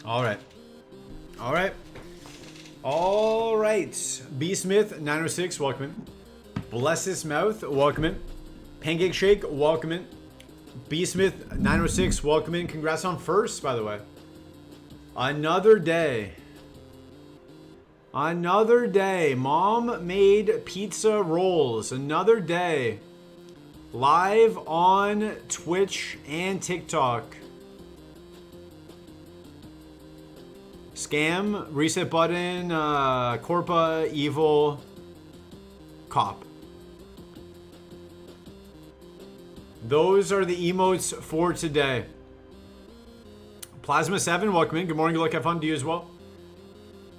All right. All right. All right. B Smith 906, welcome in. Bless His Mouth, welcome in. Pancake Shake, welcome in. B Smith 906, welcome in. Congrats on first, by the way. Another day. Another day. Mom made pizza rolls. Another day. Live on Twitch and TikTok. Scam, reset button, Corpa, evil, cop. Those are the emotes for today. Plasma 7, welcome in. Good morning, good luck, have fun to you as well.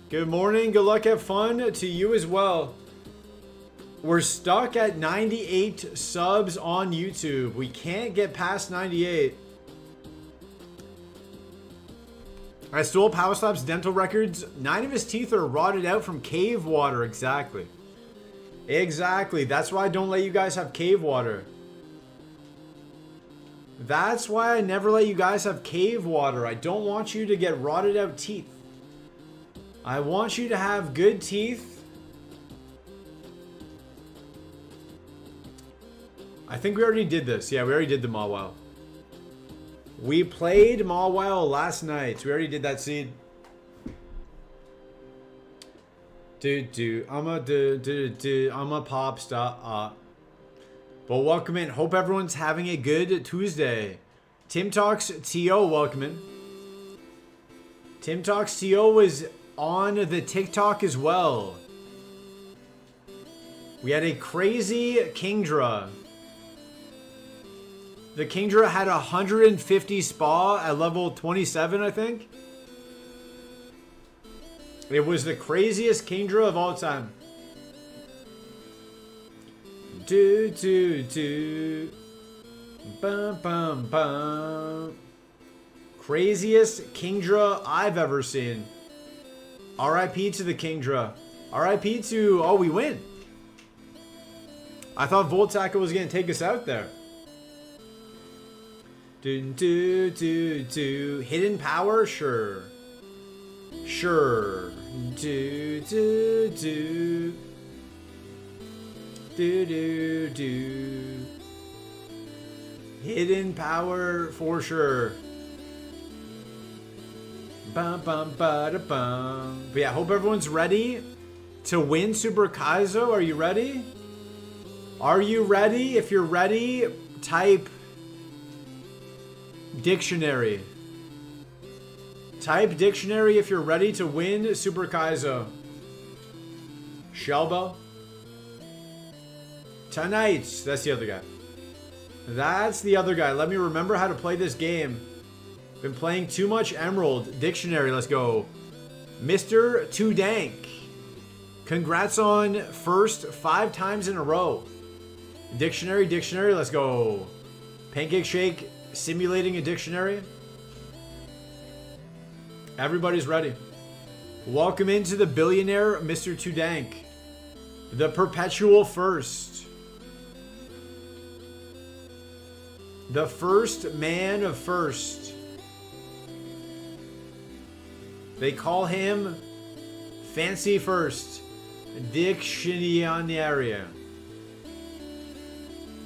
Good morning, good luck, have fun to you as well. We're stuck at 98 subs on YouTube. We can't get past 98. I stole Power Slap's dental records. 9 of his teeth are rotted out from cave water. Exactly. Exactly. That's why I don't let you guys have cave water. That's why I never let you guys have cave water. I don't want you to get rotted out teeth. I want you to have good teeth. I think we already did this. Yeah, we already did the Mawile. We played Mawile last night. We already did that seed. I'm a pop star. But welcome in. Hope everyone's having a good Tuesday. Tim Talks TO, welcome in. Tim Talks TO was on the TikTok as well. We had a crazy Kingdra. The Kingdra had 150 spa at level 27, I think. It was the craziest Kingdra of all time. Do do do. Bum bum bum. Craziest Kingdra I've ever seen. RIP to the Kingdra. RIP to... Oh, we win. I thought Voltaka was going to take us out there. Do do do do. Hidden power? Sure. Sure. Do do do. Do do do. Hidden power for sure. Bum bum ba da bum. But yeah, hope everyone's ready to win Super Kaizo. Are you ready? Are you ready? If you're ready, type dictionary. Type dictionary if you're ready to win Super Kaizo. Shelbo. Tonight. That's the other guy. That's the other guy. Let me remember how to play this game. Been playing too much Emerald. Dictionary. Let's go. Mr. Too Dank. Congrats on first 5 times in a row. Dictionary. Dictionary. Let's go. Pancake Shake. Simulating a dictionary. Everybody's ready. Welcome into the billionaire, Mr. Too Dank. The perpetual first. The first man of first. They call him Fancy First. Dictionary.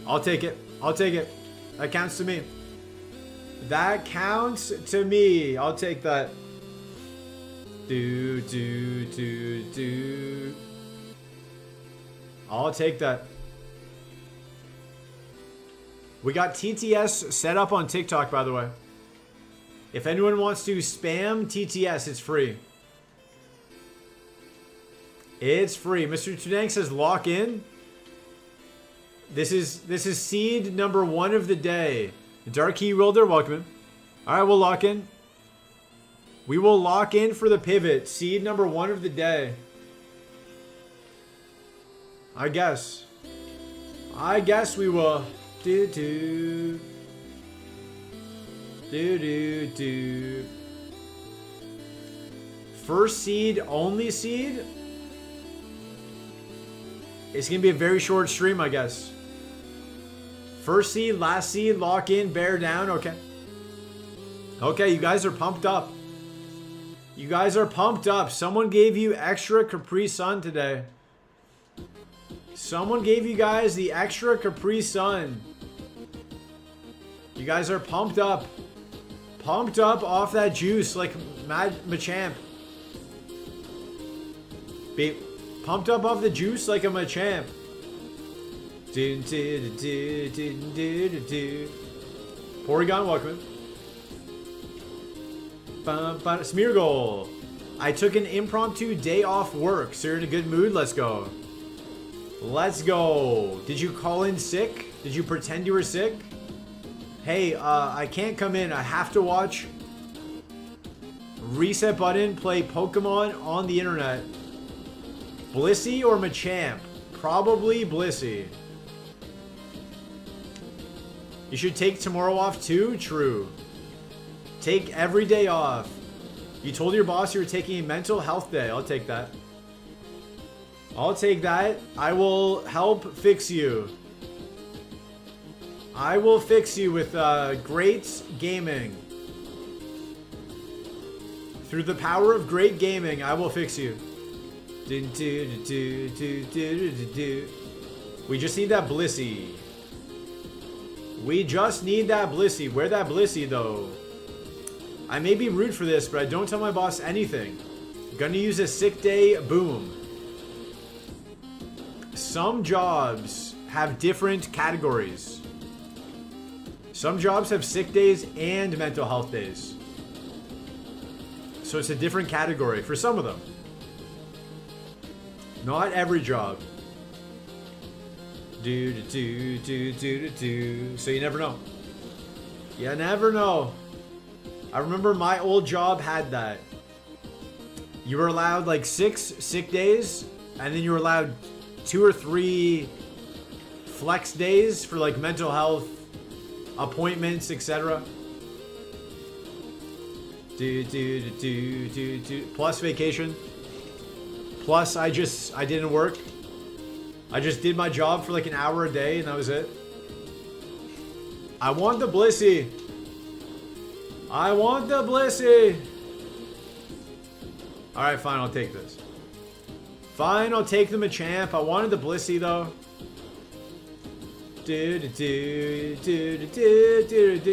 I'll take it. I'll take it. That counts to me. That counts to me. I'll take that. Do, do, do, do. I'll take that. We got TTS set up on TikTok, by the way. If anyone wants to spam TTS, it's free. It's free. Mr. Tudank says lock in. This is seed number 1 of the day. Dark Key Wilder, welcome in. Alright, we'll lock in. We will lock in for the pivot. Seed number 1 of the day. I guess we will. Do do. Do do do. First seed, only seed? It's gonna be a very short stream, I guess. First seed, last seed, lock in, bear down. Okay. Okay, you guys are pumped up. You guys are pumped up. Someone gave you extra Capri Sun today. Someone gave you guys the extra Capri Sun. You guys are pumped up. Pumped up off that juice like Machamp. Be pumped up off the juice like a Machamp. Porygon, welcome. Smear goal. I took an impromptu day off work, so you're in a good mood. Let's go. Let's go. Did you call in sick? Did you pretend you were sick? Hey, I can't come in. I have to watch Reset Button play Pokemon on the internet. Blissey or Machamp? Probably Blissey. You should take tomorrow off too? True. Take every day off. You told your boss you were taking a mental health day. I'll take that. I'll take that. I will help fix you. I will fix you with great gaming. Through the power of great gaming, I will fix you. We just need that Blissey. We just need that Blissey. Where that Blissey though? I may be rude for this, but I don't tell my boss anything. Gonna use a sick day, boom. Some jobs have different categories. Some jobs have sick days and mental health days. So it's a different category for some of them. Not every job. So you never know. You never know. I remember my old job had that. You were allowed like 6 sick days, and then you were allowed 2 or 3 flex days for like mental health appointments, etc. Plus vacation. Plus I didn't work. I just did my job for like an hour a day and that was it. I want the Blissey. I want the Blissey. Alright, fine, I'll take this. Fine, I'll take the Machamp. I wanted the Blissey though.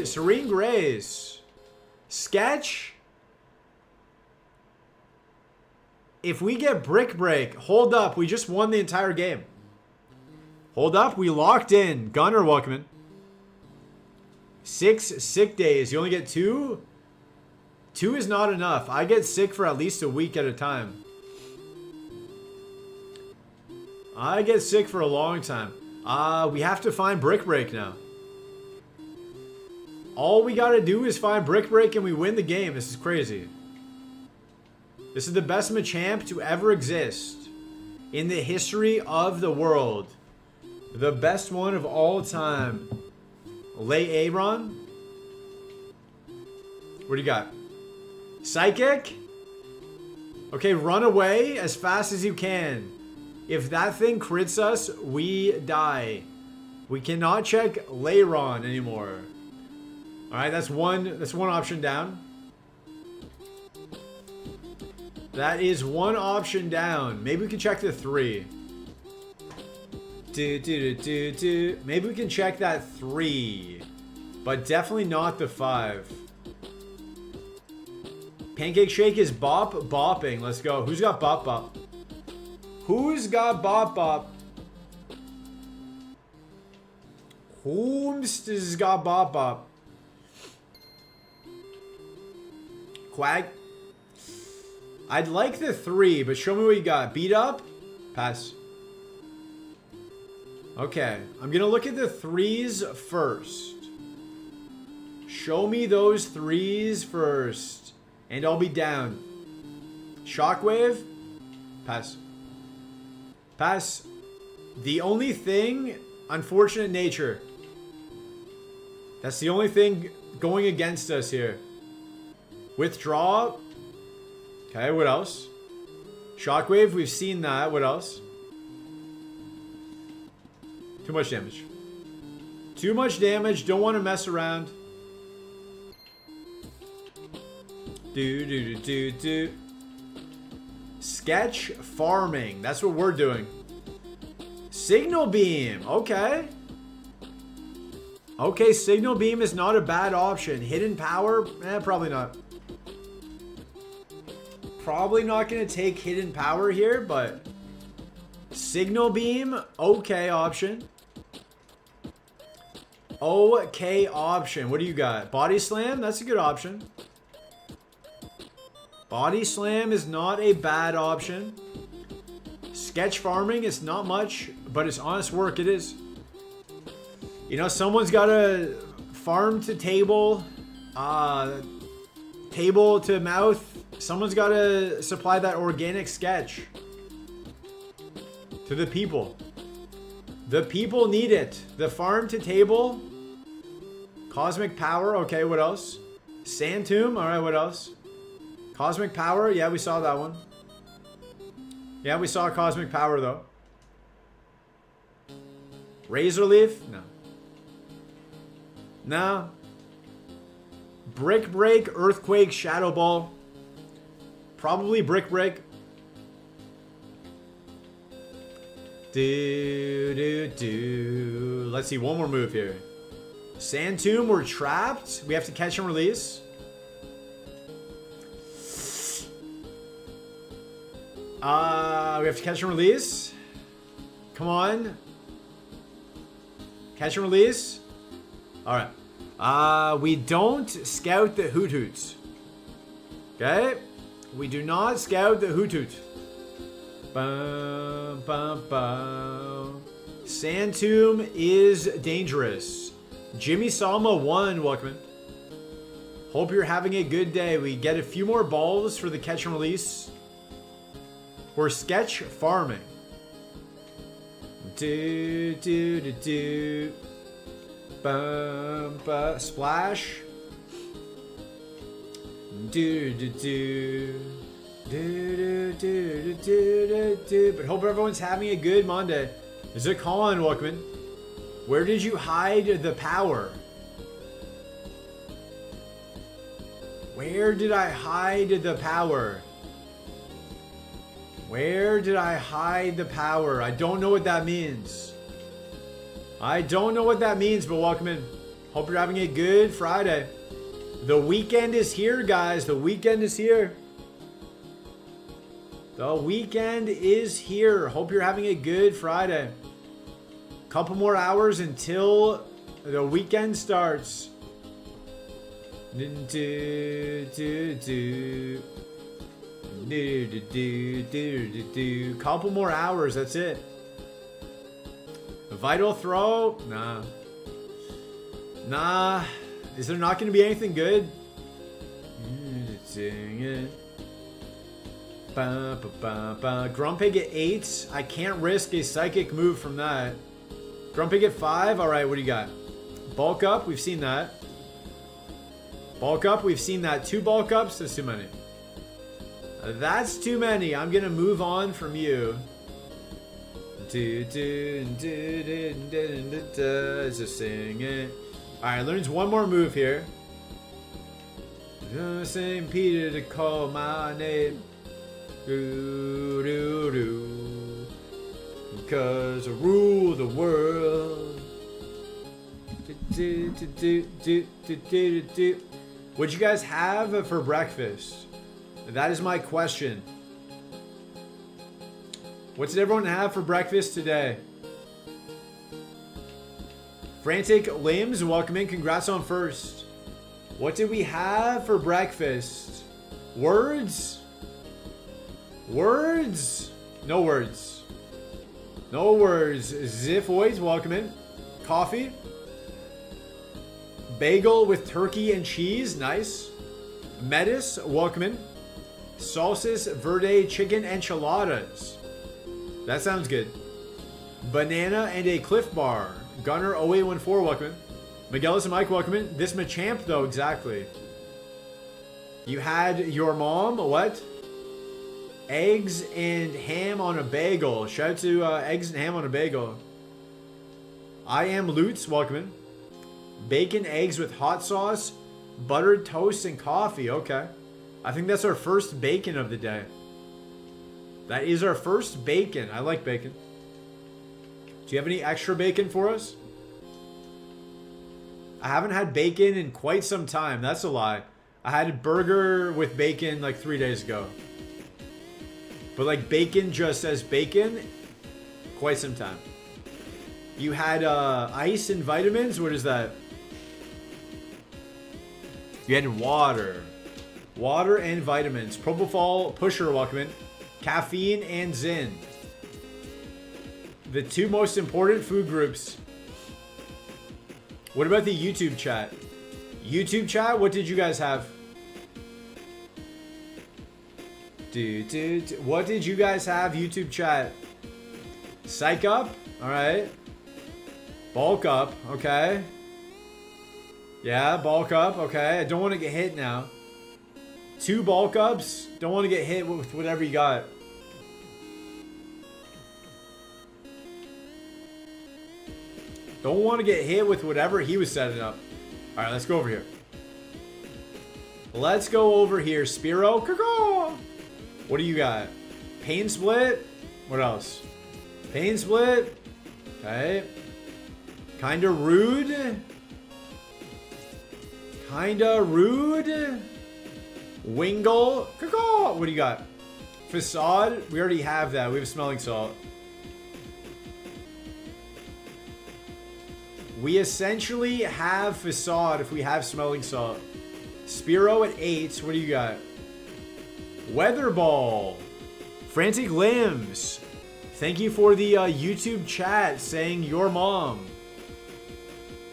Serene Grace. Sketch. If we get Brick Break, hold up. We just won the entire game. Hold up. We locked in. Gunner, welcome in. 6 sick days. You only get 2? 2 is not enough. I get sick for at least a week at a time. I get sick for a long time. We have to find Brick Break now. All we gotta do is find Brick Break and we win the game. This is crazy. This is the best Machamp to ever exist in the history of the world. The best one of all time. Ironmon. What do you got? Psychic? Okay, run away as fast as you can. If that thing crits us, we die. We cannot check Ironmon anymore. Alright, that's one option down. That is one option down. Maybe we can check the 3. Maybe we can check that 3. But definitely not the 5. Pancake Shake is bopping. Let's go. Who's got bop? Who's got bop? Who's got bop? Quag? I'd like the 3, but show me what you got. Beat up? Pass. Okay, I'm gonna look at the 3s first. Show me those 3s first. And I'll be down. Shockwave? Pass. Pass. The only thing, unfortunate nature. That's the only thing going against us here. Withdraw. Okay, what else? Shockwave, we've seen that. What else? Too much damage. Too much damage. Don't want to mess around. Do. Sketch farming. That's what we're doing. Signal beam. Okay. Okay, signal beam is not a bad option. Hidden power? Probably not. Probably not going to take hidden power here, but signal beam, okay option. Okay option. What do you got? Body slam? That's a good option. Body slam is not a bad option. Sketch farming is not much, but it's honest work. It is. You know, someone's got to farm to table, table to mouth. Someone's got to supply that organic sketch to the people. The people need it. The farm to table. Cosmic power. Okay, what else? Sand tomb. All right, what else? Cosmic power. Yeah, we saw that one. Yeah, we saw cosmic power though. Razor leaf. No. No. Brick break. Earthquake. Shadow ball. Probably brick break. Let's see, one more move here. Sand tomb, we're trapped. We have to catch and release. We have to catch and release. Come on. Catch and release. Alright. We don't scout the Hoot Hoots. Okay? We do not scout the Hoot Hoot. Bum, bum, bum. Sand tomb is dangerous. Jimmy Salma 1, welcome in. Hope you're having a good day. We get a few more balls for the catch and release. We're sketch farming. Bum, bum. Splash. But hope everyone's having a good Monday. Zakan, welcome in. Where did you hide the power? Where did I hide the power? Where did I hide the power? I don't know what that means. I don't know what that means, but welcome in. Hope you're having a good Friday. The weekend is here, guys. The weekend is here. The weekend is here. Hope you're having a good Friday. Couple more hours until the weekend starts. Couple more hours, that's it. Vital throw? Nah. Nah. Is there not going to be anything good? Grumpig at 8. I can't risk a psychic move from that. Grumpig at 5. Alright, what do you got? Bulk up. We've seen that. Bulk up. We've seen that. 2 bulk ups. That's too many. That's too many. I'm going to move on from you. Just sing it. Alright, learns one more move here. St. Peter to call my name. Because I rule the world. What'd you guys have for breakfast? That is my question. What did everyone have for breakfast today? Frantic Limbs, welcome in. Congrats on first. What did we have for breakfast? Words? Words? No words. No words. Ziphoids, welcome in. Coffee. Bagel with turkey and cheese, nice. Metis, welcome in. Salsas verde chicken enchiladas. That sounds good. Banana and a Cliff Bar. Gunner 0814, welcome in. Miguelis and Mike, welcome in. This Machamp, though, exactly. You had your mom, what? Eggs and ham on a bagel. Shout out to eggs and ham on a bagel. I am Lutz, welcome in. Bacon, eggs with hot sauce, buttered toast, and coffee. Okay. I think that's our first bacon of the day. That is our first bacon. I like bacon. Do you have any extra bacon for us? I haven't had bacon in quite some time. That's a lie. I had a burger with bacon like 3 days ago. But like bacon just as bacon, quite some time. You had ice and vitamins? What is that? You had water. Water and vitamins. Propofol, Pusher, welcome in. Caffeine and Zin. The two most important food groups. What about the YouTube chat? YouTube chat, what did you guys have? What did you guys have, YouTube chat? Psych up? Alright. Bulk up, okay. Yeah, bulk up, okay. I don't want to get hit now. 2 bulk ups. Don't want to get hit with whatever you got. Don't want to get hit with whatever he was setting up. Alright, let's go over here. Let's go over here, Spiro. What do you got? Pain split? What else? Pain split. Okay. Kinda rude. Kinda rude. Wingle. What do you got? Facade. We already have that. We have smelling salt. We essentially have facade if we have smelling salt. Spiro at 8. What do you got? Weather ball. Frantic limbs. Thank you for the YouTube chat saying your mom.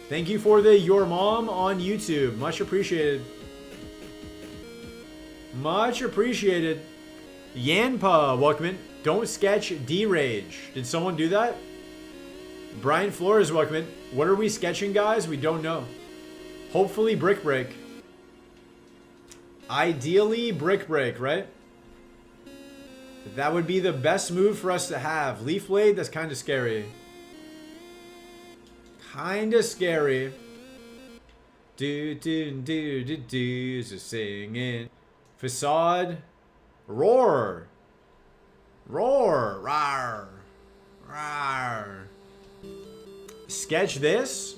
Thank you for the your mom on YouTube. Much appreciated. Much appreciated. Yanpa, welcome in. Don't sketch D-Rage. Did someone do that? Brian Flores, welcome in. What are we sketching, guys? We don't know. Hopefully Brick Break. Ideally Brick Break, right? That would be the best move for us to have. Leaf Blade, that's kind of scary. Kind of scary. Just singing. Facade. Roar. Roar. Rawr. Rawr. Sketch this?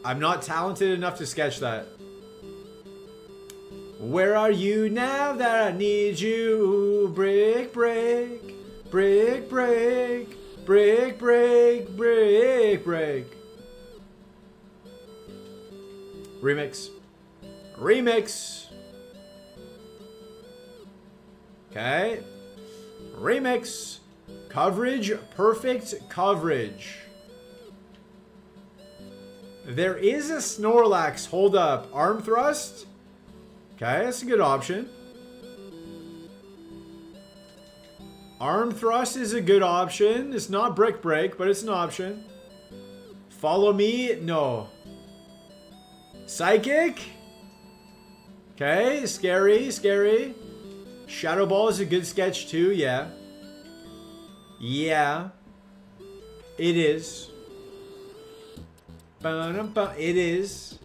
I'm not talented enough to sketch that. Where are you now that I need you? Brick break. Brick break. Brick break. Brick break. Remix. Remix. Okay. Remix. Coverage. Perfect coverage. There is a Snorlax. Hold up. Arm thrust. Okay, that's a good option. Arm thrust is a good option. It's not brick break, but it's an option. Follow me? No. Psychic? Okay, scary, scary. Shadow Ball is a good sketch too, yeah. Yeah. It is. It is.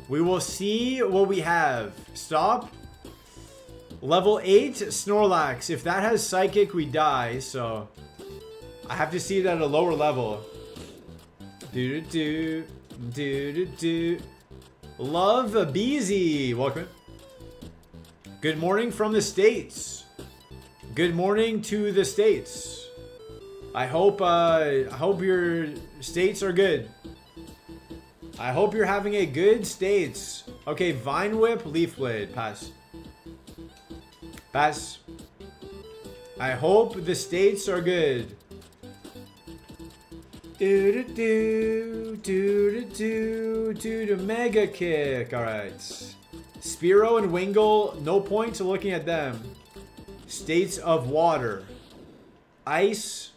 We will see what we have. Stop. Level 8 Snorlax. If that has Psychic, we die, so I have to see it at a lower level. Do. Love Beezy. Welcome. Good morning from the States. Good morning to the States. I hope your states are good. I hope you're having a good states. Okay, Vine Whip, Leaf Blade. Pass. Pass. I hope the states are good. Do mega kick. Alright. Spiro and Wingle, no point to looking at them. States of water. Ice.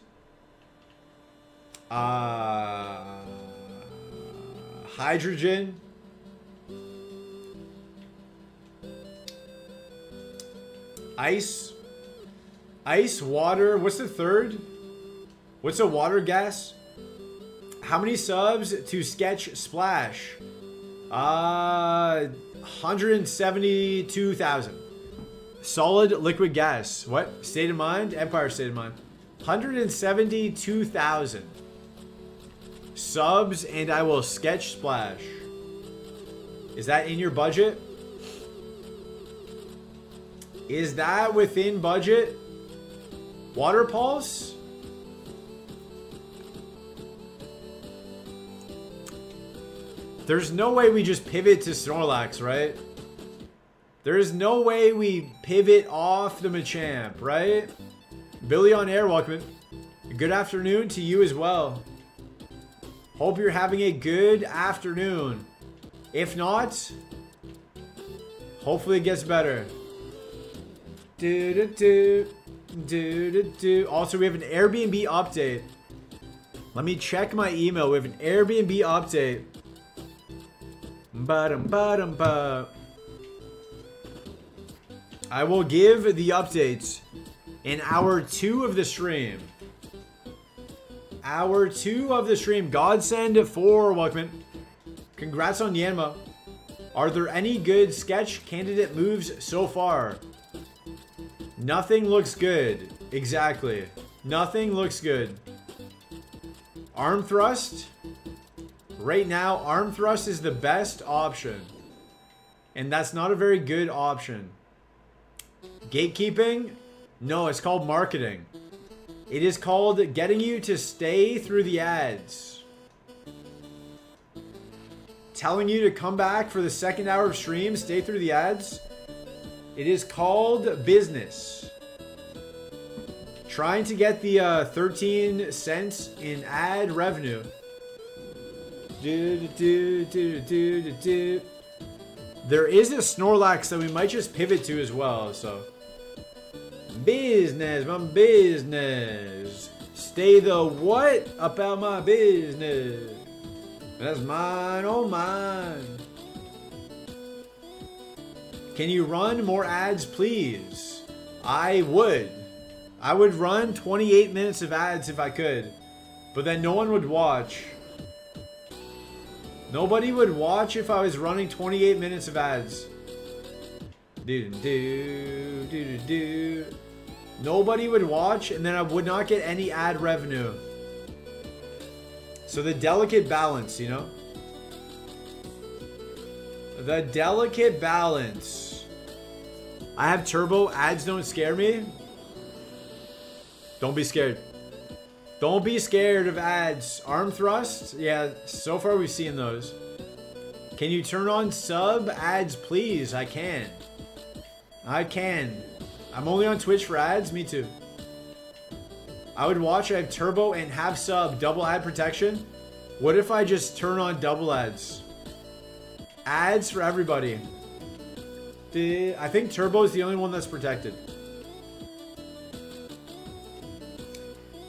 Hydrogen. Ice. Ice, water. What's the third? What's a water gas? How many subs to sketch Splash? 172,000. Solid liquid gas. What? State of mind? Empire state of mind. 172,000. Subs and I will sketch splash. Is that in your budget? Is that within budget? Water pulse? There's no way we just pivot to Snorlax, right? There's no way we pivot off the Machamp, right? Billy on air, welcome in. Good afternoon to you as well. Hope you're having a good afternoon. If not, hopefully it gets better. Also, we have an Airbnb update. Let me check my email. We have an Airbnb update. I will give the updates in hour 2 of the stream. Hour 2 of the stream. Godsend for welcome. Congrats on Yanma. Are there any good sketch candidate moves so far? Nothing looks good. Exactly. Nothing looks good. Arm thrust? Right now, arm thrust is the best option. And that's not a very good option. Gatekeeping? No, it's called marketing. It is called getting you to stay through the ads. Telling you to come back for the second hour of stream, stay through the ads. It is called business. Trying to get the 13 cents in ad revenue. There is a Snorlax that we might just pivot to as well, so. Business, my business. Stay the what about my business? That's mine, oh mine. Can you run more ads, please? I would. I would run 28 minutes of ads if I could. But then no one would watch. Nobody would watch if I was running 28 minutes of ads. Nobody would watch, and then I would not get any ad revenue. So the delicate balance, you know? The delicate balance. I have turbo. Ads don't scare me. Don't be scared. Don't be scared of ads. Arm thrusts? Yeah, so far we've seen those. Can you turn on sub ads, please? I can. I can. I'm only on Twitch for ads. Me too. I would watch. I have turbo and have sub. Double ad protection. What if I just turn on double ads? Ads for everybody. I think turbo is the only one that's protected.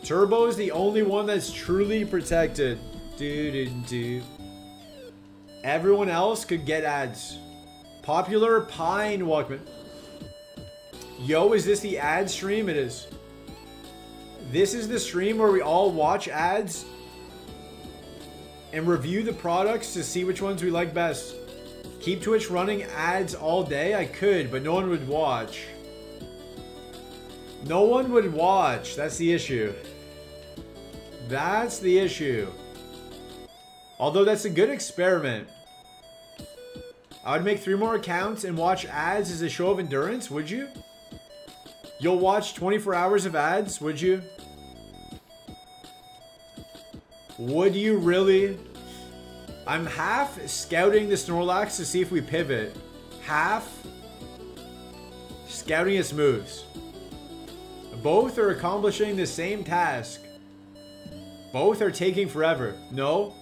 Turbo is the only one that's truly protected. Everyone else could get ads. Popular Pine Walkman. Yo, is this the ad stream? It is. This is the stream where we all watch ads and review the products to see which ones we like best. Keep Twitch running ads all day? I could, but no one would watch. No one would watch. That's the issue. That's the issue. Although that's a good experiment. I would make 3 more accounts and watch ads as a show of endurance. Would you? You'll watch 24 hours of ads, would you? Would you really? I'm half scouting the Snorlax to see if we pivot. Half scouting its moves. Both are accomplishing the same task. Both are taking forever. No.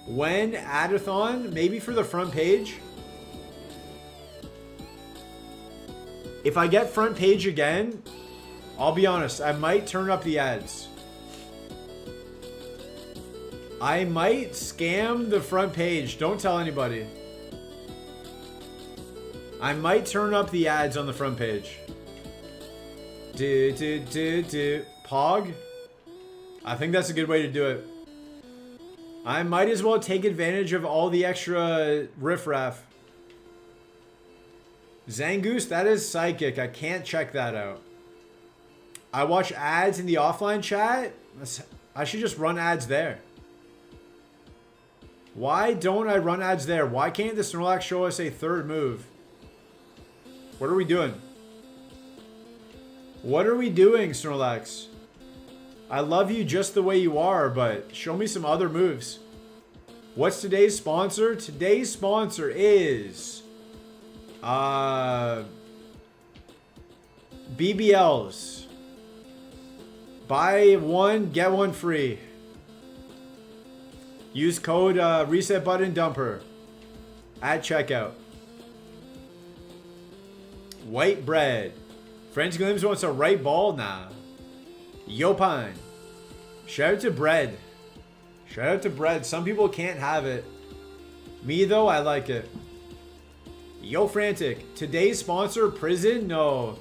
When Adathon, maybe for the front page. If I get front page again, I'll be honest, I might turn up the ads. I might scam the front page. Don't tell anybody. I might turn up the ads on the front page. Pog? I think that's a good way to do it. I might as well take advantage of all the extra riffraff. Zangoose, that is psychic. I can't check that out. I watch ads in the offline chat. I should just run ads there. Why don't I run ads there? Why can't the Snorlax show us a third move? What are we doing? What are we doing, Snorlax? I love you just the way you are, but show me some other moves. What's today's sponsor? Today's sponsor is... BBLs. Buy one, get one free. Use code reset button dumper at checkout. White bread. French Glims wants a right ball? Nah. Yopine. Shout out to bread. Shout out to bread. Some people can't have it. Me though, I like it. Yo Frantic. Today's sponsor, prison? No.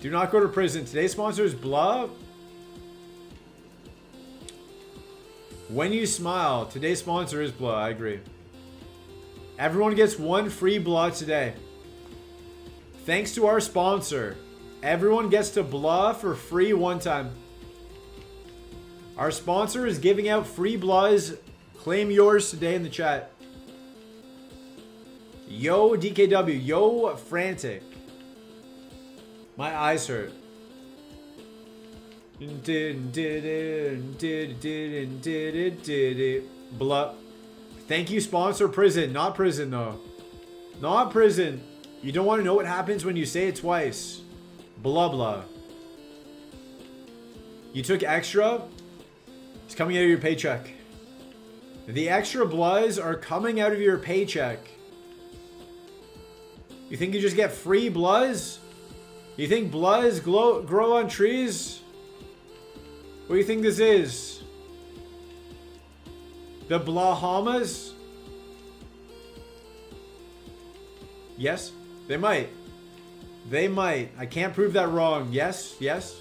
Do not go to prison. Today's sponsor is Blah. When you smile. Today's sponsor is Blah. I agree. Everyone gets one free Blah today. Thanks to our sponsor. Everyone gets to Blah for free one time. Our sponsor is giving out free Blahs. Claim yours today in the chat. Yo DKW. Yo Frantic. My eyes hurt. Blah. Thank you, sponsor. Prison. Not prison, though. Not prison. You don't want to know what happens when you say it twice. Blah, blah. You took extra? It's coming out of your paycheck. The extra bloods are coming out of your paycheck. You think you just get free bloods? You think bloods grow on trees? What do you think this is? The Bahamas? Yes, they might. They might. I can't prove that wrong. Yes, yes.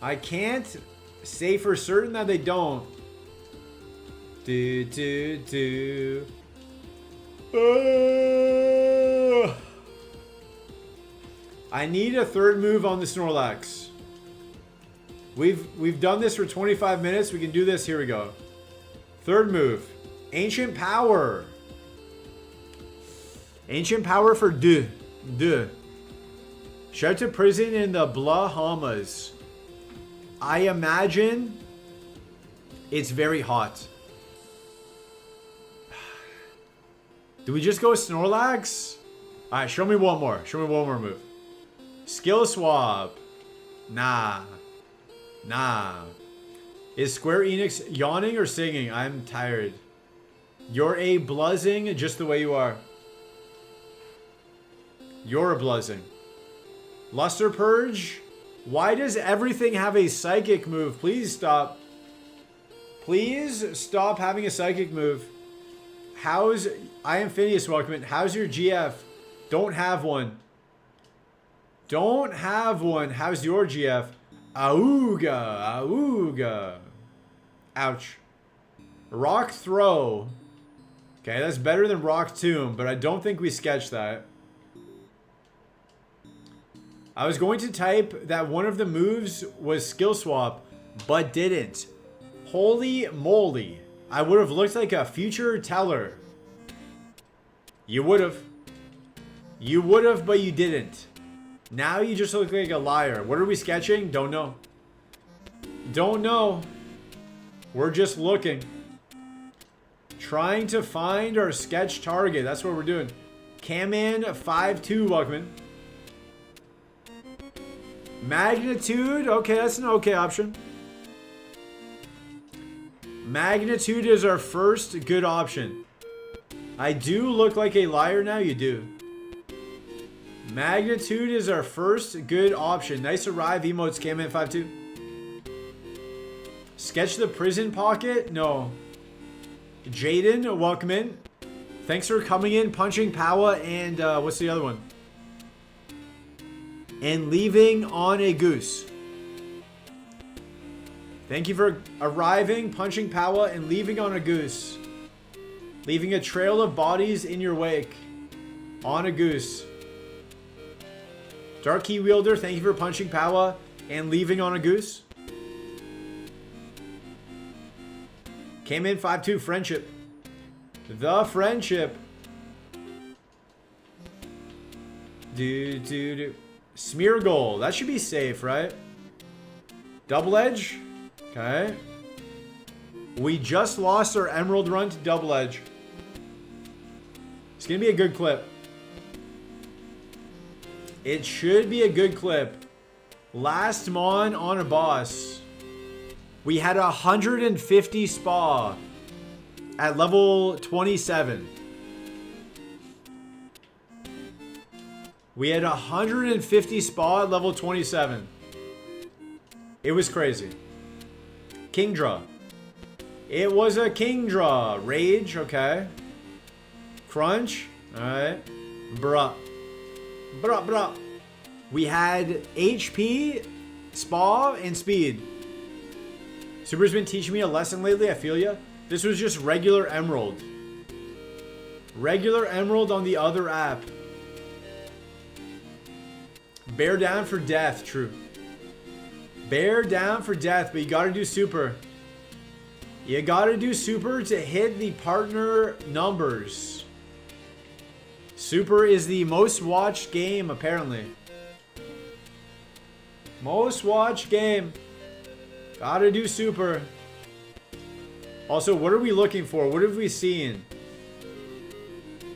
I can't say for certain that they don't. I need a third move on the Snorlax. We've done this for 25 minutes. We can do this. Here we go. Third move. Ancient Power. Ancient Power for duh. Shout to prison in the Bahamas. I imagine it's very hot. Do we just go Snorlax? Alright, show me one more. Show me one more move. Skill swap. Nah. Is Square Enix yawning or singing? I'm tired. You're a bluzzing just the way you are. You're a bluzzing. Luster Purge. Why does everything have a psychic move? Please stop. Please stop having a psychic move. How's... I am Phineas, welcome in. How's your GF? Don't have one. Don't have one. How's your GF? Auga. Ouch. Rock Throw. Okay, that's better than Rock Tomb, but I don't think we sketched that. I was going to type that one of the moves was Skill Swap, but didn't. Holy moly. I would have looked like a future teller. You would have. You would have, but you didn't. Now you just look like a liar. What are we sketching? Don't know. Don't know. We're just looking. Trying to find our sketch target. That's what we're doing. Caman52, welcome in. Magnitude. Okay, that's an okay option. Magnitude is our first good option. I do look like a liar now. You do. Magnitude is our first good option. Nice arrive emotes, Caman52. Sketch the prison pocket? No. Jaden, welcome in. Thanks for coming in, punching Powa, and what's the other one? And leaving on a goose. Thank you for arriving, punching Powa, and leaving on a goose. Leaving a trail of bodies in your wake. On a goose. Dark Key Wielder, thank you for punching Powa and leaving on a goose. Came in 5-2, Friendship. The Friendship. Smear Goal. That should be safe, right? Double Edge. Okay. We just lost our Emerald run to Double Edge. It's going to be a good clip. It should be a good clip. Last Mon on a boss. We had 150 spa at level 27. We had 150 spa at level 27. It was crazy. Kingdra. It was a Kingdra. Rage, okay. Crunch, alright. Bruh. Bruh. We had HP, spa, and speed. Super's been teaching me a lesson lately, I feel ya. This was just regular Emerald. Regular Emerald on the other app. Bear down for death, true. Bear down for death, but you gotta do super. You gotta do super to hit the partner numbers. Super is the most watched game, apparently. Most watched game. Gotta do super. Also, what are we looking for? What have we seen?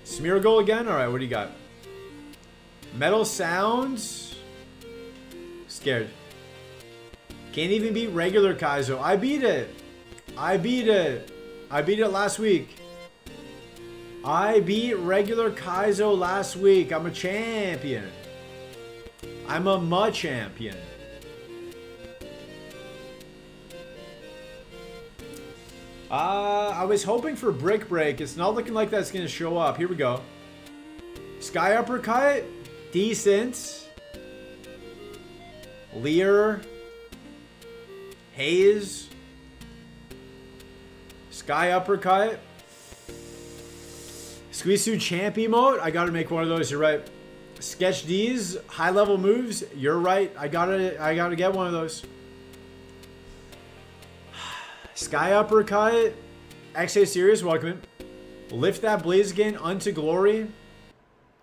Smear Goal again? Alright, what do you got? Metal Sounds. Scared. Can't even beat regular Kaizo. I beat it. I beat it last week. I beat regular Kaizo last week. I'm a champion. I'm a champion. I was hoping for Brick Break. It's not looking like that's going to show up. Here we go. Sky Uppercut. Decent. Leer. Haze. Sky Uppercut. Squeeze Suit Champ emote. I gotta make one of those. You're right. Sketch D's high level moves. You're right. I gotta get one of those. Sky Uppercut. XA Serious, welcome in. Lift that Blaziken unto glory.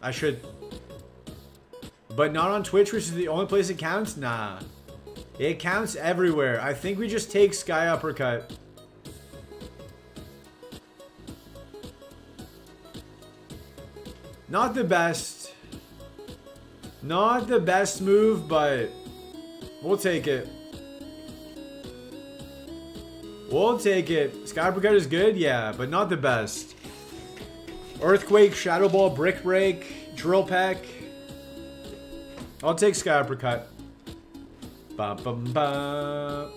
I should. But not on Twitch, which is the only place it counts? Nah. It counts everywhere. I think we just take Sky Uppercut. Not the best. Not the best move, but we'll take it. We'll take it. Sky Uppercut is good, yeah, but not the best. Earthquake, Shadow Ball, Brick Break, Drill Peck. I'll take Sky Uppercut. Ba bum ba.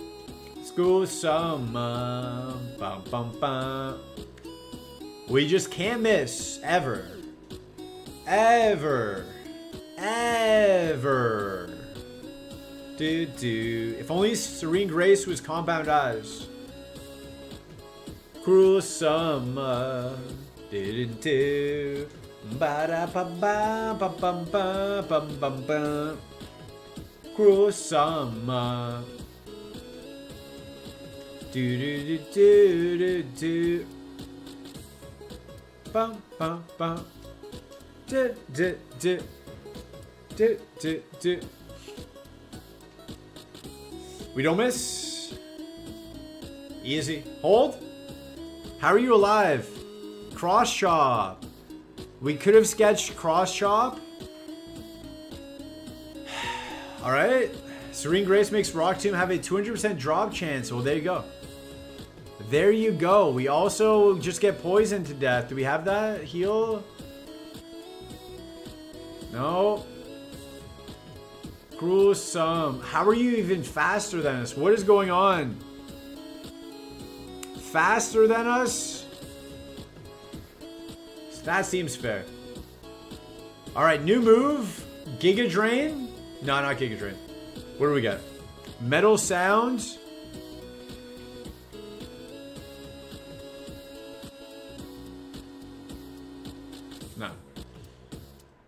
School summer. Ba bum ba. We just can't miss ever. Ever. If only Serene Grace was Compound Eyes. Cruel summer. Ba da ba ba ba bum ba bum bum ba. Cruel summer. Bum bum bum. We don't miss. Easy. Hold. How are you alive? Cross chop. We could have sketched cross chop. Alright. Serene Grace makes Rock Tomb have a 200% drop chance. Well, there you go. There you go. We also just get poisoned to death. Do we have that? Heal? No. Gruesome. How are you even faster than us? What is going on? Faster than us? That seems fair. Alright, new move. Giga Drain? No, not Giga Drain. What do we got? Metal Sound. No.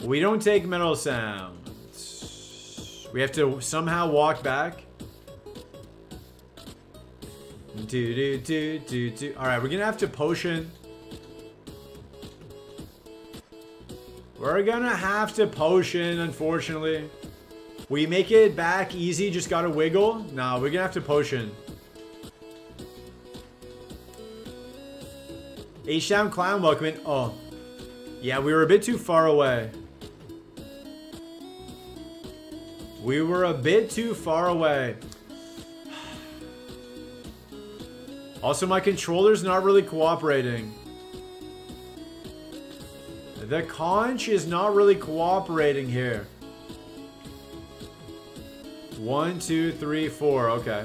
We don't take Metal Sound. We have to somehow walk back. Alright, we're gonna have to potion. We're gonna have to potion, unfortunately. We make it back easy, just gotta wiggle. Nah, we're gonna have to potion. H-Down Clown, welcome in. Oh. Yeah, we were a bit too far away. We were a bit too far away. Also, my controller's not really cooperating. The conch is not really cooperating here. 1, 2, 3, 4. Okay.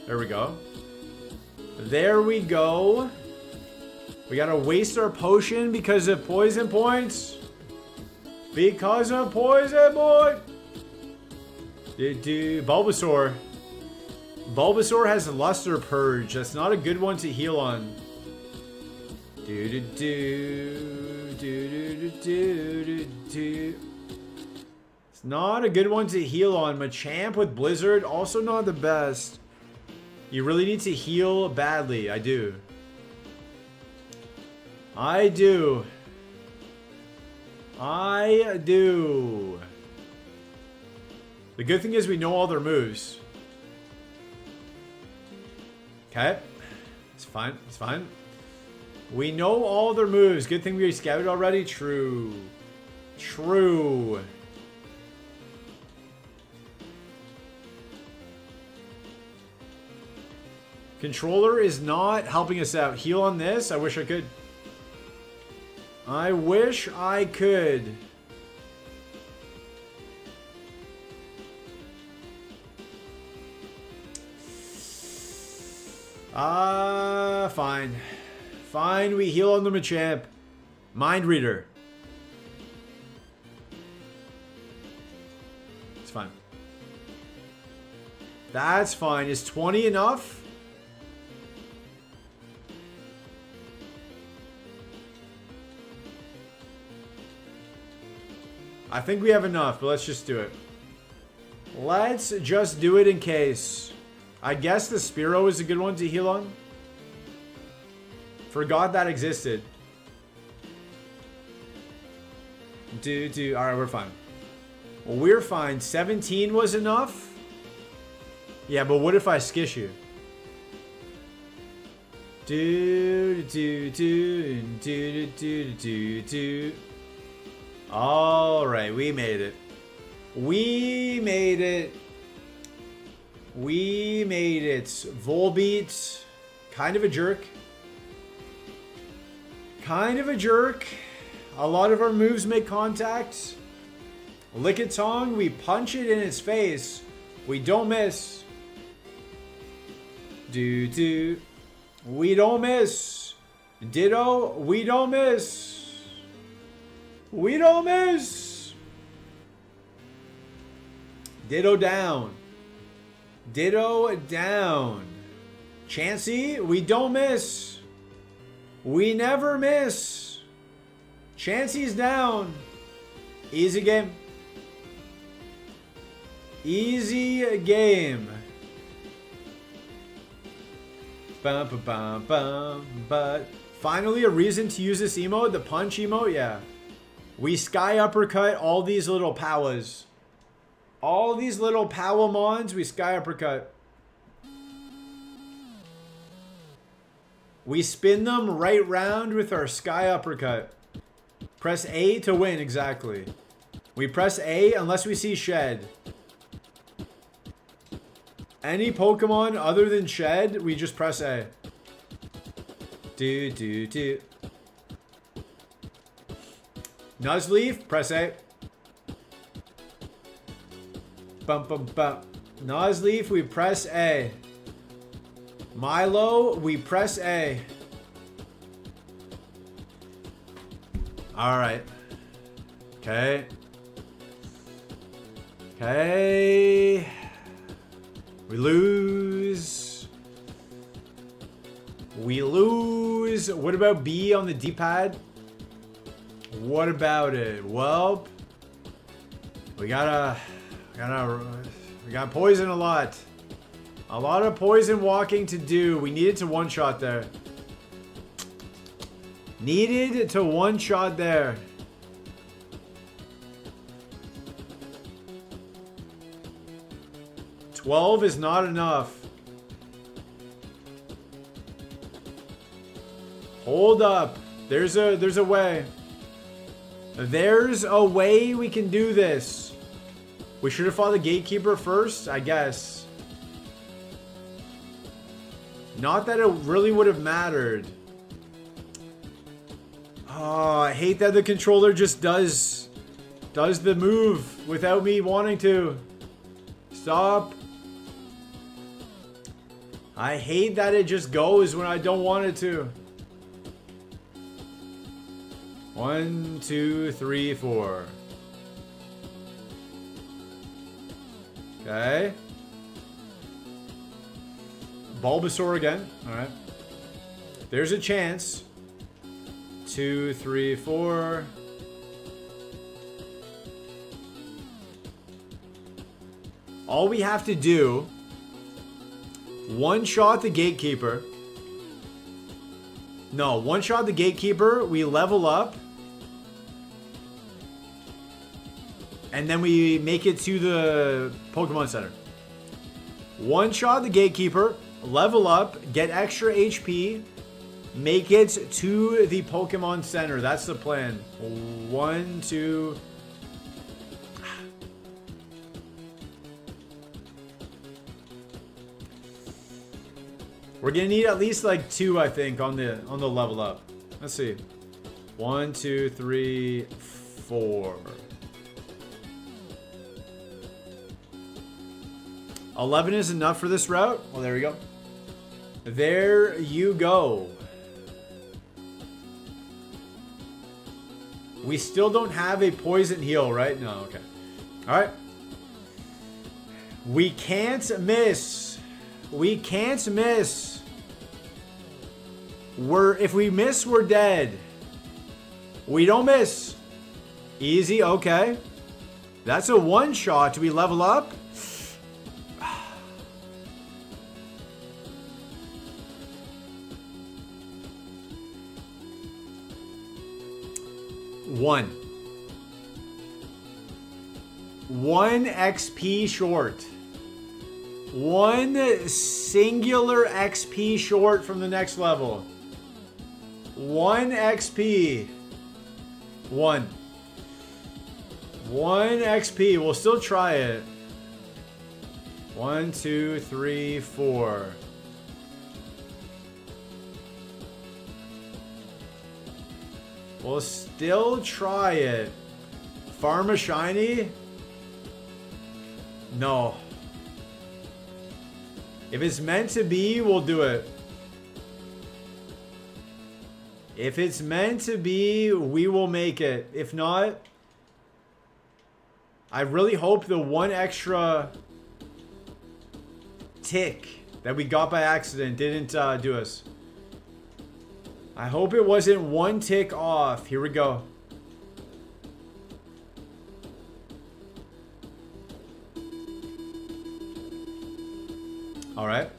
There we go. There we go. We gotta waste our potion because of poison points. Because of poison boy. Bulbasaur. Bulbasaur has Luster Purge. That's not a good one to heal on. It's not a good one to heal on. Machamp with Blizzard, also not the best. You really need to heal badly. I do. I do. I do. The good thing is we know all their moves. Okay. It's fine. It's fine. We know all their moves. Good thing we scouted already. True. True. Controller is not helping us out. Heal on this? I wish I could. I wish I could. Fine. Fine, we heal on the Machamp. Mind Reader. It's fine. That's fine. Is 20 enough? I think we have enough, but let's just do it. Let's just do it in case. I guess the Spearow is a good one to heal on. Forgot that existed. Alright, we're fine. Well, we're fine. 17 was enough? Yeah, but what if I skish you? Alright, we made it. We made it. We made it. Volbeat. Kind of a jerk. Kind of a jerk. A lot of our moves make contact. Lickitung, we punch it in its face. We don't miss. We don't miss. Ditto, we don't miss. We don't miss. Ditto down. Ditto down. Chansey, we don't miss. We never miss. Chansey's down. Easy game. Easy game. Bum, bum, bum, bum. But finally a reason to use this emote, the punch emote, yeah. We sky uppercut all these little powers. All these little Powamons, we sky uppercut. We spin them right round with our sky uppercut. Press A to win, exactly. We press A unless we see Shed. Any Pokemon other than Shed, we just press A. Nuzleaf, press A. Bum, bum, bum. Nuzleaf, we press A. Milo, we press A. Alright. Okay. Okay. We lose. We lose. What about B on the D-pad? What about it? Well, We got poison a lot. A lot of poison walking to do. We needed to one-shot there. Needed to one-shot there. $12 is not enough. Hold up. There's a way. There's a way we can do this. We should have fought the gatekeeper first, I guess. Not that it really would have mattered. Oh, I hate that the controller just does the move without me wanting to. Stop. I hate that it just goes when I don't want it to. 1, 2, 3, 4. Okay. Bulbasaur again. Alright. There's a chance. 2, 3, 4. All we have to do, one-shot the gatekeeper. No, one-shot the gatekeeper, we level up. And then we make it to the Pokemon Center. One-shot the gatekeeper, level up, get extra HP, make it to the Pokemon Center. That's the plan. 1, 2... We're gonna need at least like 2, I think, on the level up. Let's see. 1, 2, 3, 4. 11 is enough for this route. Well, there we go. There you go. We still don't have a poison heal, right? No, okay. All right. We can't miss. We can't miss. If we miss, we're dead. We don't miss. Easy, okay. That's a one-shot. Do we level up? One XP short. One singular XP short from the next level. 1 XP. 1 XP. We'll still try it. 1, 2, 3, 4. We'll still try it. Farm a shiny? No. If it's meant to be, we'll do it. If it's meant to be, we will make it. If not, I really hope the one extra tick that we got by accident didn't do us. I hope it wasn't one tick off. Here we go. All right.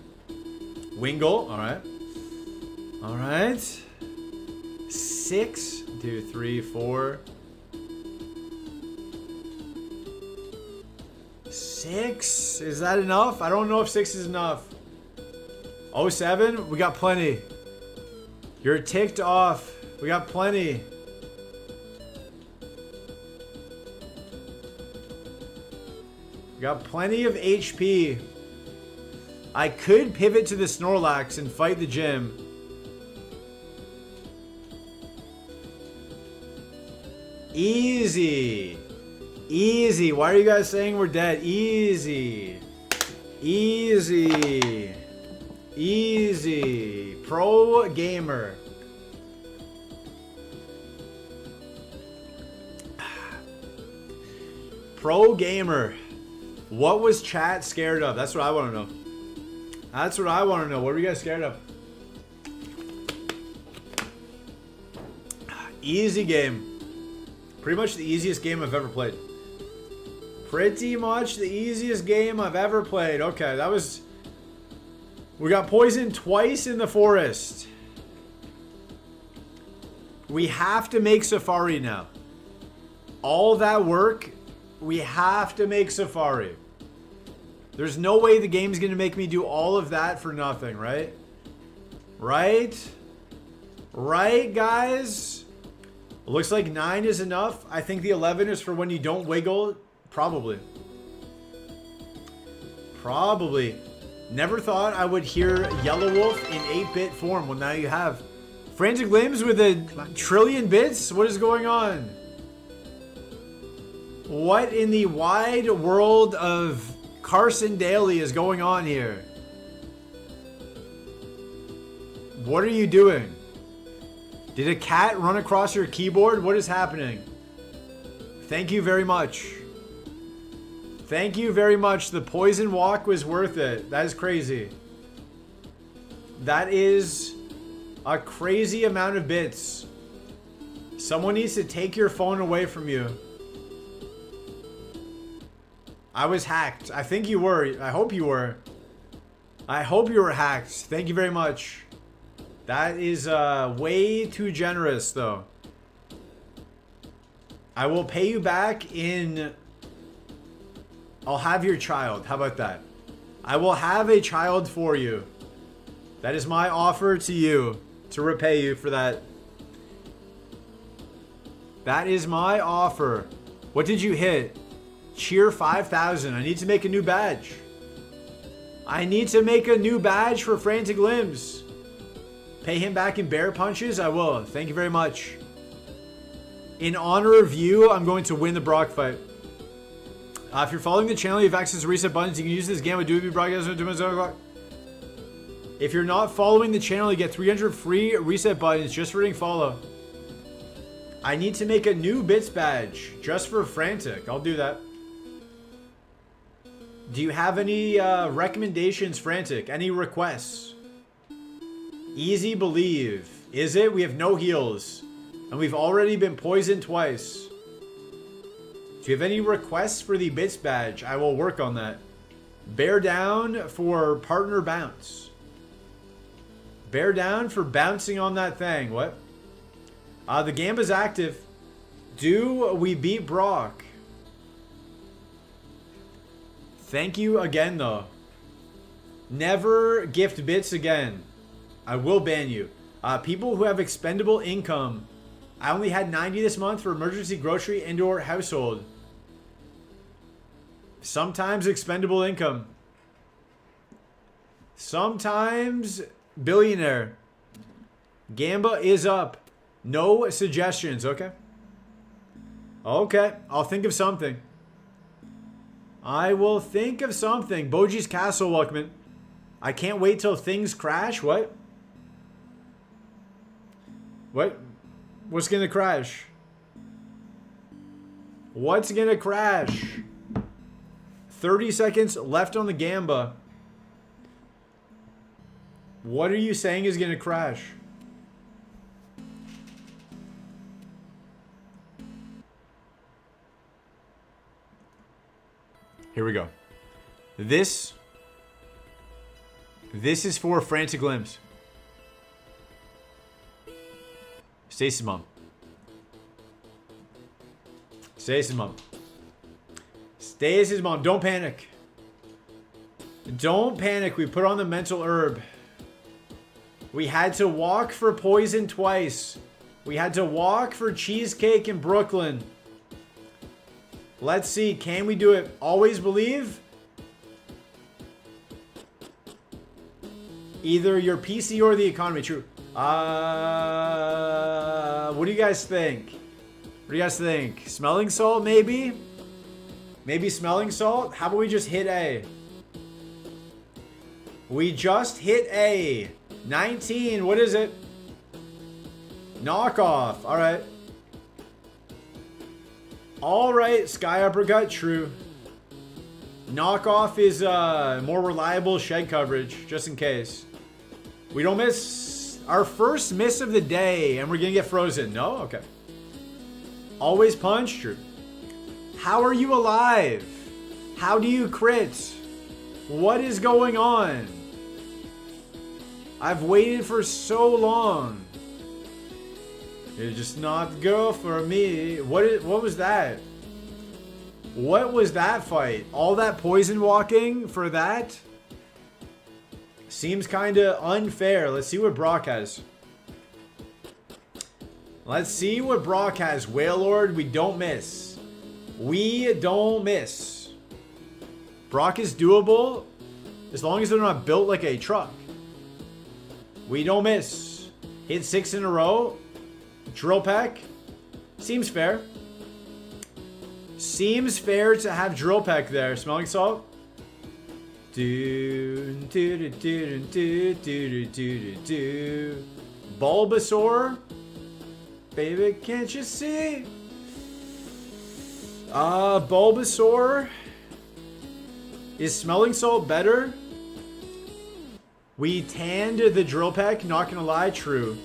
Wingull. All right. All right. 6, 2, 3, 4. 6. Is that enough? I don't know if 6 is enough. 07. We got plenty. You're ticked off. We got plenty. We got plenty of HP. I could pivot to the Snorlax and fight the gym. Easy. Easy. Why are you guys saying we're dead? Easy. Easy. Easy. Pro gamer. Pro gamer. What was chat scared of? That's what I want to know. That's what I want to know. What are you guys scared of? Easy game. Pretty much the easiest game I've ever played. Pretty much the easiest game I've ever played. Okay, that was... We got poisoned twice in the forest. We have to make Safari now. All that work, we have to make Safari. There's no way the game's going to make me do all of that for nothing, right? Right? Right, guys? Looks like 9 is enough. I think the 11 is for when you don't wiggle. Probably. Probably. Never thought I would hear Yellow Wolf in 8-bit form. Well, now you have. Frantic Limbs with a trillion bits? What is going on? What in the wide world of Carson Daly is going on here? What are you doing? Did a cat run across your keyboard? What is happening? Thank you very much. Thank you very much. The poison walk was worth it. That is crazy. That is a crazy amount of bits. Someone needs to take your phone away from you. I was hacked. I think you were. I hope you were. I hope you were hacked. Thank you very much. That is way too generous, though. I will pay you back in... I'll have your child. How about that? I will have a child for you. That is my offer to you. To repay you for that. That is my offer. What did you hit? Cheer 5,000. I need to make a new badge. I need to make a new badge for Frantic Limbs. Pay him back in bear punches? I will. Thank you very much. In honor of you, I'm going to win the Brock fight. If you're following the channel, you have access to reset buttons. You can use this game with Doobie broadcast until 7 o'clock. If you're not following the channel, you get 300 free reset buttons just for hitting follow. I need to make a new bits badge just for Frantic. I'll do that. Do you have any recommendations, Frantic? Any requests? Easy believe. Is it? We have no heals. And we've already been poisoned twice. Do you have any requests for the bits badge? I will work on that. Bear down for partner bounce. Bear down for bouncing on that thing. What? The Gamba's active. Do we beat Brock? Thank you again, though. Never gift bits again. I will ban you. People who have expendable income. I only had 90 this month for emergency grocery indoor household. Sometimes expendable income. Sometimes billionaire. Gamba is up. No suggestions, okay? Okay, I'll think of something. I will think of something. Boji's Castle, welcome. I can't wait till things crash. What? What? What's gonna crash? What's gonna crash? 30 seconds left on the Gamba. What are you saying is gonna crash? Here we go. This is for Frantic Limbs. Stacy's mom. Stacy's mom. Stacy's mom. Don't panic. Don't panic. We put on the mental herb. We had to walk for poison twice. We had to walk for cheesecake in Brooklyn. Let's see. Can we do it? Always believe? Either your PC or the economy. True. What do you guys think? What do you guys think? Smelling salt, maybe? Maybe smelling salt? How about we just hit A? We just hit A. 19. What is it? Knockoff. All right. All right. Sky uppercut. True. Knockoff is more reliable shed coverage, just in case. We don't miss our first miss of the day, and we're gonna get frozen. No? Okay. Always punch. True. How are you alive? How do you crit? What is going on? I've waited for so long. You're just not the girl for me. What was that? What was that fight? All that poison walking for that? Seems kind of unfair. Let's see what Brock has. Let's see what Brock has. Wailord, we don't miss. We don't miss. Brock is doable as long as they're not built like a truck. We don't miss. Hit 6 in a row. Drill Peck. Seems fair. Seems fair to have Drill Peck there. Smelling Salt. Bulbasaur. Baby, can't you see? Bulbasaur. Is Smelling Salt better? We tanned the Drill Peck, not gonna lie, true.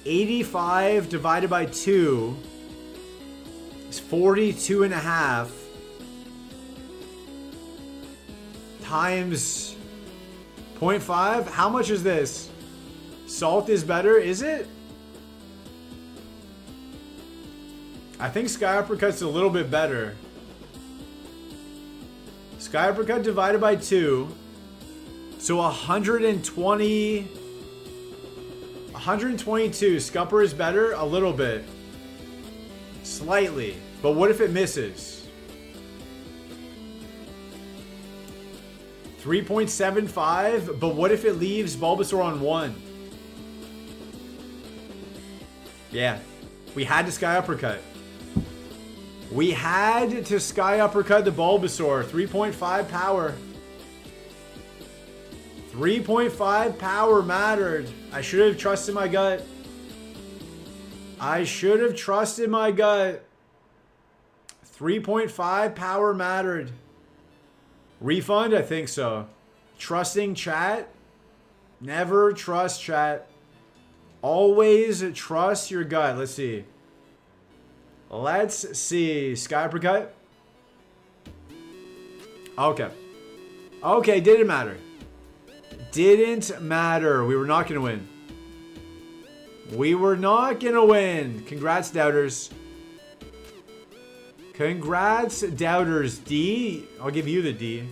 85 divided by 2 is 42.5 times 0.5. How much is this? Salt is better, is it? I think Sky Uppercut's a little bit better. Sky Uppercut divided by 2. So 120... 122. Scupper is better? A little bit. Slightly. But what if it misses? 3.75? But what if it leaves Bulbasaur on 1? Yeah. We had to Sky Uppercut. We had to Sky Uppercut the Bulbasaur. 3.5 power. 3.5 power mattered. I should have trusted my gut. I should have trusted my gut. 3.5 power mattered. Refund? I think so. Trusting chat? Never trust chat. Always trust your gut. Let's see. Let's see. Sky Uppercut. Okay. Okay, didn't matter. Didn't matter. We were not going to win. We were not going to win. Congrats, doubters. Congrats, doubters. D. I'll give you the D.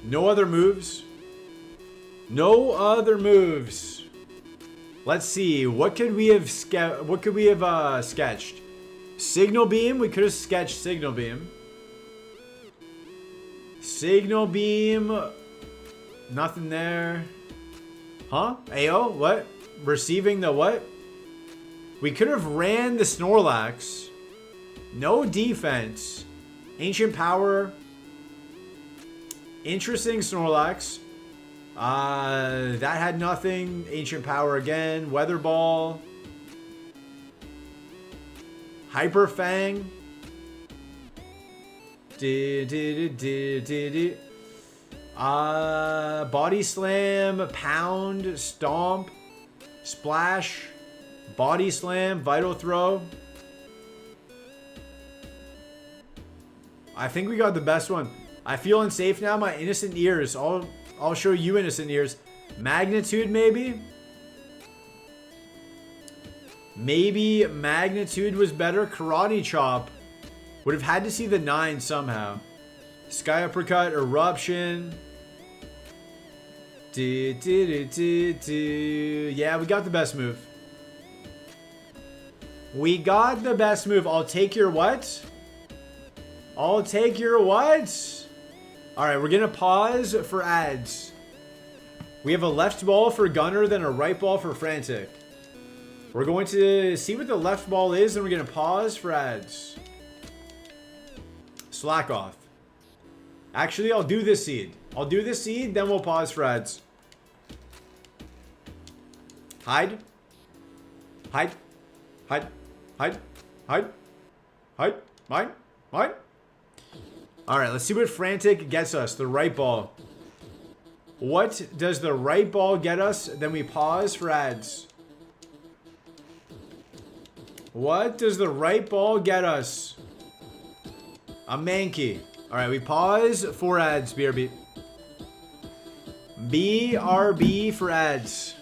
No other moves. No other moves. Let's see. What could we have sketched? Signal Beam. We could have sketched Signal Beam. Signal Beam. Nothing there. Huh? AO? What? Receiving the what? We could have ran the Snorlax. No defense. Ancient Power. Interesting Snorlax. That had nothing. Ancient Power again. Weather Ball. Hyper Fang. Body Slam, Pound, Stomp, Splash, Body Slam, Vital Throw. I think we got the best one. I feel unsafe now. My innocent ears. I'll show you innocent ears. Magnitude, maybe? Maybe Magnitude was better. Karate Chop. Would have had to see the 9 somehow. Sky Uppercut, Eruption. Yeah, we got the best move. We got the best move. I'll take your what? I'll take your what? Alright, we're gonna pause for ads. We have a left ball for Gunner, then a right ball for Frantic. We're going to see what the left ball is, and we're gonna pause for ads. Slack off. Actually, I'll do this seed. I'll do this seed, then we'll pause for ads. Hide. Hide. Hide. Hide. Hide. Hide. Mine. Mine. Alright, let's see what Frantic gets us. The right ball. What does the right ball get us? Then we pause for ads. What does the right ball get us? A Mankey. Alright, we pause for ads, BRB. BRB for ads.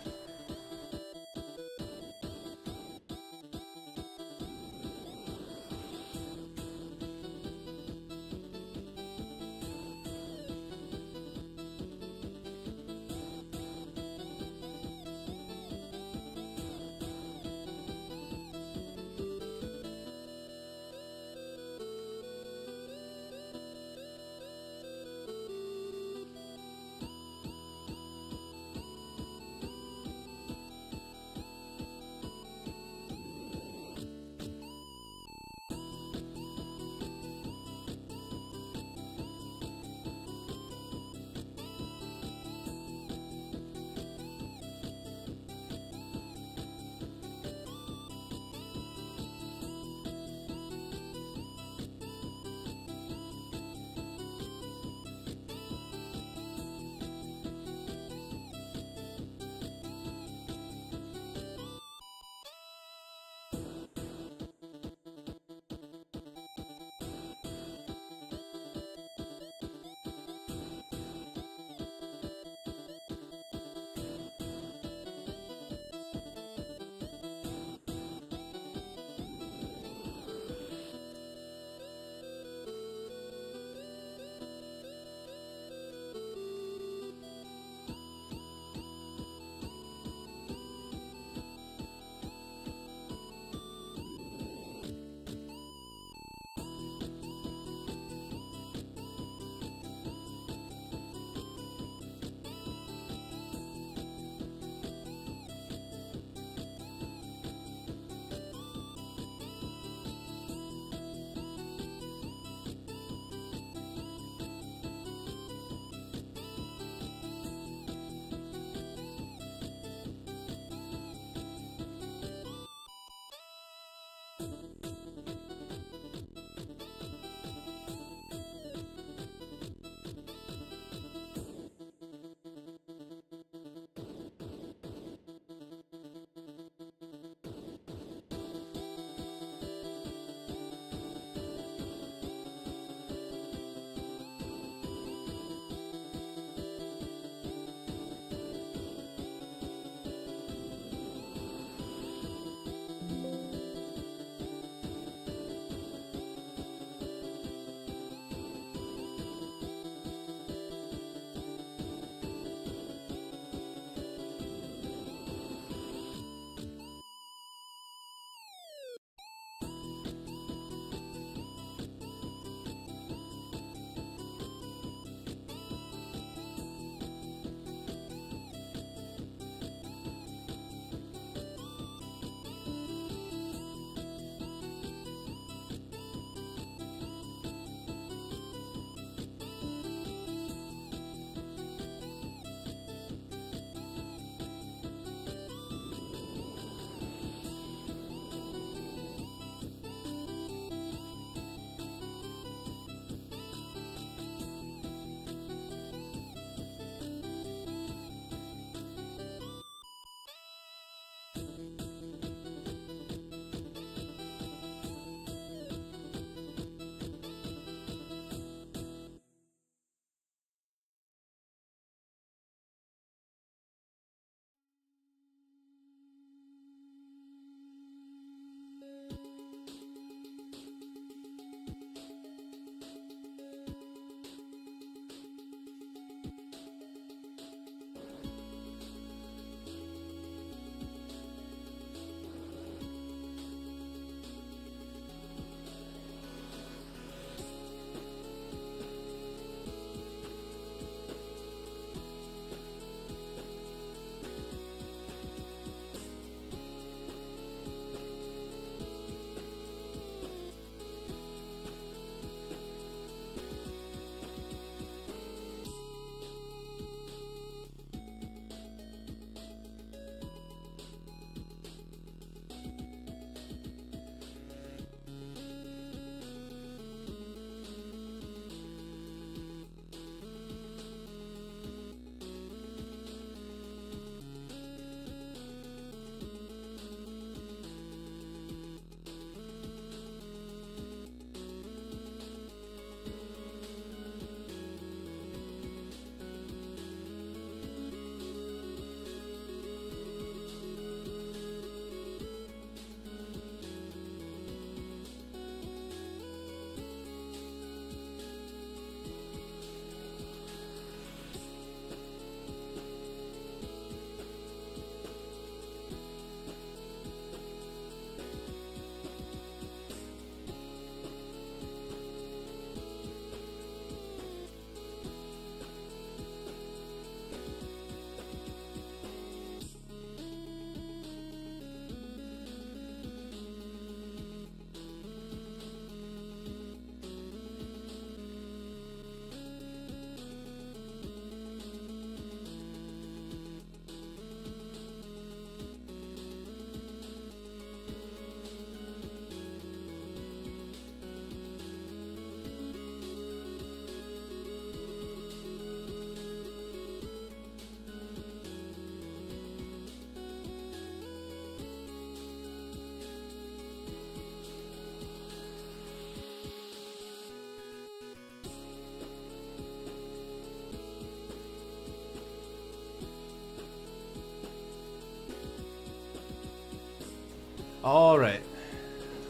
All right.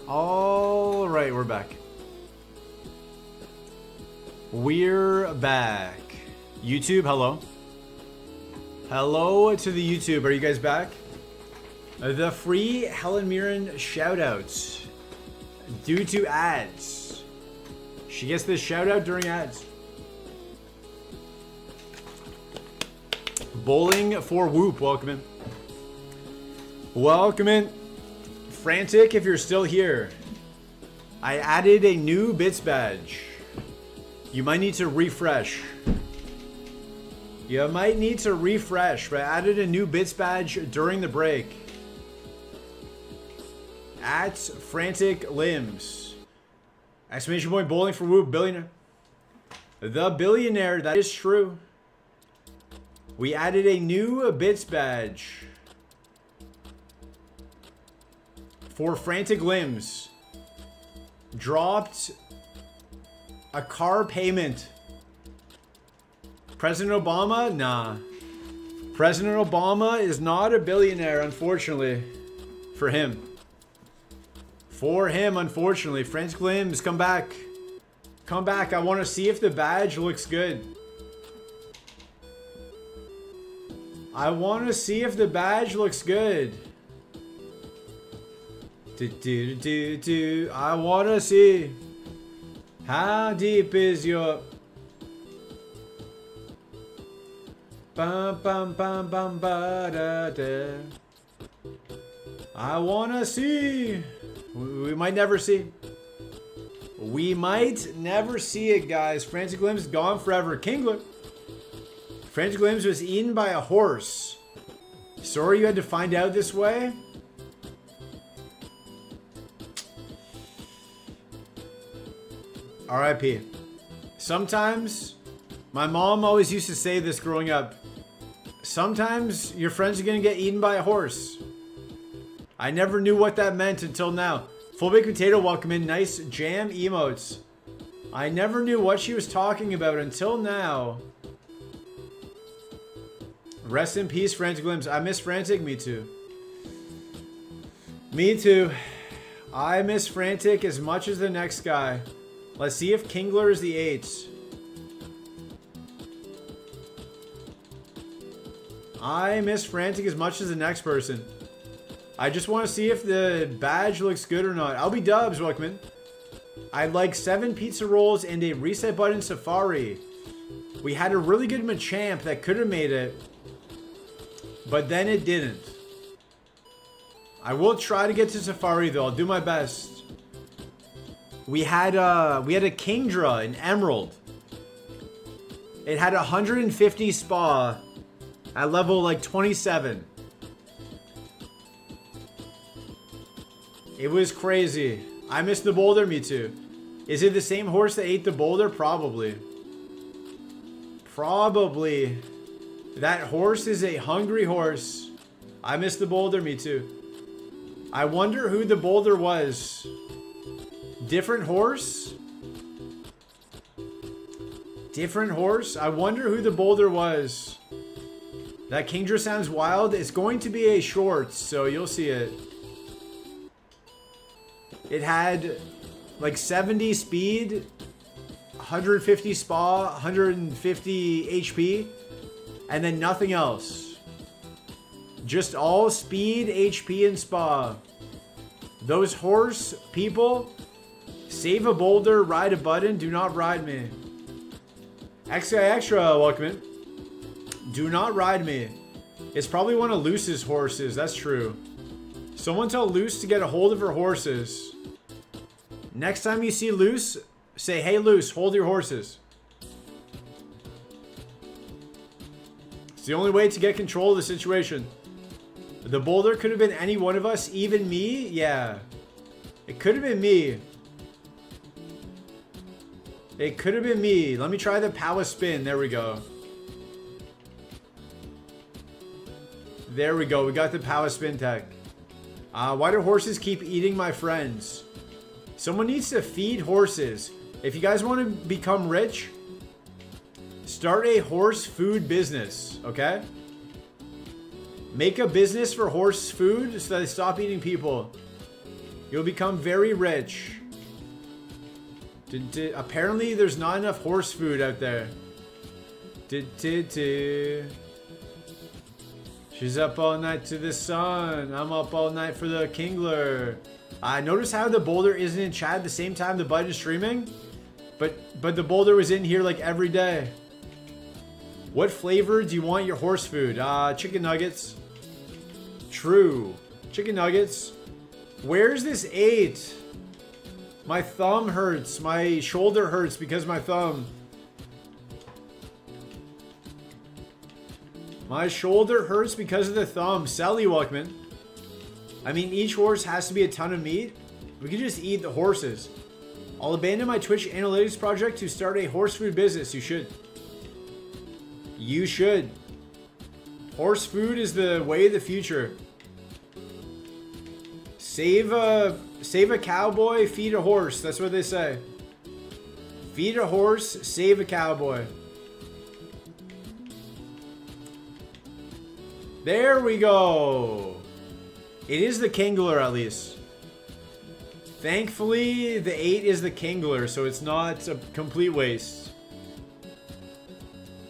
All right, we're back. We're back. YouTube, hello. Hello to the YouTube. Are you guys back? The free Helen Mirren shoutouts due to ads. She gets this shoutout during ads. Bowling for Whoop, welcome in. Welcome in. Frantic, if you're still here. I added a new bits badge. You might need to refresh. You might need to refresh, but I added a new bits badge during the break. At Frantic Limbs. Exclamation point bowling for Whoop, billionaire. The billionaire, that is true. We added a new bits badge. For Frantic Limbs. Dropped a car payment. President Obama? Nah. President Obama is not a billionaire, unfortunately. For him. For him, unfortunately. Frantic Limbs, come back. Come back. I want to see if the badge looks good. I want to see if the badge looks good. I want to see. How deep is your... Bum, bum, bum, bum, ba, da, da. I want to see. We might never see. We might never see it, guys. Frantic Limbs gone forever. Kingler. Frantic Limbs was eaten by a horse. Sorry you had to find out this way. R.I.P. Sometimes, my mom always used to say this growing up. Sometimes your friends are going to get eaten by a horse. I never knew what that meant until now. Full baked potato, welcome in. Nice jam emotes. I never knew what she was talking about until now. Rest in peace, Frantic Limbs. I miss Frantic. Me too. Me too. I miss Frantic as much as the next guy. Let's see if Kingler is the 8. I miss Frantic as much as the next person. I just want to see if the badge looks good or not. I'll be Dubs, welcome in. I'd like 7 pizza rolls and a reset button safari. We had a really good Machamp that could have made it, but then it didn't. I will try to get to safari though. I'll do my best. We had a Kingdra, an Emerald. It had 150 spa at level like 27. It was crazy. I missed the boulder, me too. Is it the same horse that ate the boulder? Probably. Probably. That horse is a hungry horse. I missed the boulder, me too. I wonder who the boulder was. Different horse? Different horse? I wonder who the boulder was. That Kingdra sounds wild. It's going to be a short, so you'll see it. It had like 70 speed, 150 spa, 150 HP, and then nothing else. Just all speed, HP, and spa. Those horse people, save a boulder, ride a button, do not ride me. Extra, welcome in. Do not ride me. It's probably one of Luce's horses, that's true. Someone tell Luce to get a hold of her horses. Next time you see Luce, say, hey Luce, hold your horses. It's the only way to get control of the situation. The boulder could have been any one of us, even me. Yeah. It could have been me. It could have been me. Let me try the power spin. There we go. There we go. We got the power spin tech. Why do horses keep eating my friends? Someone needs to feed horses. If you guys want to become rich, start a horse food business, okay? Make a business for horse food so that they stop eating people. You'll become very rich. Apparently, there's not enough horse food out there. She's up all night to the sun. I'm up all night for the Kingler. Notice how the boulder isn't in chat at the same time the button is streaming? But the boulder was in here like every day. What flavor do you want your horse food? Chicken nuggets. True. Chicken nuggets. Where's this 8? My thumb hurts. My shoulder hurts because my thumb. My shoulder hurts because of the thumb. Sally Walkman. I mean, each horse has to be a ton of meat. We could just eat the horses. I'll abandon my Twitch analytics project to start a horse food business. You should. You should. Horse food is the way of the future. Save a cowboy, feed a horse. That's what they say. Feed a horse, save a cowboy. There we go. It is the Kingler at least. Thankfully, the 8 is the Kingler, so it's not a complete waste.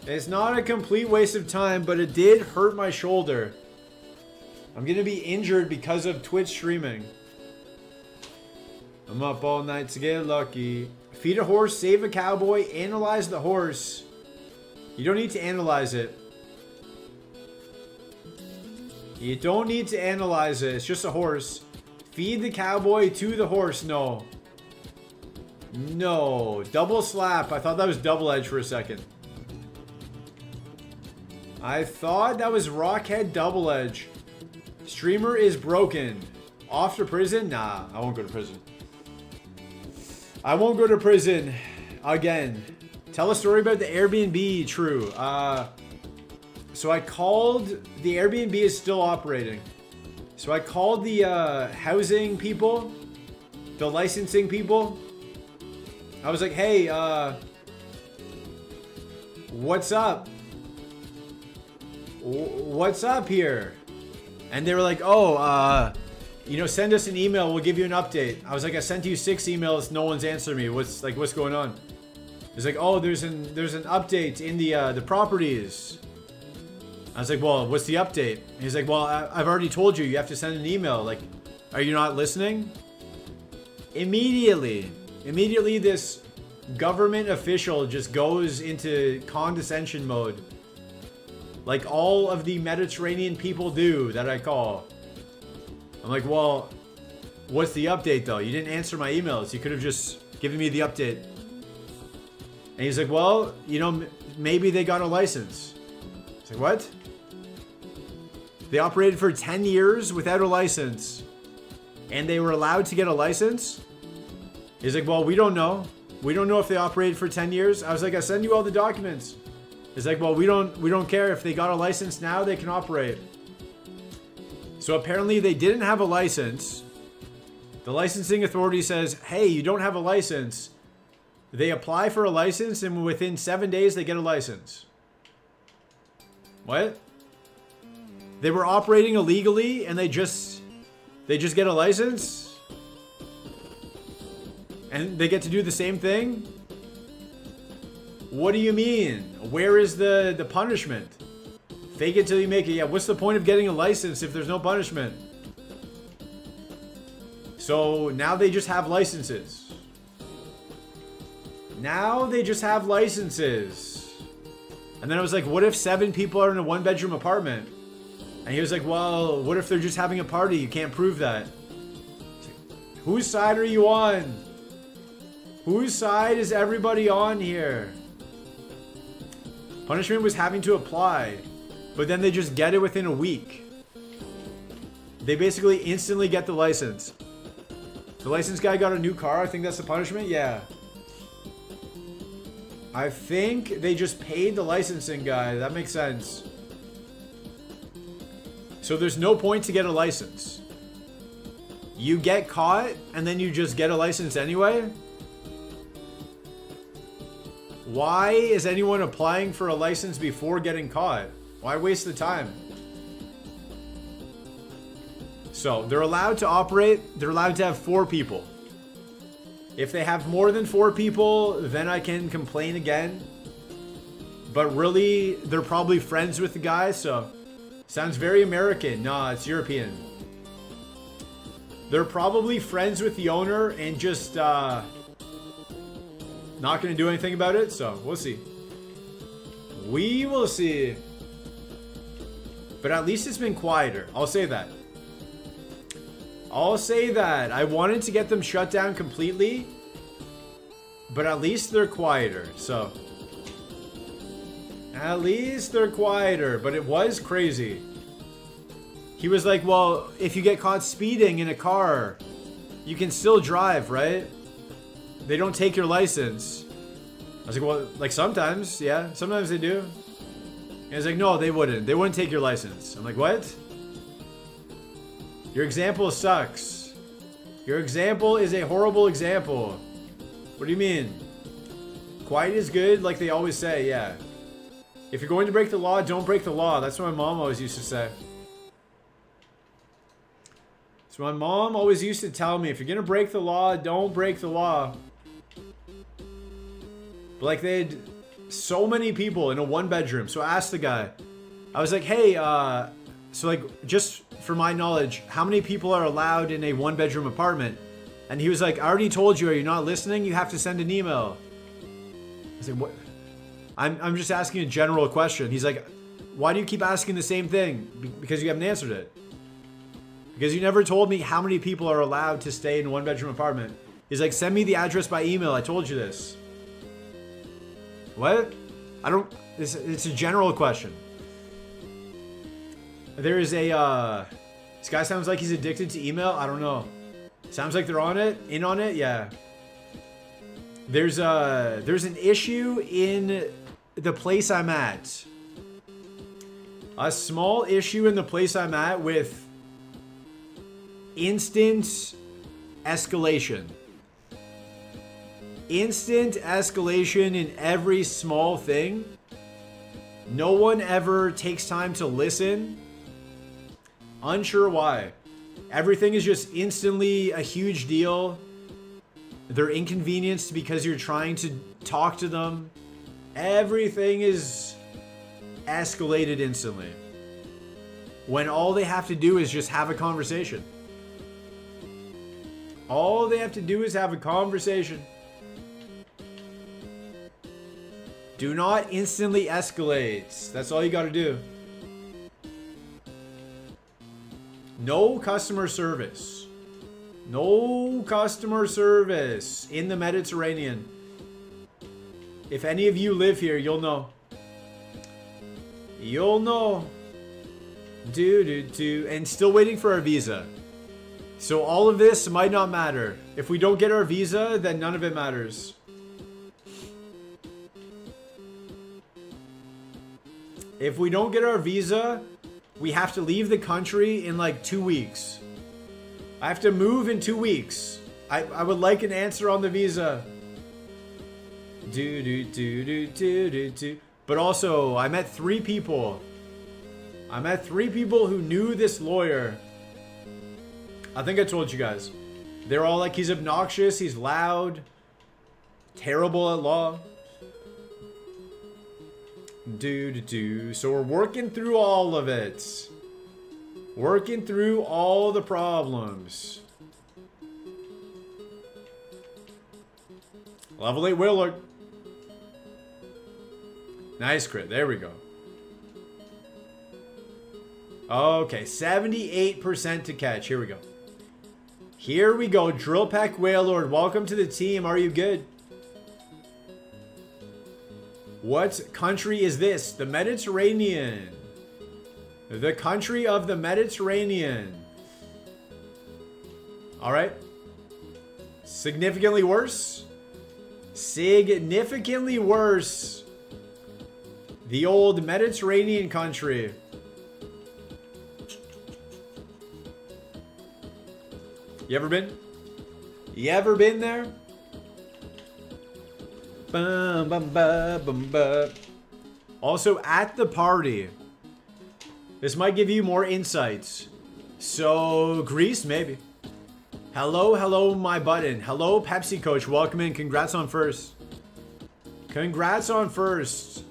It's not a complete waste of time, but it did hurt my shoulder. I'm gonna be injured because of Twitch streaming. I'm up all night to get lucky. Feed a horse, save a cowboy, analyze the horse. You don't need to analyze it. You don't need to analyze it. It's just a horse. Feed the cowboy to the horse. No. No. Double slap. I thought that was double edge for a second. I thought that was Rockhead double edge. Streamer is broken. Off to prison? Nah, I won't go to prison. I won't go to prison again. Tell a story about the Airbnb. True. So I called, the Airbnb is still operating. So I called the housing people, the licensing people. I was like, hey, what's up? What's up here? And they were like, oh, you know, send us an email. We'll give you an update. I was like, I sent you 6 emails. No one's answered me. What's going on? It's like, oh, there's an update in the properties. I was like, well, what's the update? And he's like, well, I've already told you. You have to send an email. Like, are you not listening? Immediately, this government official just goes into condescension mode. Like all of the Mediterranean people do that I call. I'm like, well, what's the update though? You didn't answer my emails. You could have just given me the update. And he's like, well, you know, maybe they got a license. It's like, what? They operated for 10 years without a license. And they were allowed to get a license? He's like, well, we don't know. We don't know if they operated for 10 years. I was like, I send you all the documents. He's like, well, we don't care. If they got a license now, they can operate. So apparently they didn't have a license. The licensing authority says, hey, you don't have a license. They apply for a license and within 7 days they get a license. What? They were operating illegally and they just get a license? And they get to do the same thing? What do you mean? Where is the punishment? Fake it till you make it. Yeah, what's the point of getting a license if there's no punishment? So now they just have licenses. Now they just have licenses. And then I was like, what if 7 people are in a 1-bedroom apartment? And he was like, well, what if they're just having a party? You can't prove that. Like, whose side are you on? Whose side is everybody on here? Punishment was having to apply, but then they just get it within a week. They basically instantly get the license. The license guy got a new car. I think that's the punishment. Yeah. I think they just paid the licensing guy. That makes sense. So there's no point to get a license. You get caught and then you just get a license anyway? Why is anyone applying for a license before getting caught? Why waste the time? So they're allowed to operate. They're allowed to have 4 people. If they have more than 4 people, then I can complain again. But really, they're probably friends with the guy, so... Sounds very American. Nah, it's European. They're probably friends with the owner and just, not gonna do anything about it, so we'll see. We will see. But at least it's been quieter. I'll say that. I'll say that. I wanted to get them shut down completely, but at least they're quieter, so... At least they're quieter, but it was crazy. He was like, well, if you get caught speeding in a car, you can still drive, right? They don't take your license. I was like, well, like sometimes, yeah, sometimes they do. And he's like, no, they wouldn't. They wouldn't take your license. I'm like, what? Your example sucks. Your example is a horrible example. What do you mean? Quiet is good, like they always say, yeah. If you're going to break the law, don't break the law. That's what my mom always used to say. So my mom always used to tell me, if you're going to break the law, don't break the law. But like they had so many people in a 1-bedroom. So I asked the guy, I was like, hey, so like just for my knowledge, how many people are allowed in a 1-bedroom apartment? And he was like, I already told you, are you not listening? You have to send an email. I was like, what? I'm just asking a general question. He's like, why do you keep asking the same thing? Because you haven't answered it. Because you never told me how many people are allowed to stay in a 1-bedroom apartment. He's like, send me the address by email. I told you this. What? I don't... It's a general question. There is a... This guy sounds like he's addicted to email. I don't know. Sounds like they're on it. In on it? Yeah. There's an issue in the place I'm at. A small issue in the place I'm at with instant escalation. Instant escalation in every small thing. No one ever takes time to listen. Unsure why. Everything is just instantly a huge deal. They're inconvenienced because you're trying to talk to them. Everything is escalated instantly. When all they have to do is just have a conversation. All they have to do is have a conversation. Do not instantly escalate. That's all you gotta do. No customer service. No customer service in the Mediterranean. If any of you live here, you'll know. You'll know. And still waiting for our visa. So all of this might not matter. If we don't get our visa, then none of it matters. If we don't get our visa, we have to leave the country in like 2 weeks. I have to move in 2 weeks. I would like an answer on the visa. But also, I met 3 people. I met 3 people who knew this lawyer. I think I told you guys. They're all like, he's obnoxious, he's loud, terrible at law. So we're working through all of it. Working through all the problems. Level 8 Willard. Nice crit. There we go. Okay, 78% to catch. Here we go. Here we go. Drill Peck Wailord. Welcome to the team. Are you good? What country is this? The Mediterranean. The country of the Mediterranean. Alright. Significantly worse. Significantly worse. The old Mediterranean country. You ever been? You ever been there? Bum, bum, bum, bum, bum. Also, at the party, this might give you more insights. So, Greece, maybe. Hello, hello, my button. Hello, Pepsi Coach. Welcome in. Congrats on first. Congrats on first.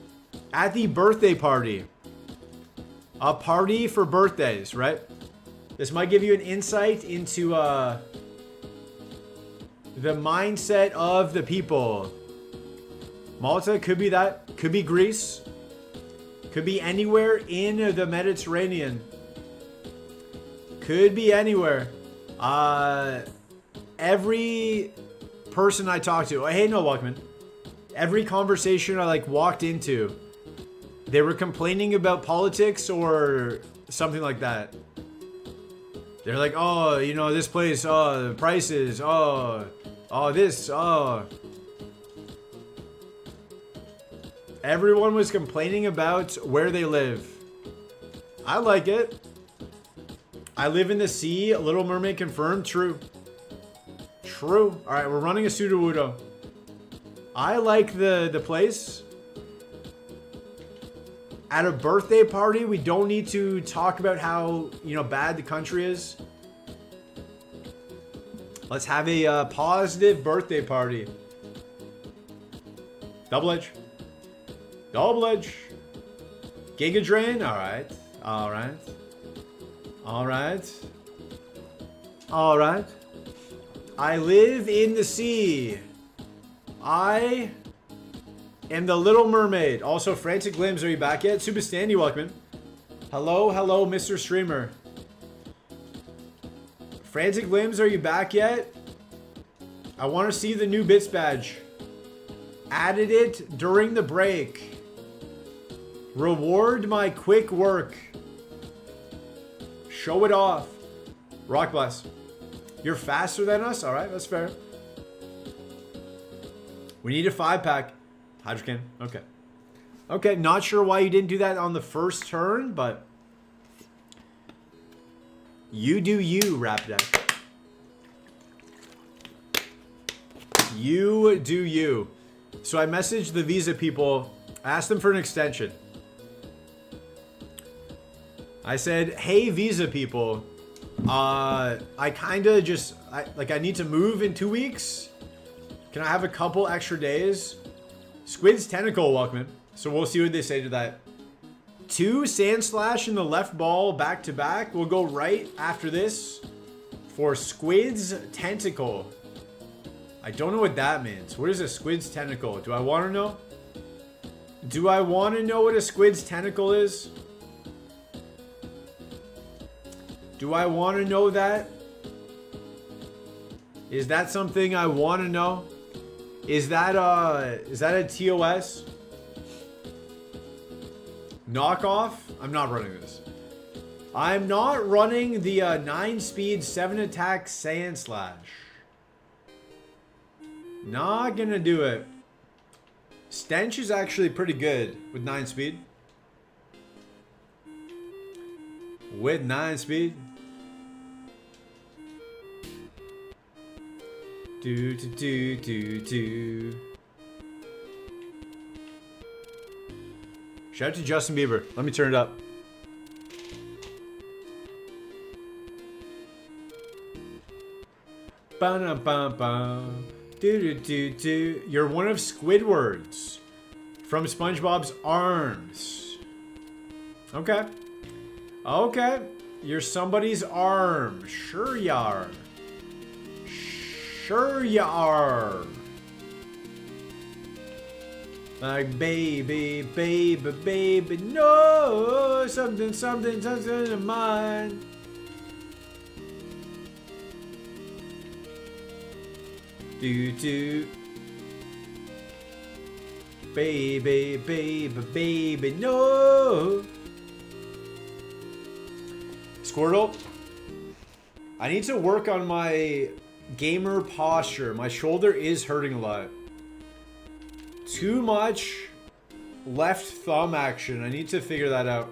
At the birthday party. A party for birthdays, right? This might give you an insight into the mindset of the people. Malta could be that. Could be Greece. Could be anywhere in the Mediterranean. Could be anywhere. Every person I talk to, hey, no, Walkman. Every conversation I like walked into, they were complaining about politics or something like that. They're like, oh, you know, this place, oh, the prices, oh, this, oh. Everyone was complaining about where they live. I like it. I live in the sea. Little Mermaid confirmed. True. True. All right, we're running a Sudowoodo. I like the place. At a birthday party, we don't need to talk about how, you know, bad the country is. Let's have a positive birthday party. Double edge. Double edge. Giga Drain. All right. All right. All right. All right. I live in the sea. I am the Little Mermaid. Also, Frantic Limbs, are you back yet? Super Standy, welcome in. Hello, hello, Mr. Streamer. Frantic Limbs, are you back yet? I want to see the new bits badge. Added it during the break. Reward my quick work. Show it off. Rock Blast. You're faster than us? Alright, that's fair. We need a 5-pack. Hydrocan. Okay. Okay, not sure why you didn't do that on the first turn, but... You do you, Rapidac. You do you. So I messaged the Visa people, asked them for an extension. I said, hey, Visa people, I kind of just, I need to move in 2 weeks. Can I have a couple extra days? Squid's Tentacle, welcome in. So we'll see what they say to that. 2 Sand Slash in the left ball back to back. We'll go right after this for Squid's Tentacle. I don't know what that means. What is a Squid's Tentacle? Do I want to know? Do I want to know what a Squid's Tentacle is? Do I want to know that? Is that something I want to know? Is that a TOS? Knockoff? I'm not running this. I'm not running the 9-speed 7-attack Sand Slash. Not gonna do it. Stench is actually pretty good with 9-speed. With 9-speed. Do. Shout out to Justin Bieber. Let me turn it up. Ba-na-ba-ba. Do. You're one of Squidward's from SpongeBob's Arms. Okay. Okay. You're somebody's arm. Sure you are. Sure you are. Like baby, no, something in mine. Do. Baby, no. Squirtle, I need to work on my gamer posture. My shoulder is hurting a lot. Too much left thumb action. I need to figure that out.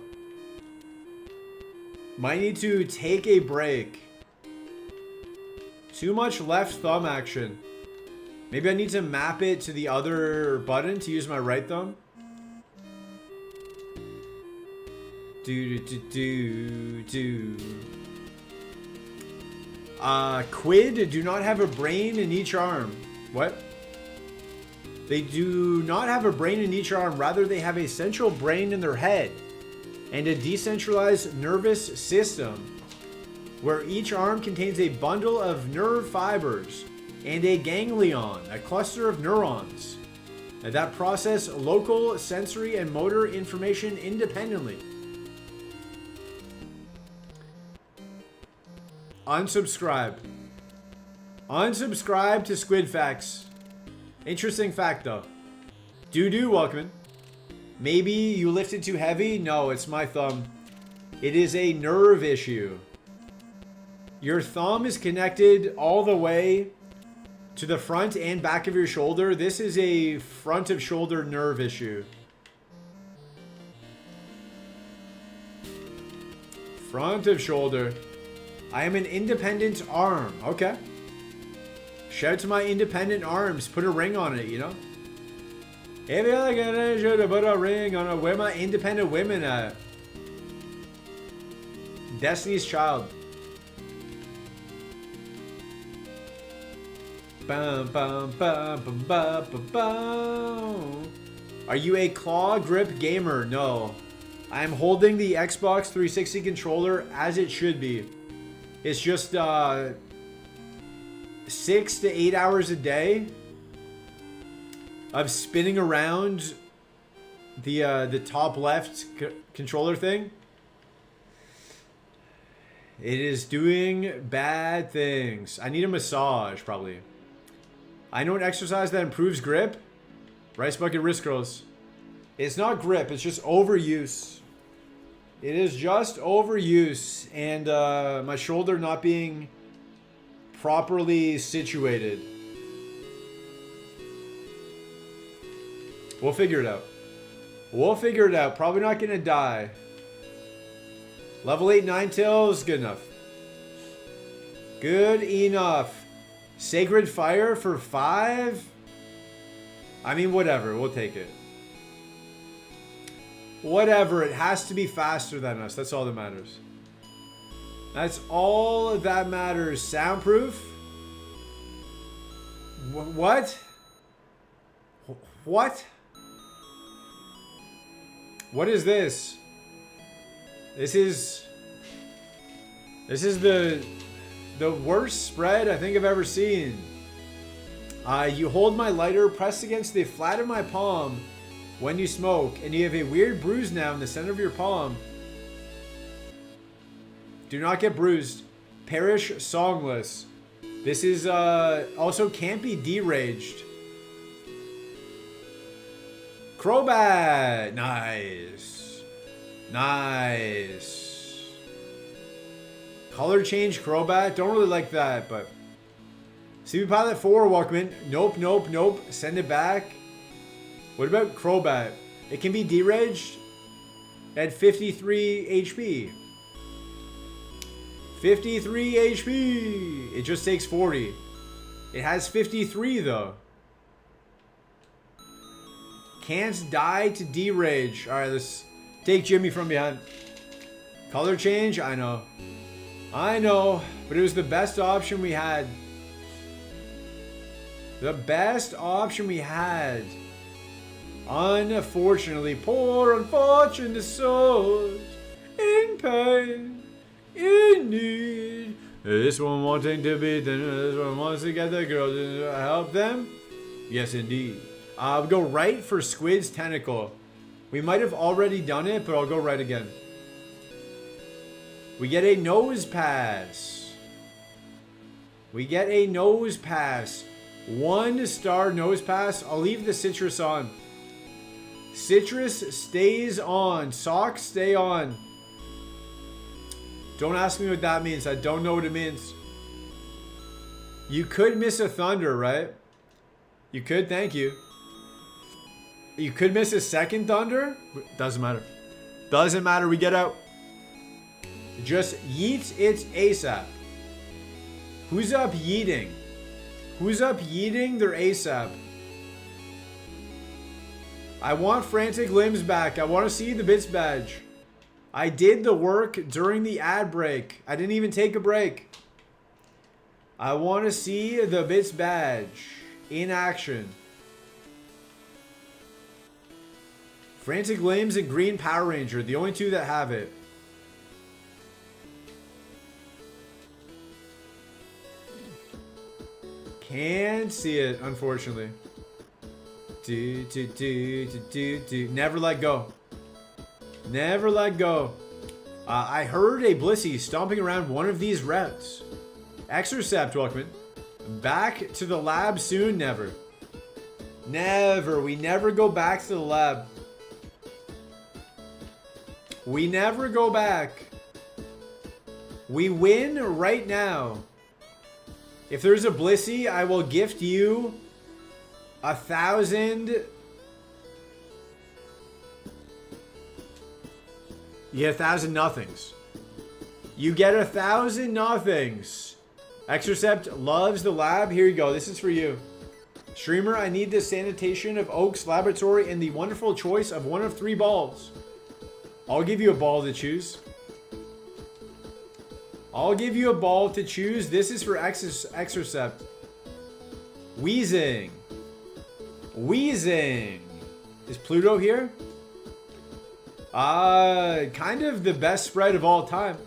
Might need to take a break. Too much left thumb action. Maybe I need to map it to the other button to use my right thumb. Do. Quid do not have a brain in each arm. What? They do not have a brain in each arm. Rather, they have a central brain in their head and a decentralized nervous system where each arm contains a bundle of nerve fibers and a ganglion, a cluster of neurons that process local sensory and motor information independently. Unsubscribe. Unsubscribe to Squid Facts. Interesting fact though. Doo-doo, welcome in. Maybe you lifted too heavy? No, it's my thumb. It is a nerve issue. Your thumb is connected all the way to the front and back of your shoulder. This is a front of shoulder nerve issue. Front of shoulder. I am an independent arm. Okay. Shout out to my independent arms. Put a ring on it, you know? If you like it, I should have put a ring on it. Where my independent women at? Destiny's Child. Bum, bum, bum, bum, bum, bum, bum. Are you a claw grip gamer? No. I am holding the Xbox 360 controller as it should be. It's just 6 to 8 hours a day of spinning around the top left controller thing. It is doing bad things. I need a massage, probably. I know an exercise that improves grip. Rice bucket wrist curls. It's not grip, it's just overuse. It is just overuse and my shoulder not being properly situated. We'll figure it out. We'll figure it out. Probably not gonna die. Level 8 Ninetales, good enough. Good enough. Sacred Fire for 5? I mean, whatever. We'll take it. Whatever. It has to be faster than us. That's all that matters. That's all that matters. Soundproof? What? What? What is this? This is the worst spread I think I've ever seen. You hold my lighter pressed against the flat of my palm when you smoke, and you have a weird bruise now in the center of your palm. Do not get bruised. Perish songless. This is also can't be deraged. Crobat. Nice. Nice. Color change Crobat. Don't really like that, but CB Pilot 4, Walkman. Nope, nope, nope. Send it back. What about Crobat? It can be deraged at 53 HP. 53 HP. It just takes 40. It has 53 though. Can't die to derage. Alright, let's take Jimmy from behind. Color change? I know. I know. But it was the best option we had. The best option we had. Unfortunately, poor unfortunate souls in pain, in need. This one wanting to be thinner, this one wants to get the girls to help them. Yes, indeed. I'll go right for Squid's Tentacle. We might have already done it, but I'll go right again. We get a nose pass. We get a nose pass. 1-star nose pass. I'll leave the citrus on. Citrus stays on. Socks stay on. Don't ask me what that means. I don't know what it means. You could miss a thunder, right? You could, thank you. You could miss a second thunder? Doesn't matter. Doesn't matter, we get out. Just yeet it ASAP. Who's up yeeting? Who's up yeeting their ASAP? I want Frantic Limbs back. I want to see the bits badge. I did the work during the ad break. I didn't even take a break. I want to see the Bits badge in action. Frantic Limbs and Green Power Ranger, the only two that have it. Can't see it, unfortunately. Never let go. Never let go. I heard a Blissey stomping around one of these routes. Exorcept, welcome in. Back to the lab soon? Never. Never. We never go back to the lab. We never go back. We win right now. If there's a Blissey, I will gift you 1,000. You get 1,000 nothings. You get 1,000 nothings. Exorcept loves the lab. Here you go. This is for you. Streamer, I need the sanitation of Oak's laboratory and the wonderful choice of one of 3 balls. I'll give you a ball to choose. I'll give you a ball to choose. This is for Exorcept. Wheezing. Wheezing. Is Pluto here? Kind of the best spread of all time.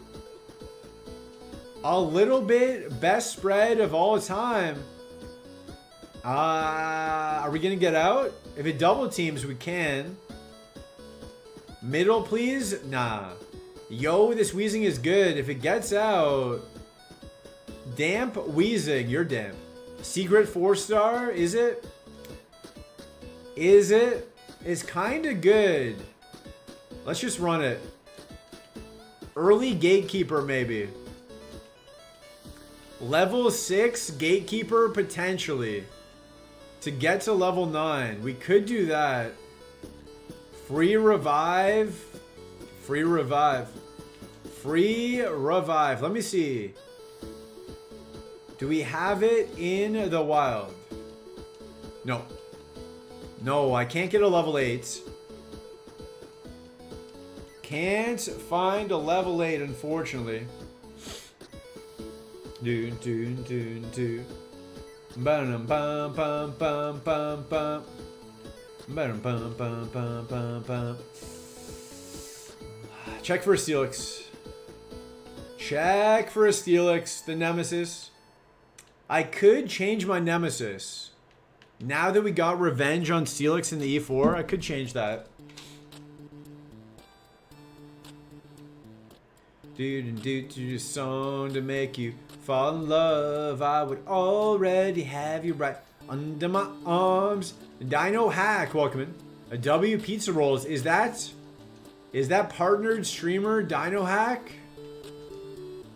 A little bit best spread of all time. Are we gonna get out? If it double teams, we can. Middle, please? Nah. Yo, this wheezing is good. If it gets out... Damp wheezing. You're damp. Secret 4-star? Is it? Is it? It's kind of good. Let's just run it. Early Gatekeeper, maybe. Level 6 Gatekeeper, potentially. To get to level 9. We could do that. Free revive. Free revive. Free revive. Let me see. Do we have it in the wild? No. No, I can't get a level 8. Can't find a level 8, unfortunately. Do do do do. Bum bum bum bum bum bum. Bum bum bum bum bum bum. Check for a Steelix. Check for a Steelix. The Nemesis. I could change my Nemesis. Now that we got revenge on Steelix in the E4, I could change that. Do song to make you fall in love. I would already have you right under my arms. Dino Hack, welcome in. A W Pizza Rolls. Is that partnered streamer Dino Hack?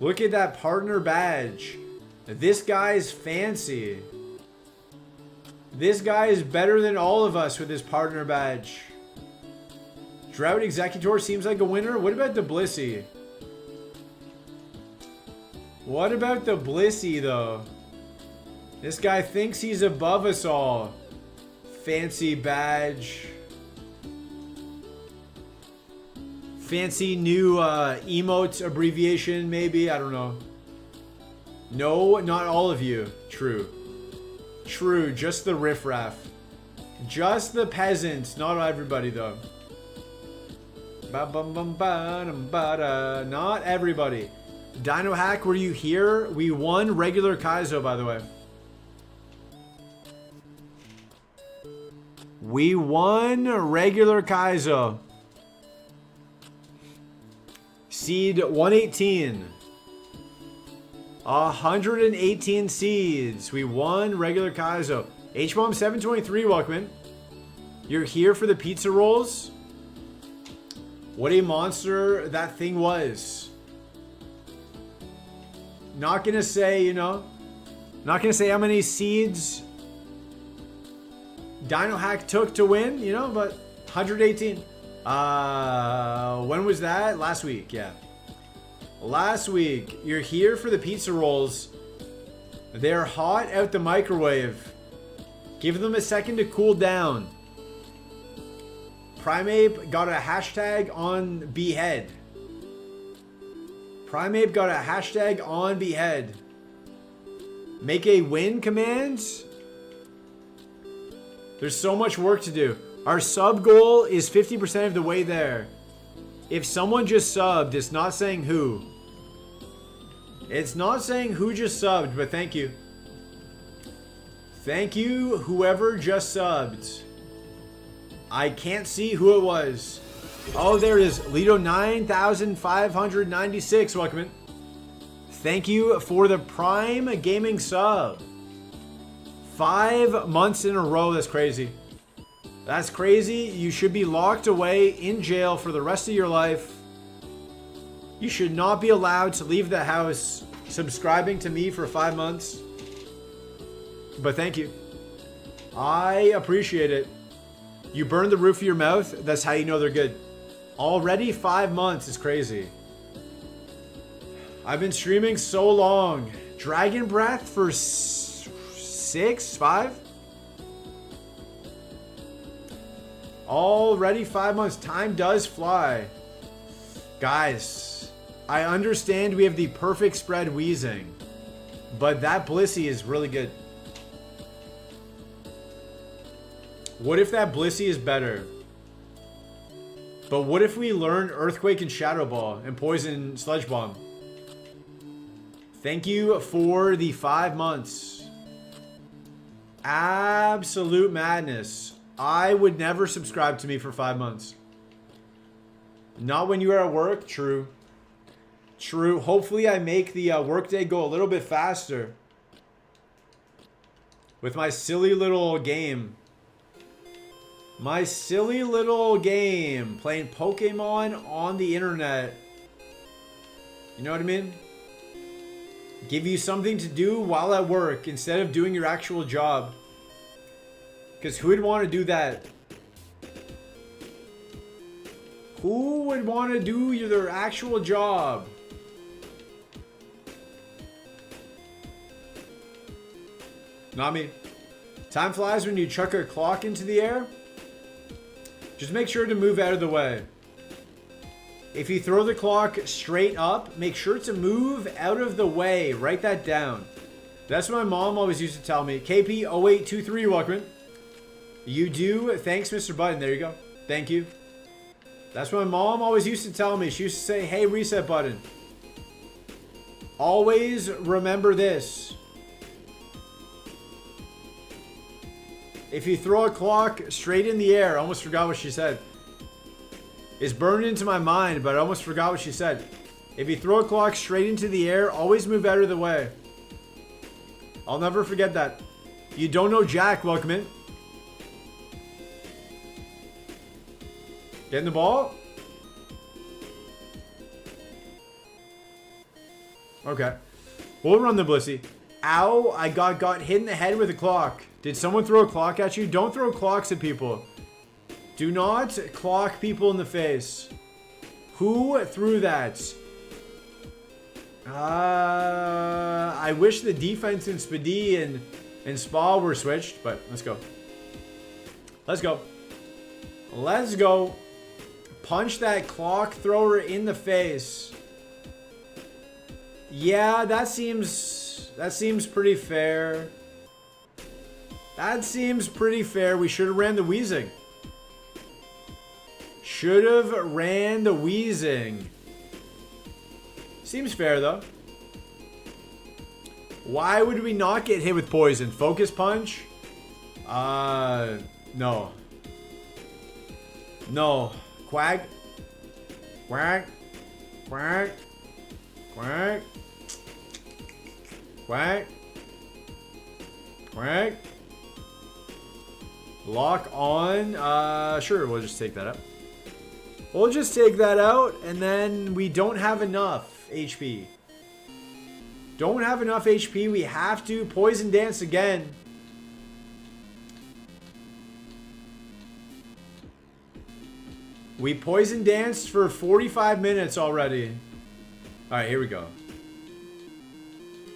Look at that partner badge. This guy's fancy. This guy is better than all of us with his partner badge. Drought Executor seems like a winner. What about the Blissey? What about the Blissey, though? This guy thinks he's above us all. Fancy badge. Fancy new emote abbreviation, maybe? I don't know. No, not all of you. True. True, just the riffraff. Just the peasants, not everybody, though. Not everybody. Dino Hack, were you here? We won regular Kaizo, by the way. We won regular Kaizo. Seed 118. 118 seeds. We won regular Kaizo. HBomb 723, welcome in. You're here for the pizza rolls? What a monster that thing was. Not gonna say, you know. Not gonna say how many seeds Dino Hack took to win, you know, but 118. When was that? Last week, yeah. Last week. You're here for the pizza rolls. They're hot out the microwave. Give them a second to cool down. Primeape got a hashtag on Behead. Primeape got a hashtag on Behead. Make a win command? There's so much work to do. Our sub goal is 50% of the way there. If someone just subbed, it's not saying who. It's not saying who just subbed, but thank you. Thank you, whoever just subbed. I can't see who it was. Oh, there it is. Lido 9596. Welcome in. Thank you for the Prime Gaming sub. 5 months in a row. That's crazy. That's crazy. You should be locked away in jail for the rest of your life. You should not be allowed to leave the house subscribing to me for 5 months. But thank you. I appreciate it. You burn the roof of your mouth. That's how you know they're good. Already 5 months is crazy. I've been streaming so long. Dragon Breath for 5? Already 5 months. Time does fly. Guys, I understand we have the perfect spread wheezing, but that Blissey is really good. What if that Blissey is better? But what if we learn Earthquake and Shadow Ball and Poison Sludge Bomb? Thank you for the 5 months. Absolute madness. I would never subscribe to me for 5 months. Not when you are at work. True. True. Hopefully I make the workday go a little bit faster. With my silly little game. My silly little game. Playing Pokemon on the internet. You know what I mean? Give you something to do while at work instead of doing your actual job. Because who would want to do that? Who would want to do their actual job? Not me. Time flies when you chuck a clock into the air. Just make sure to move out of the way. If you throw the clock straight up, make sure to move out of the way. Write that down. That's what my mom always used to tell me. KP0823, welcome in. You do. Thanks, Mr. Button. There you go. Thank you. That's what my mom always used to tell me. She used to say, hey, reset button. Always remember this. If you throw a clock straight in the air, I almost forgot what she said. It's burned into my mind, but I almost forgot what she said. If you throw a clock straight into the air, always move out of the way. I'll never forget that. You don't know Jack, welcome in. Getting the ball? Okay. We'll run the Blissey. Ow, I got hit in the head with a clock. Did someone throw a clock at you? Don't throw clocks at people. Do not clock people in the face. Who threw that? I wish the defense in Spadi and Spa were switched, but let's go. Let's go. Let's go. Punch that clock thrower in the face. Yeah, that seems pretty fair. That seems pretty fair. We should have ran the wheezing. Should have ran the wheezing. Seems fair though. Why would we not get hit with poison? Focus punch? No. No. Quack. Quack. Quack. Quack. Quack. Quack. Lock on. Sure, we'll just take that out. We'll just take that out, and then we don't have enough HP. Don't have enough HP. We have to poison dance again. We poison danced for 45 minutes already. Alright, here we go.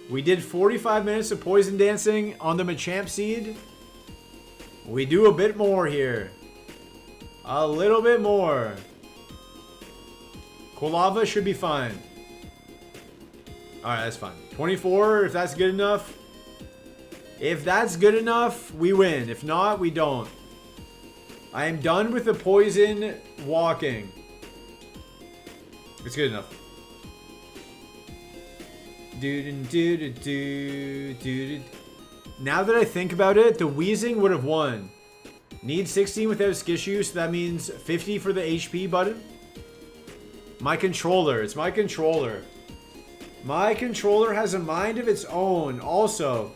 We did 45 minutes of poison dancing on the Machamp seed. We do a bit more here. A little bit more. Quilava should be fine. Alright, that's fine. 24, if that's good enough. If that's good enough, we win. If not, we don't. I am done with the poison walking. It's good enough. Now that I think about it, the wheezing would have won. Need 16 without Skishu, so that means 50 for the HP button. My controller. It's my controller. My controller has a mind of its own. Also,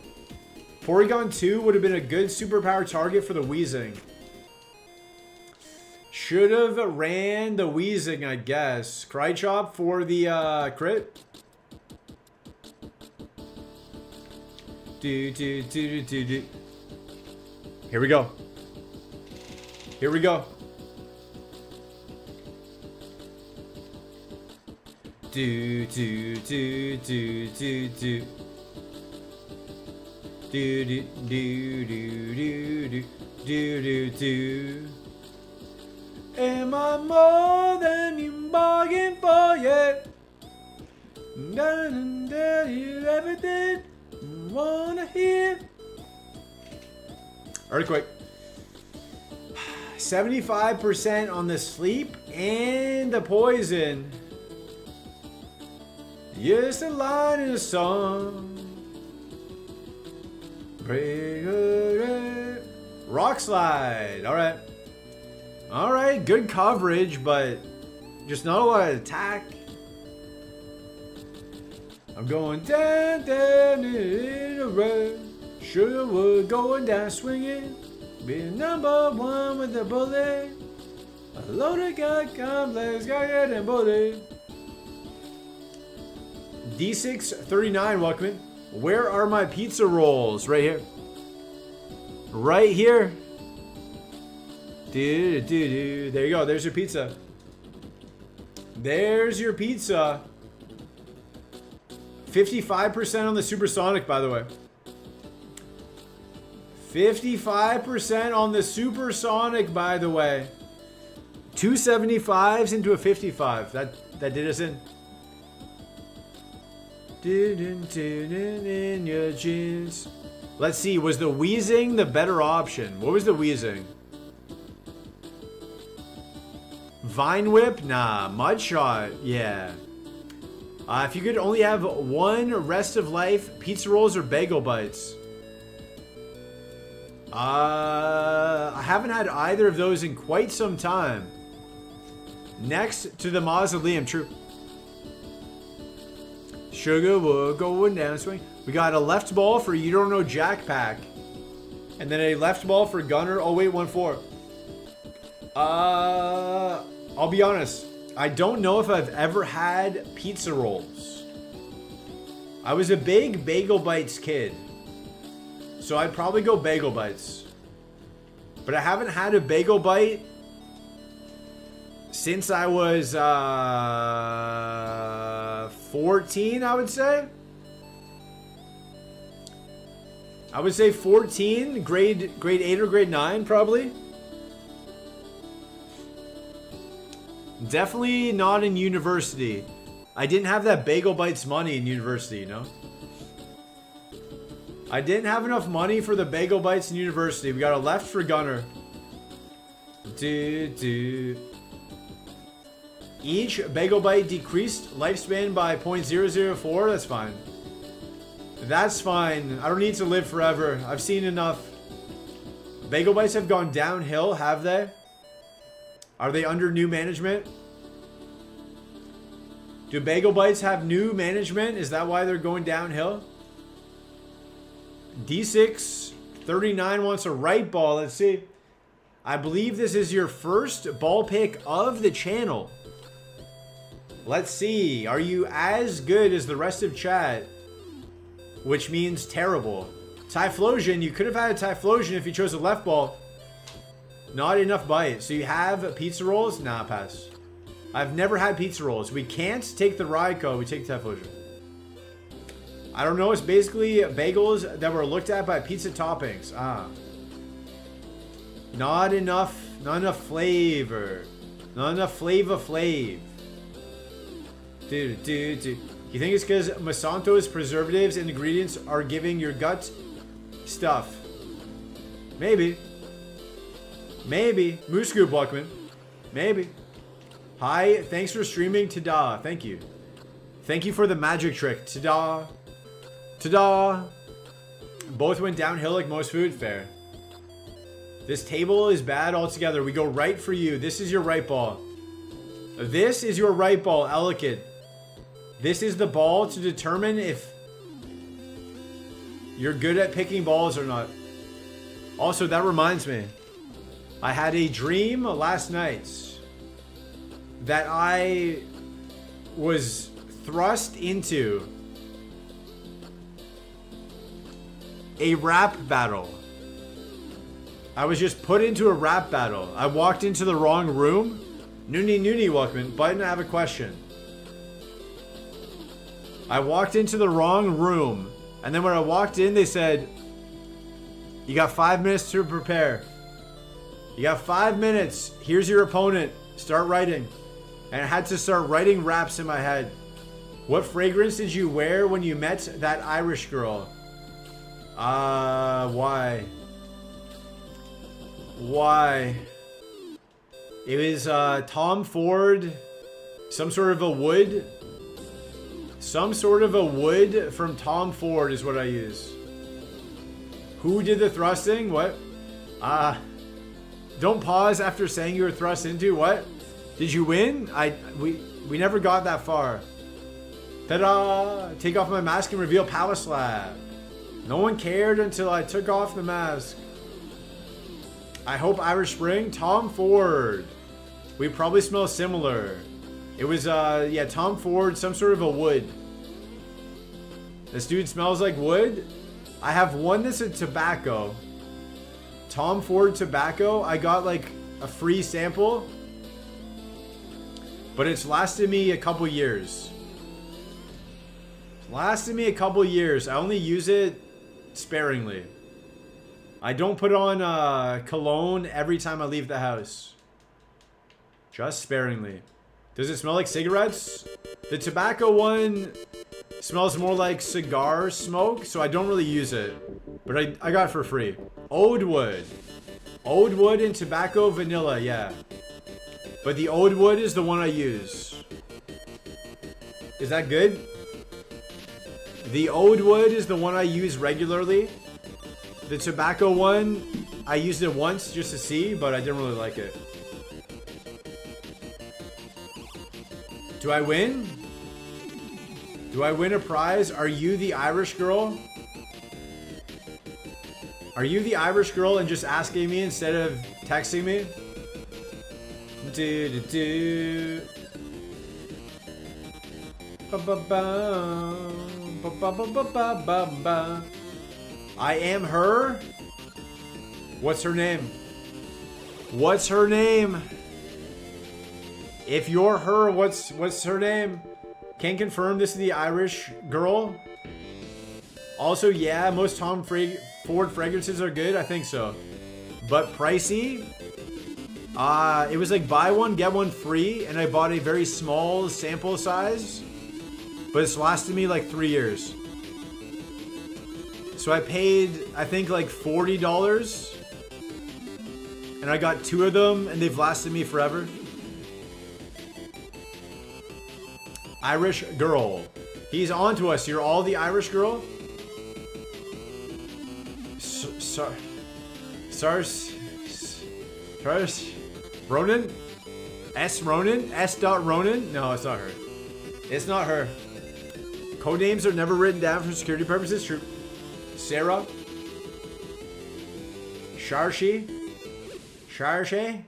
Porygon 2 would have been a good superpower target for the wheezing. Should have ran the wheezing, I guess. Crychop for the crit. Here we go. Here we go. Do do do do do do. Do do do do do do do do. Am I more than you bargained for? Yeah. Gonna tell you everything you wanna hear. Earthquake. 75% on the sleep and the poison. Yes, a line in a song. Rock slide. All right. All right. Good coverage, but just not a lot of attack. I'm going down, down in a row. Sugarwood going down swinging. Being number one with the bullet. A loaded gun complex, got it and bullet. D639, welcome in. Where are my pizza rolls? Right here. Right here. There you go. There's your pizza. There's your pizza. 55% on the supersonic, by the way. 55% on the supersonic, by the way. 275s into a 55. That did us in. In your jeans. Let's see. Was the wheezing the better option? What was the wheezing? Vine Whip? Nah. Mud Shot? Yeah. If you could only have one rest of life, pizza rolls or bagel bites? I haven't had either of those in quite some time. Next to the mausoleum, true. Sugar, we're going down swing. We got a left ball for You Don't Know Jack Pack. And then a left ball for Gunner 0814. I'll be honest. I don't know if I've ever had pizza rolls. I was a big Bagel Bites kid. So I'd probably go Bagel Bites. But I haven't had a Bagel Bite since I was 14, I would say. I would say 14, grade 8 or grade 9 probably. Definitely not in university. I didn't have that Bagel Bites money in university, you know? I didn't have enough money for the Bagel Bites in university. We got a left for Gunner. Each Bagel Bite decreased lifespan by 0.004. That's fine. That's fine. I don't need to live forever. I've seen enough. Bagel Bites have gone downhill, have they? Are they under new management? Do Bagel Bites have new management? Is that why they're going downhill? D639 wants a right ball. Let's see. I believe this is your first ball pick of the channel. Let's see. Are you as good as the rest of chat? Which means terrible. Typhlosion. You could have had a Typhlosion if you chose a left ball. Not enough bite. So you have pizza rolls? Nah, pass. I've never had pizza rolls. We can't take the Raikou. We take Typhlosion. I don't know. It's basically bagels that were looked at by pizza toppings. Not enough flavor. Not enough flav. Dude. You think it's because Monsanto's preservatives and ingredients are giving your gut stuff. Maybe. Maybe. Moose Scoop Buckman. Maybe. Hi, thanks for streaming. Ta-da. Thank you. Thank you for the magic trick. Ta-da. Ta-da. Both went downhill like most food. Fair. This table is bad altogether. We go right for you. This is your right ball. This is your right ball, Elikid. This is the ball to determine if you're good at picking balls or not. Also, that reminds me. I had a dream last night that I was thrust into a rap battle. I was just put into a rap battle. I walked into the wrong room. Noonie, welcome. Button, I have a question. I walked into the wrong room. And then when I walked in, they said, you got 5 minutes to prepare. You got 5 minutes. Here's your opponent. Start writing. And I had to start writing raps in my head. What fragrance did you wear when you met that Irish girl? Why? Why? It was Tom Ford. Some sort of a wood. Some sort of a wood from Tom Ford is what I use. Who did the thrusting? What? Don't pause after saying you were thrust into. What? Did you win? We never got that far. Ta-da! Take off my mask and reveal Power Slab. No one cared until I took off the mask. I hope Irish Spring. Tom Ford. We probably smell similar. It was, yeah, Tom Ford, some sort of a wood. This dude smells like wood. I have one that's a tobacco. Tom Ford tobacco. I got like a free sample. But it's lasted me a couple years. It's lasted me a couple years. I only use it sparingly. I don't put on cologne every time I leave the house. Just sparingly. Does it smell like cigarettes? The tobacco one smells more like cigar smoke, so I don't really use it. But I got it for free. Oud wood. Oud wood and tobacco vanilla, yeah. But the oud wood is the one I use. Is that good? The oud wood is the one I use regularly. The tobacco one, I used it once just to see, but I didn't really like it. Do I win? Do I win a prize? Are you the Irish girl? Are you the Irish girl and just asking me instead of texting me? Do. I am her. What's her name? What's her name? If you're her, what's her name? Can confirm this is the Irish girl. Also, yeah, most Tom Ford fragrances are good. I think so. But pricey. It was like buy one, get one free. And I bought a very small sample size. But it's lasted me like 3 years. So I paid, I think, like $40. And I got 2 of them. And they've lasted me forever. Irish girl. He's on to us. You're all the Irish girl? Ronan? S. Ronan? S. Ronan? No, it's not her. It's not her. Code names are never written down for security purposes. True. Sarah? Sharshi? Sharshe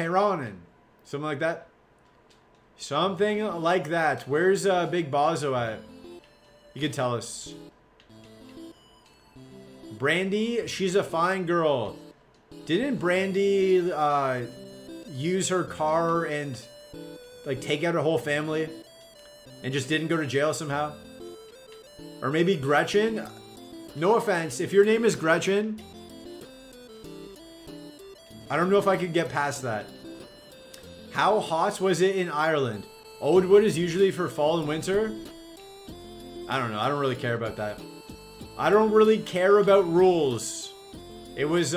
Ronan. Something like that. Something like that. Where's Big Bozo at? You can tell us. Brandy, she's a fine girl. Didn't Brandy use her car and like take out her whole family and just didn't go to jail somehow? Or maybe Gretchen? No offense, if your name is Gretchen, I don't know if I could get past that. How hot was it in Ireland? Oud wood is usually for fall and winter. I don't know. I don't really care about that. I don't really care about rules. It was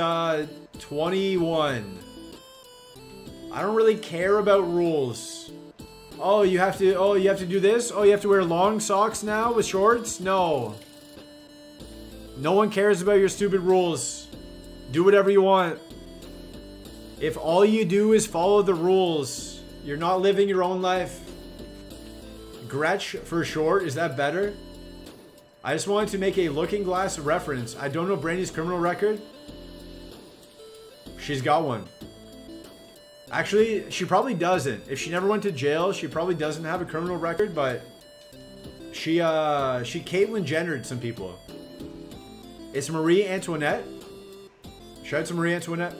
21. I don't really care about rules. Oh, you have to do this? Oh, you have to wear long socks now with shorts? No. No one cares about your stupid rules. Do whatever you want. If all you do is follow the rules, you're not living your own life. Gretch for short, is that better? I just wanted to make a Looking Glass reference. I don't know Brandy's criminal record. She's got one. Actually, she probably doesn't. If she never went to jail, she probably doesn't have a criminal record, but she Caitlyn Jennered some people. It's Marie Antoinette. Shout out to Marie Antoinette.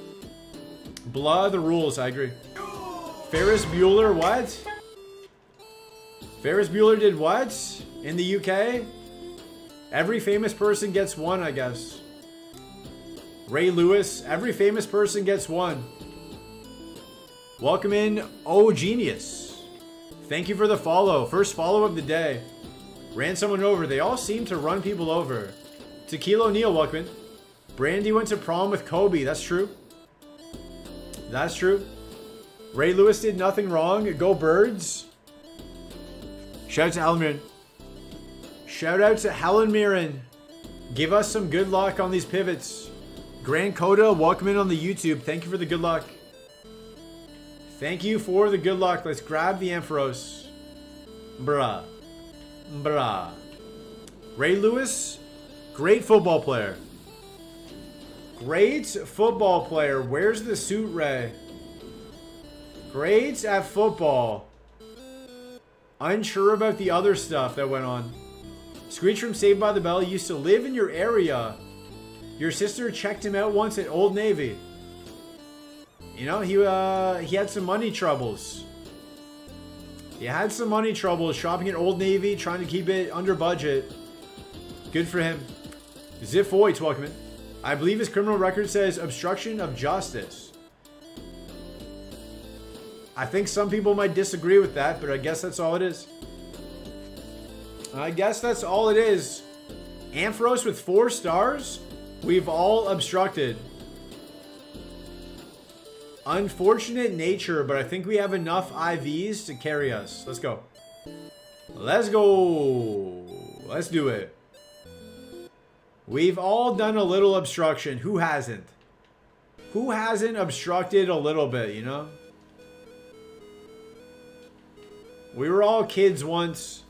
Blah the rules, I agree. Ferris Bueller, what? Ferris Bueller did what? In the UK? Every famous person gets one, I guess. Ray Lewis, every famous person gets one. Welcome in, Oh Genius. Thank you for the follow. First follow of the day. Ran someone over. They all seem to run people over. Tequila O'Neal, welcome in. Brandy went to prom with Kobe. That's true. That's true. Ray Lewis did nothing wrong. Go Birds. Shout out to Helen Mirren. Shout out to Helen Mirren. Give us some good luck on these pivots. Grand Coda, welcome in on the YouTube. Thank you for the good luck. Thank you for the good luck. Let's grab the Ampharos. Bruh. Bruh. Ray Lewis, great football player. Great football player. Where's the suit, Ray? Great at football. Unsure about the other stuff that went on. Screech from Saved by the Bell used to live in your area. Your sister checked him out once at Old Navy. You know, he had some money troubles. He had some money troubles shopping at Old Navy, trying to keep it under budget. Good for him. Zip Voigt, welcome in. I believe his criminal record says obstruction of justice. I think some people might disagree with that, but I guess that's all it is. I guess that's all it is. Ampharos with 4 stars? We've all obstructed. Unfortunate nature, but I think we have enough IVs to carry us. Let's go. Let's go. Let's do it. We've all done a little obstruction. Who hasn't? Who hasn't obstructed a little bit, you know? We were all kids once.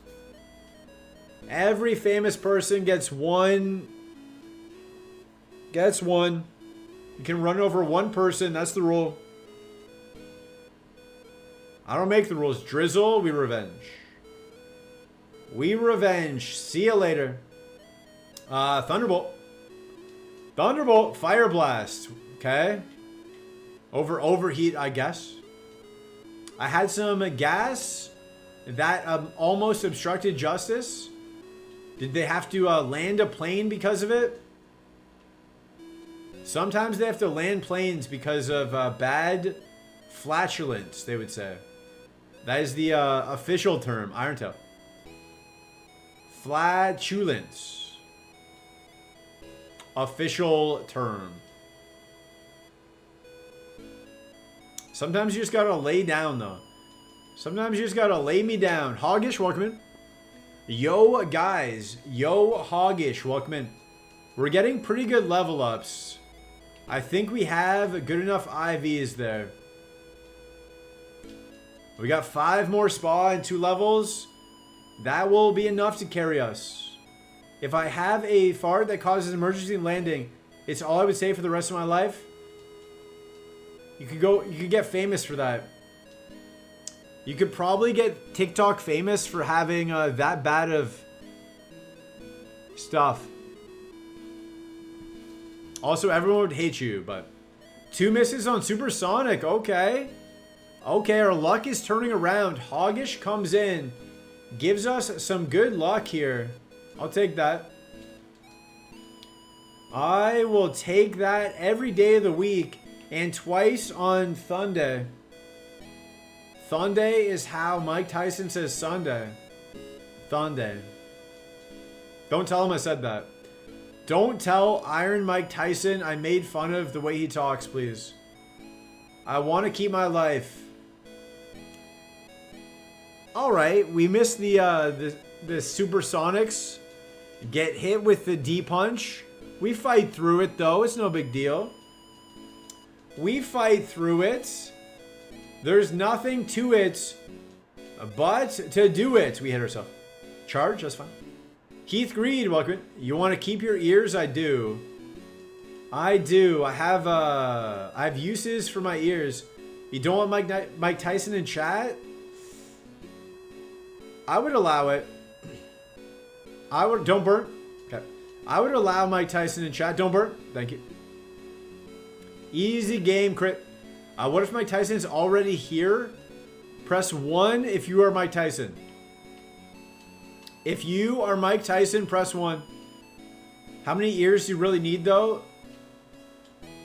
Every famous person gets one. Gets one. You can run over one person. That's the rule. I don't make the rules. Drizzle, we revenge. We revenge. See you later. Thunderbolt. Thunderbolt. Fire Blast. Okay. Overheat, I guess. I had some gas that almost obstructed justice. Did they have to land a plane because of it? Sometimes they have to land planes because of bad flatulence, they would say. That is the official term, Irontail. Flatulence. Official term. Sometimes you just gotta lay down, though. Sometimes you just gotta lay me down. Hoggish, welcome in. Yo, guys. Yo, Hoggish, welcome in. We're getting pretty good level ups. I think we have good enough IVs there. We got 5 more spa and 2 levels. That will be enough to carry us. If I have a fart that causes emergency landing, it's all I would say for the rest of my life. You could get famous for that. You could probably get TikTok famous for having that bad of stuff. Also, everyone would hate you, but 2 misses on Supersonic. Okay. Okay, our luck is turning around. Hoggish comes in. Gives us some good luck here. I'll take that. I will take that every day of the week and twice on Sunday. Sunday is how Mike Tyson says Sunday. Sunday. Don't tell him I said that. Don't tell Iron Mike Tyson I made fun of the way he talks, please. I want to keep my life. All right, we missed the Supersonics. Get hit with the D punch. We fight through it though. It's no big deal. We fight through it. There's nothing to it but to do it. We hit ourselves. Charge, that's fine. Keith Greed, welcome. You want to keep your ears? I do. I do. I have uses for my ears. You don't want Mike Tyson in chat? I would allow it. Don't burn. Okay. I would allow Mike Tyson in chat. Don't burn. Thank you. Easy game crit. What if Mike Tyson's already here? Press 1 if you are Mike Tyson. If you are Mike Tyson, press 1. How many ears do you really need though?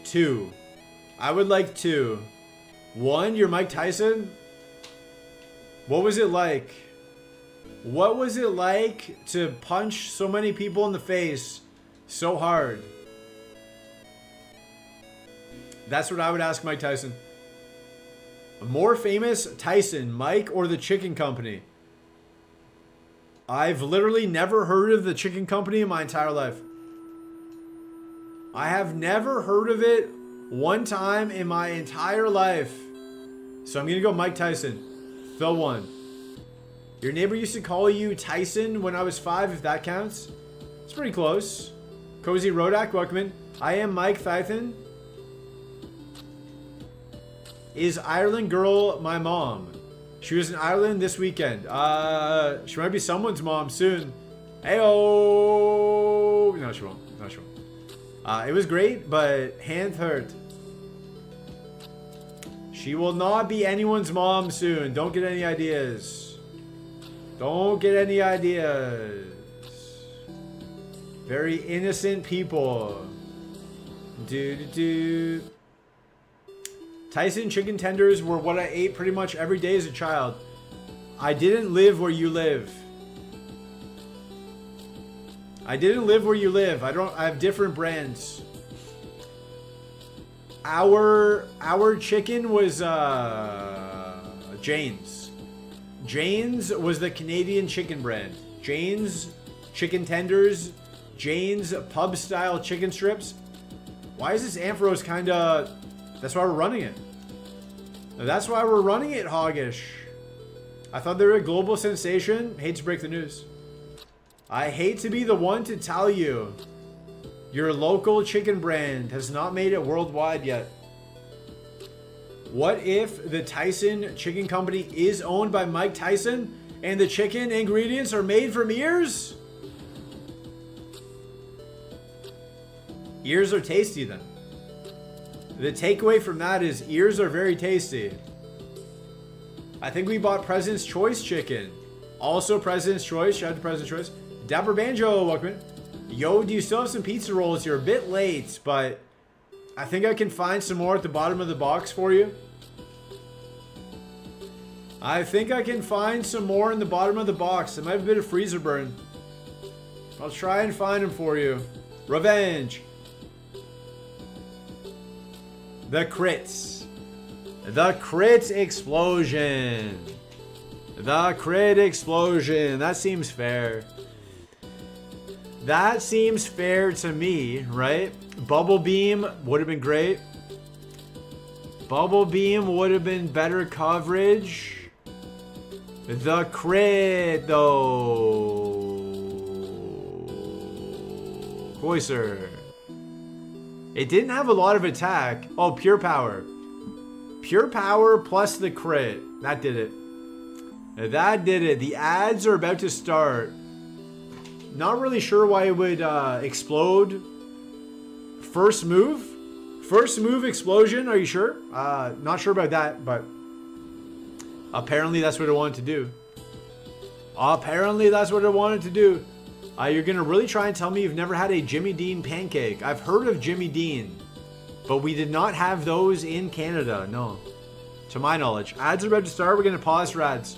2. I would like 2. 1, you're Mike Tyson? What was it like? What was it like to punch so many people in the face so hard? That's what I would ask Mike Tyson. A more famous Tyson, Mike or the Chicken Company? I've literally never heard of the Chicken Company in my entire life. I have never heard of it one time in my entire life. So I'm going to go Mike Tyson. Phil 1. Your neighbor used to call you Tyson when I was 5, if that counts. It's pretty close. Cozy Rodak, welcome in. I am Mike Tyson. Is Ireland girl my mom? She was in Ireland this weekend. She might be someone's mom soon. Heyo. No, she won't. No, she won't. It was great, but hand hurt. She will not be anyone's mom soon. Don't get any ideas. Don't get any ideas. Very innocent people. Do. Tyson chicken tenders were what I ate pretty much every day as a child. I didn't live where you live. I didn't live where you live. I have different brands. Our chicken was Jane's. Jane's was the Canadian chicken brand. Jane's chicken tenders. Jane's pub style chicken strips. Why is this Ampharos kinda... That's why we're running it. That's why we're running it, Hoggish. I thought they were a global sensation. Hate to break the news. I hate to be the one to tell you. Your local chicken brand has not made it worldwide yet. What if the Tyson Chicken Company is owned by Mike Tyson and the chicken ingredients are made from ears? Ears are tasty then. The takeaway from that is ears are very tasty. I think we bought President's Choice chicken. Also President's Choice. Shout out to President's Choice. Dapper Banjo, welcome in. Yo, do you still have some pizza rolls? You're a bit late, but I think I can find some more at the bottom of the box for you. I think I can find some more in the bottom of the box. It might have a bit of freezer burn. I'll try and find them for you. Revenge. The crits. The crit explosion. The crit explosion. That seems fair. That seems fair to me, right? Bubble Beam would have been great. Bubble Beam would have been better coverage. The crit, though. Cloiser. It didn't have a lot of attack. Oh, Pure Power. Pure Power plus the crit. That did it. That did it. The ads are about to start. Not really sure why it would explode. First move? First move explosion, are you sure? Not sure about that, but apparently that's what it wanted to do. Apparently that's what it wanted to do. You're going to really try and tell me you've never had a Jimmy Dean pancake. I've heard of Jimmy Dean, but we did not have those in Canada, no. To my knowledge. Ads are about to start. We're going to pause for ads.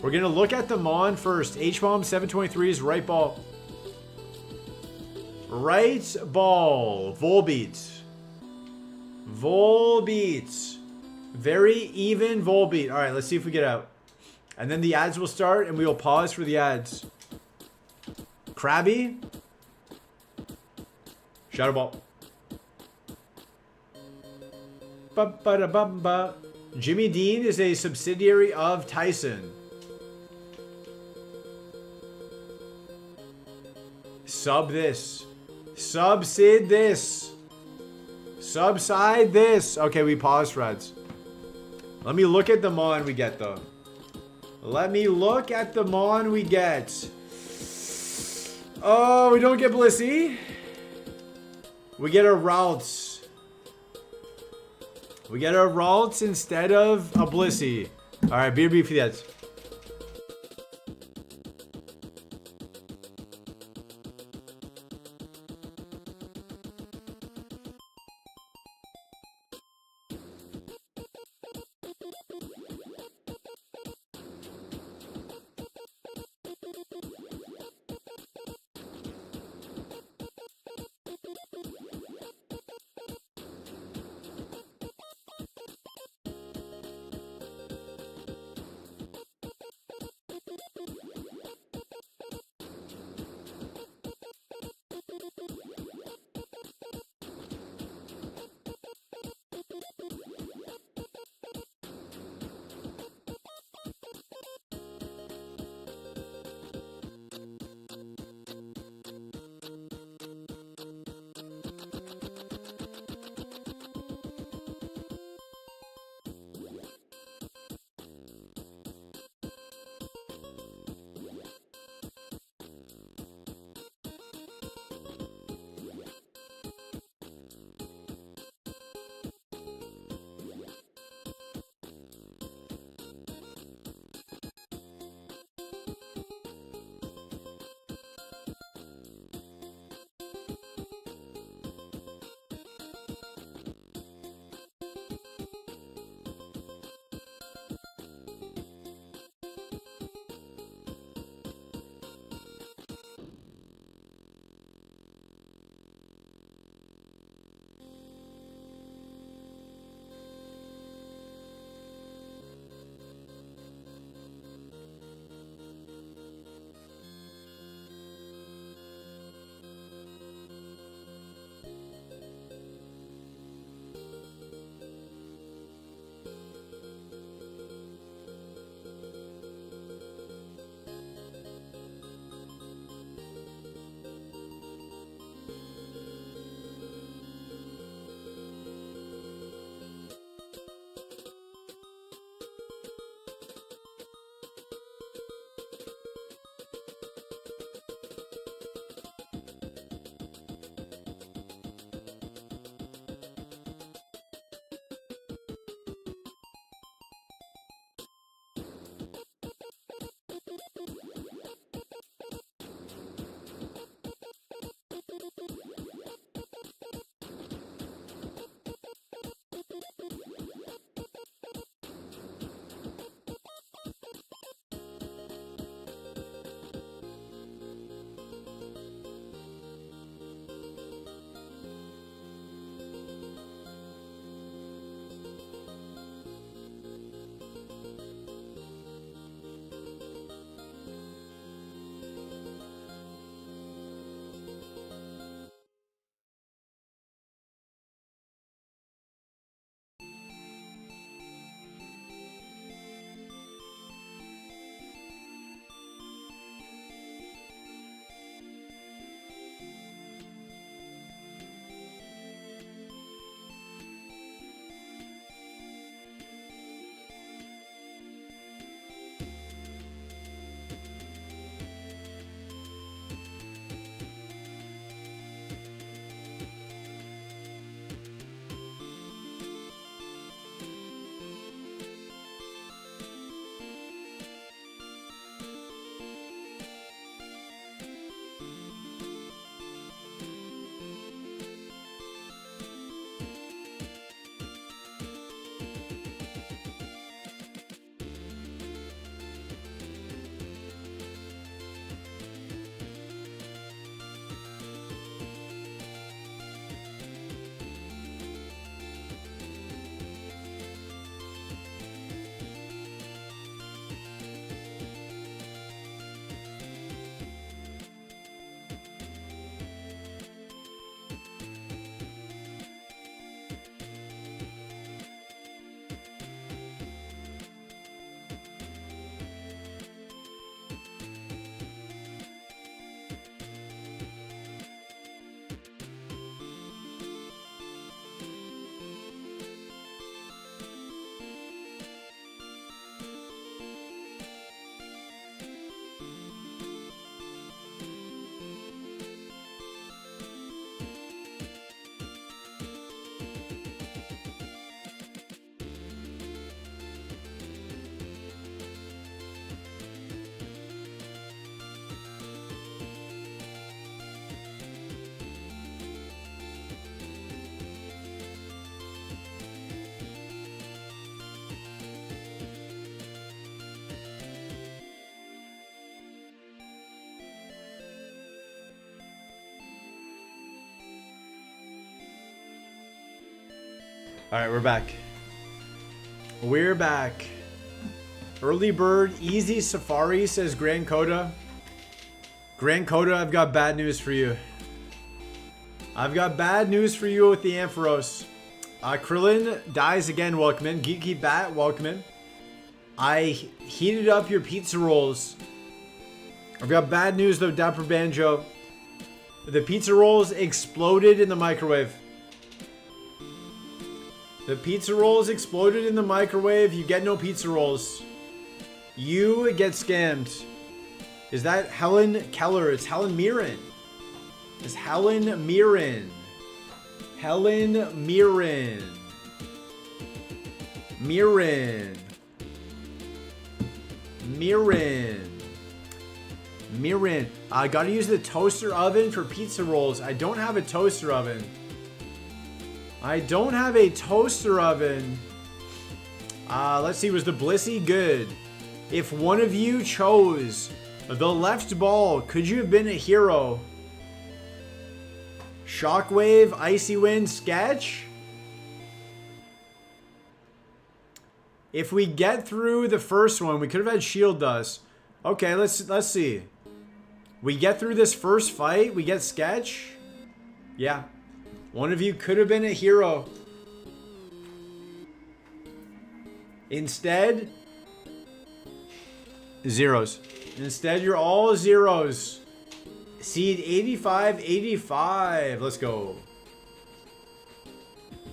We're going to look at the Mon first. H-Bomb 723 is right ball. Right ball. Volbeat. Volbeat. Very even Volbeat. All right, let's see if we get out. And then the ads will start, and we will pause for the ads. Krabby. Shadow ball. Ba-ba-da-bum-ba. Jimmy Dean is a subsidiary of Tyson. Sub this. Subsid this. Subside this. Okay, we pause for ads. Let me look at the mon we get, though. Let me look at the mon we get. Oh, we don't get Blissey. We get a Routes. We get a Routes instead of a Blissey. Alright, BRB for the ads. Alright, we're back. We're back. Early bird, easy safari, says Grand Coda. Grand Coda, I've got bad news for you. I've got bad news for you with the Ampharos. Krillin dies again, welcome in. Geeky Bat, welcome in. I heated up your pizza rolls. I've got bad news though, Dapper Banjo. The pizza rolls exploded in the microwave. The pizza rolls exploded in the microwave. You get no pizza rolls. You get scammed. Is that Helen Keller? It's Helen Mirren. It's Helen Mirren. Helen Mirren. Mirren. Mirren. Mirren. I gotta use the toaster oven for pizza rolls. I don't have a toaster oven. I don't have a toaster oven. Let's see. Was the Blissey good? If one of you chose the left ball, could you have been a hero? Shockwave, Icy Wind, Sketch? If we get through the first one, we could have had Shield Dust. Okay, let's see. We get through this first fight, we get Sketch? Yeah. One of you could have been a hero. Instead, zeros. Instead, you're all zeros. Seed 85, 85. Let's go.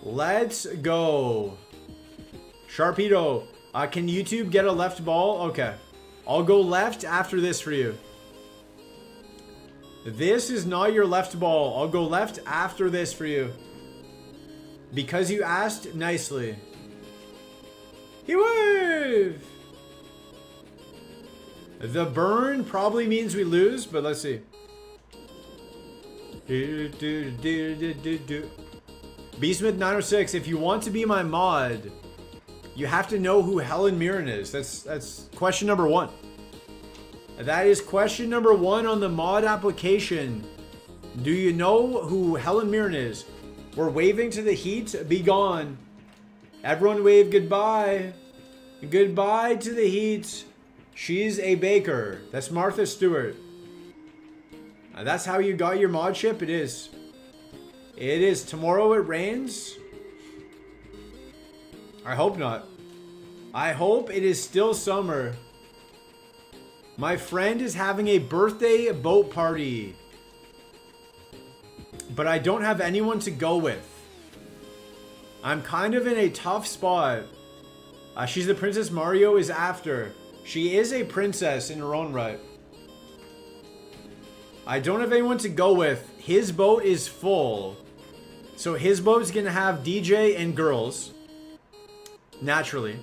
Let's go. Sharpedo, can YouTube get a left ball? Okay. I'll go left after this for you. This is not your left ball. I'll go left after this for you. Because you asked nicely. He wave! The burn probably means we lose, but let's see. Beastmith 906, if you want to be my mod, you have to know who Helen Mirren is. That's question number 1. That is question number 1 on the mod application. Do you know who Helen Mirren is? We're waving to the heat. Be gone. Everyone wave goodbye. Goodbye to the heat. She's a baker. That's Martha Stewart. That's how you got your mod ship? It is. It is. Tomorrow it rains? I hope not. I hope it is still summer. My friend is having a birthday boat party. But I don't have anyone to go with. I'm kind of in a tough spot. She's the princess Mario is after. She is a princess in her own right. I don't have anyone to go with. His boat is full. So his boat's gonna have DJ and girls. Naturally.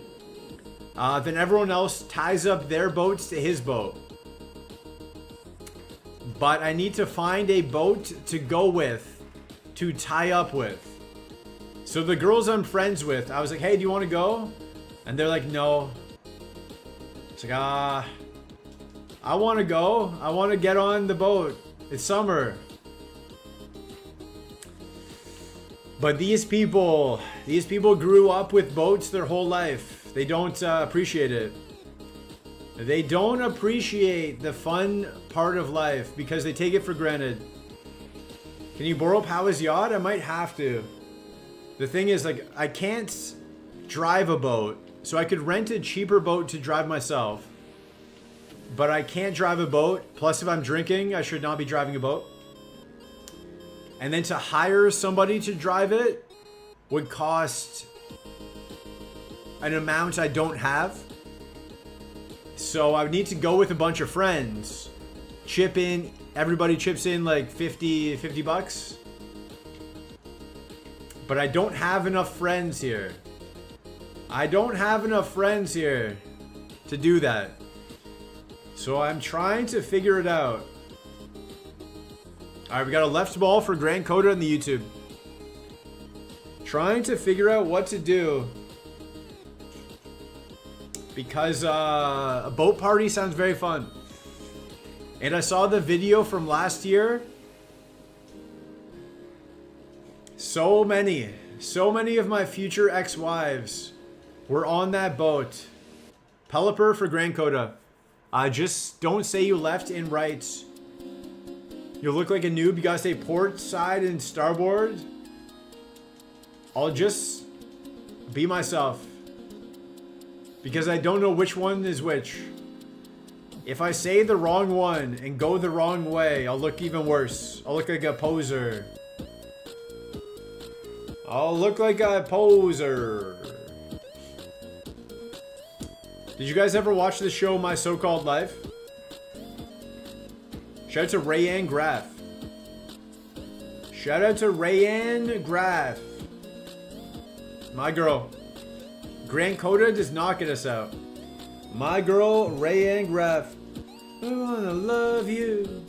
Then everyone else ties up their boats to his boat. But I need to find a boat to go with, to tie up with. So the girls I'm friends with, I was like, hey, do you want to go? And they're like, no. It's like, I want to go. I want to get on the boat. It's summer. But these people grew up with boats their whole life. They don't appreciate it. They don't appreciate the fun part of life because they take it for granted. Can you borrow Powa's yacht? I might have to. The thing is, like, I can't drive a boat, so I could rent a cheaper boat to drive myself. But I can't drive a boat. Plus, if I'm drinking, I should not be driving a boat. And then to hire somebody to drive it would cost an amount I don't have. So I would need to go with a bunch of friends. Chip in, everybody chips in like 50 bucks. But I don't have enough friends here. I don't have enough friends here to do that. So I'm trying to figure it out. Alright, we got a left ball for Grand Coda on the YouTube. Trying to figure out what to do. Because a boat party sounds very fun. And I saw the video from last year. So many So many of my future ex-wives were on that boat. Pelipper for Grand Coda. Just don't say you left and right. You look like a noob. You gotta say port side and starboard. I'll just be myself. Because I don't know which one is which. If I say the wrong one and go the wrong way, I'll look even worse. I'll look like a poser. I'll look like a poser. Did you guys ever watch the show My So-Called Life? Shout out to Rayanne Graff. Shout out to Rayanne Graff. My girl. Grand Coda does not get us out. My girl, Rayanne Graff. I wanna love you.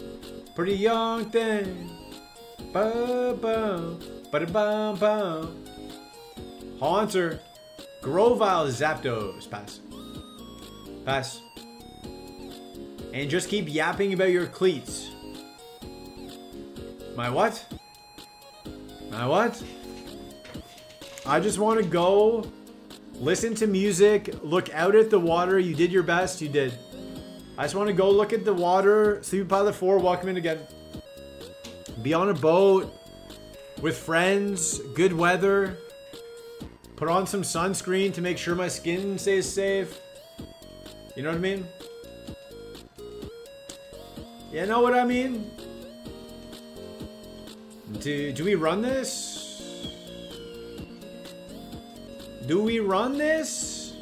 Pretty young thing. Ba-bum. Ba-da-bum-bum. Haunter. Grovile Zapdos. Pass. Pass. And just keep yapping about your cleats. My what? My what? I just want to go, listen to music, look out at the water. You did your best. You did. I just want to go look at the water, sleep by the 4, welcome in again. Be on a boat with friends, good weather. Put on some sunscreen to make sure my skin stays safe. You know what I mean? You know what I mean? Do we run this? Do we run this?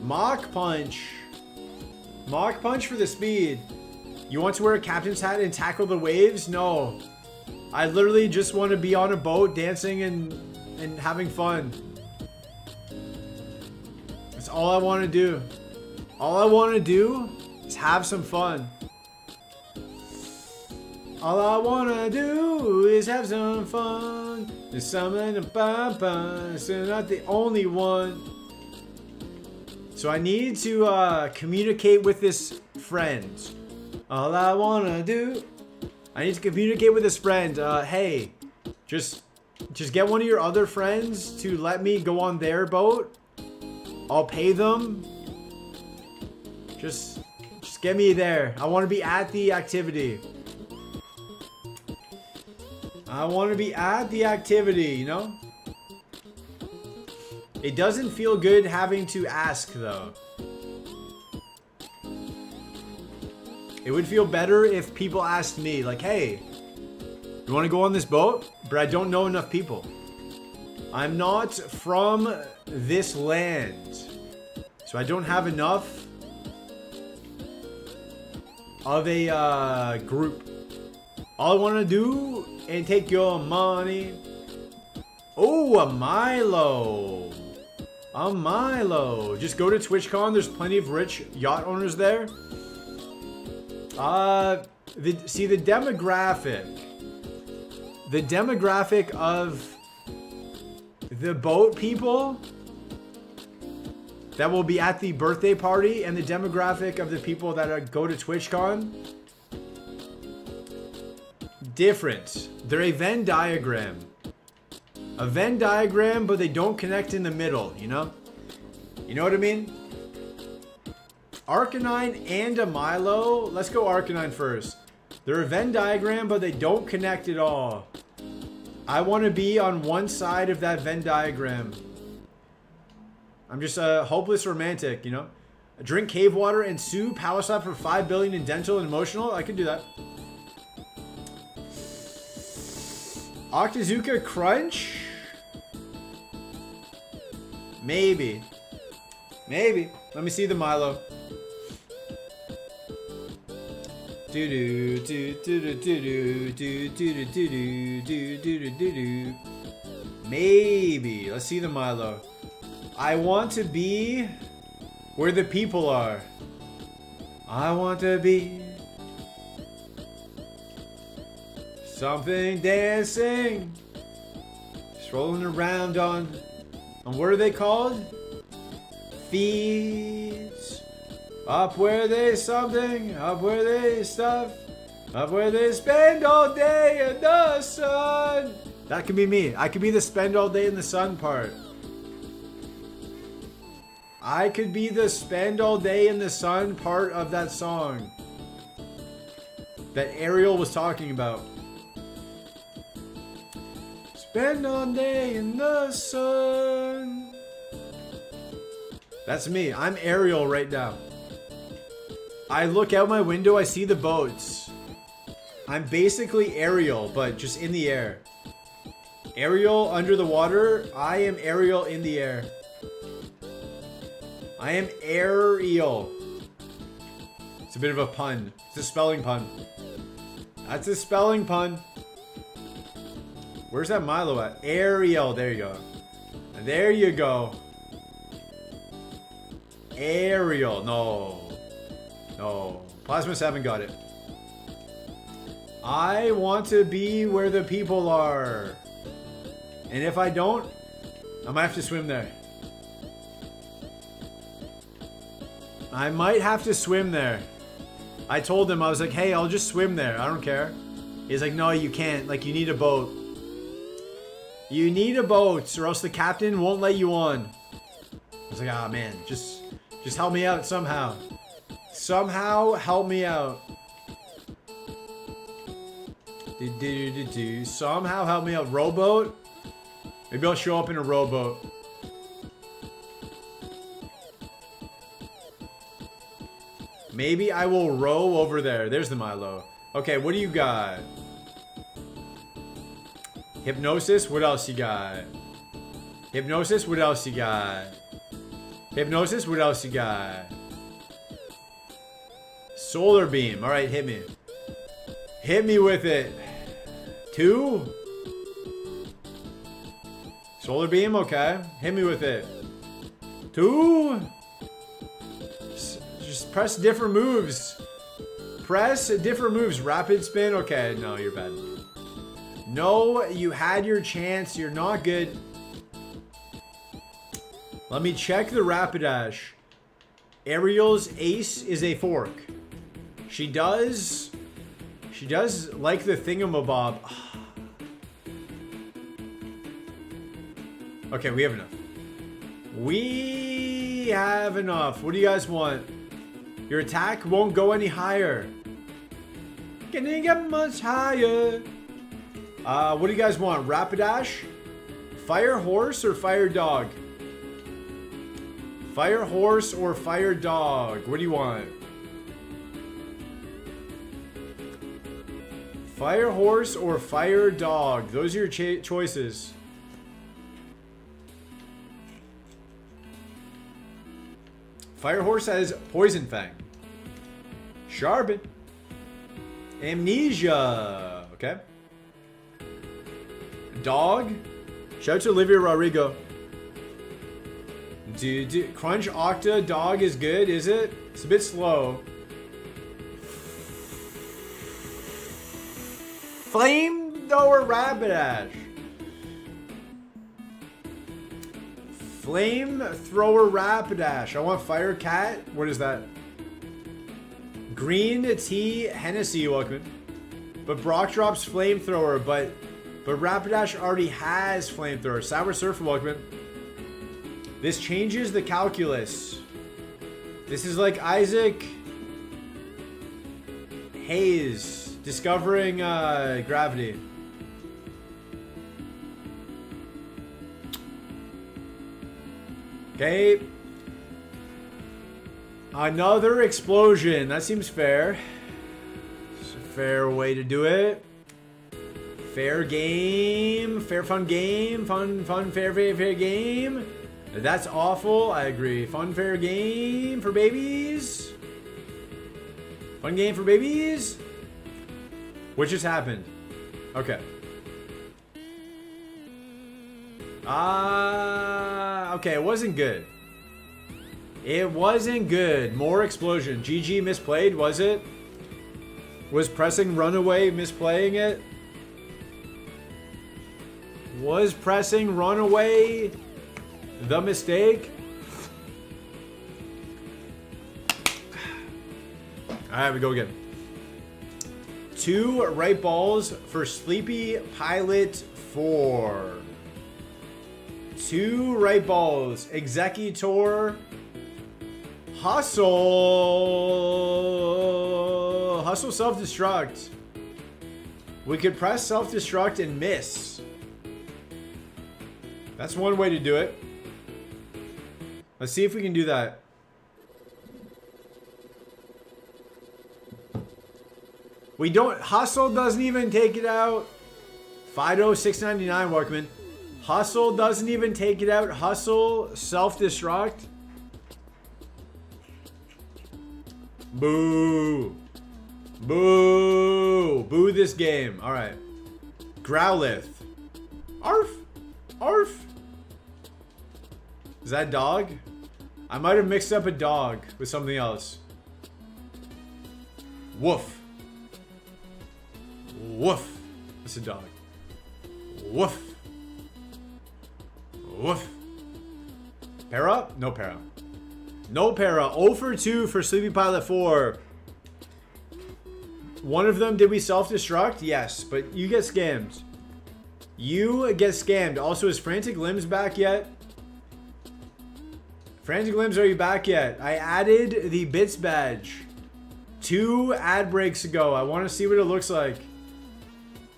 Mach Punch. Mach Punch for the speed. You want to wear a captain's hat and tackle the waves? No. I literally just want to be on a boat dancing and having fun. That's all I want to do. All I want to do is have some fun. All I wanna do is have some fun. There's something about us, and not the only one. So I need to communicate with this friend. All I wanna do, I need to communicate with this friend. Hey, just get one of your other friends to let me go on their boat. I'll pay them. Just get me there. I want to be at the activity. I want to be at the activity, you know? It doesn't feel good having to ask, though. It would feel better if people asked me, like, hey, you want to go on this boat? But I don't know enough people. I'm not from this land. So I don't have enough of a group. All I want to do and take your money. Oh, a Milo. A Milo. Just go to TwitchCon. There's plenty of rich yacht owners there. See the demographic. The demographic of the boat people that will be at the birthday party and the demographic of the people that go to TwitchCon. Different. They're a Venn diagram. A Venn diagram, but they don't connect in the middle, you know? You know what I mean? Arcanine and a Milo. Let's go Arcanine first. They're a Venn diagram, but they don't connect at all. I want to be on one side of that Venn diagram. I'm just a hopeless romantic, you know? Drink cave water and sue power slap for 5 billion in dental and emotional. I could do that. Octazooka Crunch? Maybe. Maybe. Let me see the Milo. Maybe. Let's see the Milo. I want to be where the people are. I want to be something dancing, strolling around on what are they called? Feeds. Up where there's something, up where there's stuff, up where they spend all day in the sun. That could be me. I could be the spend all day in the sun part. I could be the spend all day in the sun part of that song that Ariel was talking about. Spend all day in the sun. That's me. I'm Ariel right now. I look out my window, I see the boats. I'm basically Ariel, but just in the air. Ariel under the water. I am Ariel in the air. I am Ariel. It's a bit of a pun. It's a spelling pun. That's a spelling pun. Where's that Milo at? Ariel. There you go. There you go. Ariel. No. No. Plasma 7 got it. I want to be where the people are. And if I don't, I might have to swim there. I might have to swim there. I told him, I was like, hey, I'll just swim there. I don't care. He's like, no, you can't. Like, you need a boat. You need a boat or else the captain won't let you on. I was like, ah, man, just help me out somehow. Somehow help me out. Somehow help me out. Rowboat? Maybe I'll show up in a rowboat. Maybe I will row over there. There's the Milo. Okay, what do you got? Hypnosis, what else you got? Hypnosis, what else you got? Hypnosis, what else you got? Solar beam. Alright, hit me. Hit me with it. 2? Solar beam, okay. Hit me with it. 2? Just press different moves. Press different moves. Rapid spin, okay. No, you're bad. No, you had your chance. You're not good. Let me check the Rapidash. Ariel's ace is a fork. She does like the thingamabob. Okay, we have enough. We have enough. What do you guys want? Your attack won't go any higher. Can it get much higher? What do you guys want? Rapidash? Fire horse or fire dog? Fire horse or fire dog? What do you want? Fire horse or fire dog? Those are your choices. Fire horse has poison fang. Sharpen. Amnesia. Okay. Dog. Shout out to Olivia Rodrigo. Dude, Crunch Octa dog is good, is it? It's a bit slow. Flamethrower Rapidash. Flamethrower Rapidash. I want Fire Cat. What is that? Green Tea Hennessy, welcome. But Brock drops Flamethrower, but Rapidash already has Flamethrower. Sour Surfer, welcome. This changes the calculus. This is like Isaac Hayes discovering gravity. Okay. Another explosion. That seems fair. It's a fair way to do it. Fair game. Fair fun game. Fun, fair game. That's awful. I agree. Fun, fair game for babies. Fun game for babies. What just happened? Okay. Okay, it wasn't good. It wasn't good. More explosion. GG misplayed, was it? Was pressing runaway misplaying it? Was pressing runaway the mistake? Alright, we go again. 2 right balls for Sleepy Pilot 4. 2 right balls. Executor. Hustle. Hustle self-destruct. We could press self-destruct and miss. That's one way to do it. Let's see if we can do that. We don't... Hustle doesn't even take it out. Fido 699, Walkman. Hustle doesn't even take it out. Hustle self-destruct. Boo. Boo. Boo this game. Alright. Growlithe. Arf. Arf. Is that dog? I might have mixed up a dog with something else. Woof. Woof. That's a dog. Woof. Woof. Para? No para. No para. 0 for 2 for Sleepy Pilot 4. One of them, did we self-destruct? Yes, but you get scammed. You get scammed. Also, is Frantic Limbs back yet? Frantic Limbs, are you back yet? I added the Bits badge 2 ad breaks ago. I want to see what it looks like.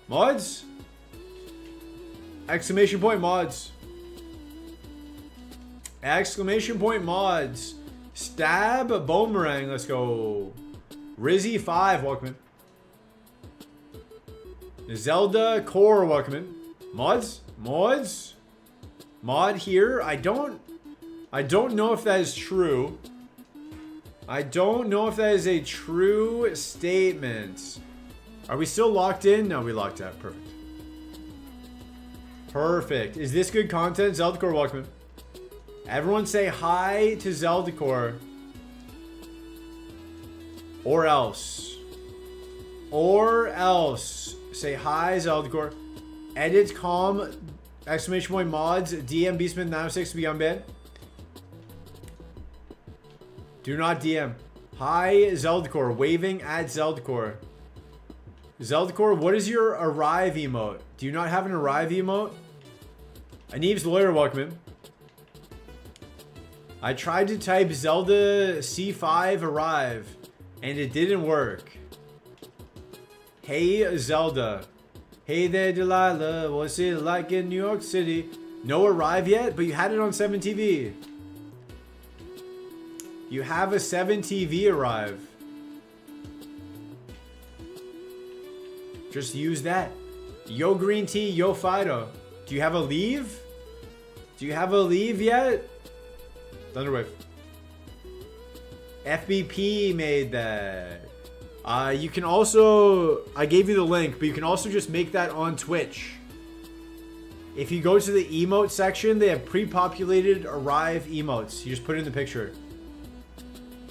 Mods? Exclamation point mods. Exclamation point mods. Stab Boomerang. Let's go. Rizzy 5, Walkman. Zelda Core, Walkman. Mods? Mods? Mod here? I don't know if that is true. I don't know if that is a true statement. Are we still locked in? No, we locked out. Perfect. Perfect. Is this good content? Zelda Core, Walkman. Everyone say hi to Zelda Core. Or else. Or else. Say hi, Zelda Core. Edit com. Exclamation point mods. DM Beastman 906 to be unbanned. Do not DM. Hi, Zeldcore. Waving at Zeldcore. Zeldcore, what is your arrive emote? Do you not have an arrive emote? Aneeb's Lawyer, welcome. I tried to type Zelda C5 arrive, and it didn't work. Hey, Zelda. Hey there, Delilah. What's it like in New York City? No arrive yet, but you had it on 7TV. You have a 7TV arrive. Just use that. Yo green tea, yo Fido. Do you have a leave? Do you have a leave yet? Thunderwave. FBP made that. You can also, I gave you the link, but you can also just make that on Twitch. If you go to the emote section, they have pre-populated arrive emotes. You just put it in the picture.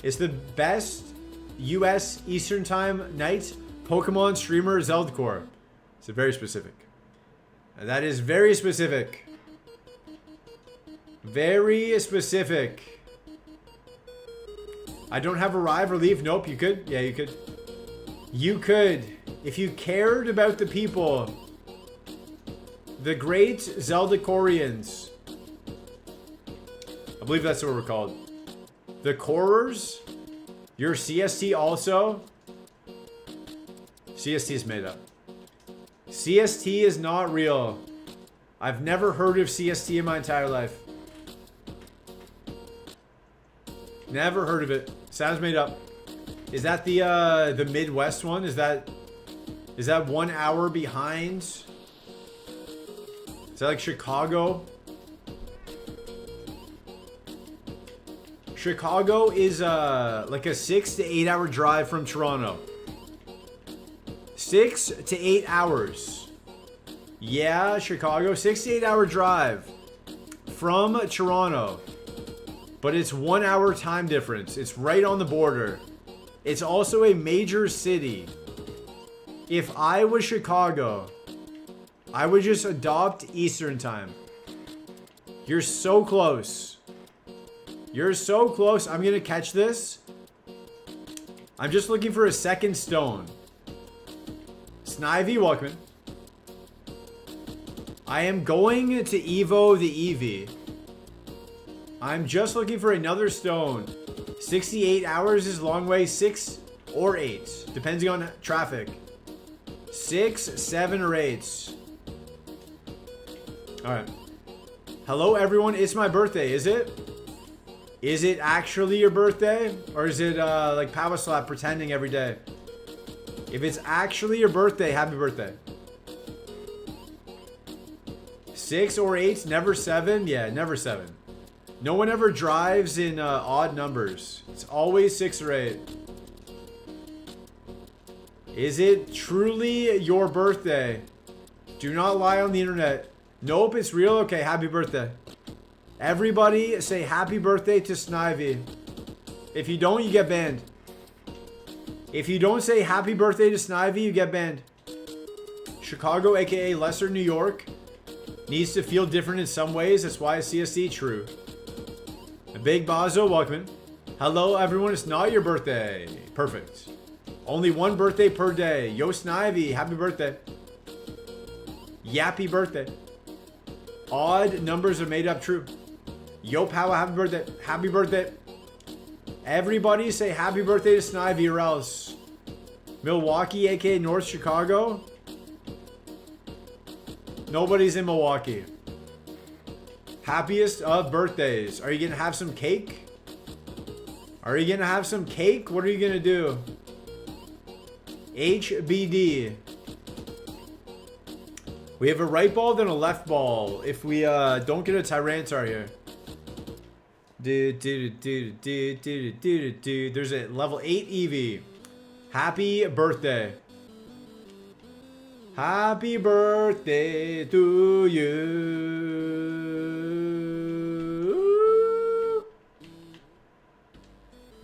It's the best US Eastern Time night Pokemon streamer Zeldcore. It's very specific. And that is very specific. Very specific. I don't have arrive or leave. Nope, you could. Yeah, you could. You could. If you cared about the people. The great Zeldacorians. I believe that's what we're called. The Corers. Your CST also. CST is made up. CST is not real. I've never heard of CST in my entire life. Never heard of it. Sounds made up. Is that the Midwest one? Is that 1 hour behind? Is that like Chicago? Chicago is like a 6 to 8 hour drive from Toronto. 6 to 8 hours. Yeah, Chicago. 6 to 8 hour drive from Toronto. But it's 1 hour time difference. It's right on the border. It's also a major city. If I was Chicago, I would just adopt Eastern time. You're so close. You're so close. I'm going to catch this. I'm just looking for a second stone. Snivy, welcome in. I am going to Evo the Eevee. I'm just looking for another stone. 68 hours is a long way. 6 or 8, depending on traffic. 6, 7, or 8. Alright. Hello, everyone. It's my birthday, is it? Is it actually your birthday? Or is it like Power Slap pretending every day? If it's actually your birthday, happy birthday. 6 or 8, never 7? Yeah, never 7. No one ever drives in odd numbers. It's always 6 or 8. Is it truly your birthday? Do not lie on the internet. Nope, it's real. Okay, happy birthday. Everybody say happy birthday to Snivy. If you don't, you get banned. If you don't say happy birthday to Snivy, you get banned. Chicago, aka Lesser New York, needs to feel different in some ways. That's why CSC true. Big Bazo, welcome in. Hello, everyone. It's not your birthday. Perfect. Only one birthday per day. Yo, Snivy, happy birthday. Yappy birthday. Odd numbers are made up true. Yo, Power, happy birthday. Happy birthday. Everybody say happy birthday to Snivy or else. Milwaukee, aka North Chicago. Nobody's in Milwaukee. Happiest of birthdays. Are you gonna have some cake? Are you gonna have some cake? What are you gonna do? HBD. We have a right ball, then a left ball. If we don't get a Tyranitar here. There's a level 8 Eevee. Happy birthday. Happy birthday to you.